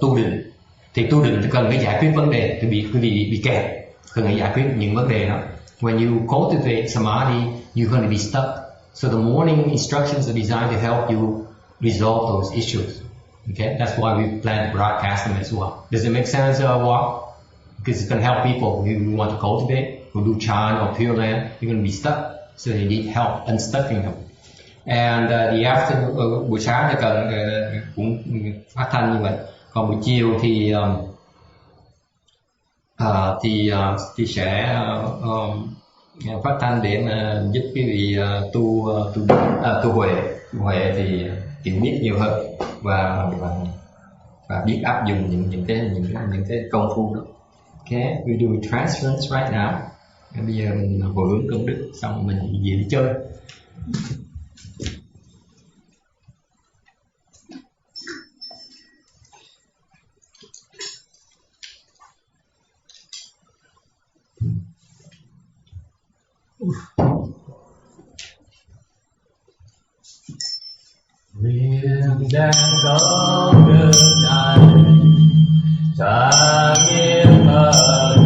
tu định, thì tu định cần phải giải quyết vấn đề, quý vị bị kẹt, cần phải giải quyết những vấn đề đó. When you cultivate samadhi, you're going to be stuck. So the morning instructions are designed to help you resolve those issues. Okay, that's why we plan to broadcast them as well. Does it make sense, Walk? Because it's going to help people who want to cultivate, who do chant or Pure Land. You're going to be stuck, so they need help unstucking them. And the afternoon, buổi sáng thì cần cũng phát thanh như vậy. Còn buổi chiều thì sẽ phát thanh để mà giúp quý vị tu huệ thì hiểu biết nhiều hơn và biết áp dụng những cái công phu đó. Okay, we do transference right now. Bây giờ mình hồi hướng công đức xong mình về đi chơi. Nguyện đem công đức này trả nghiêm ơn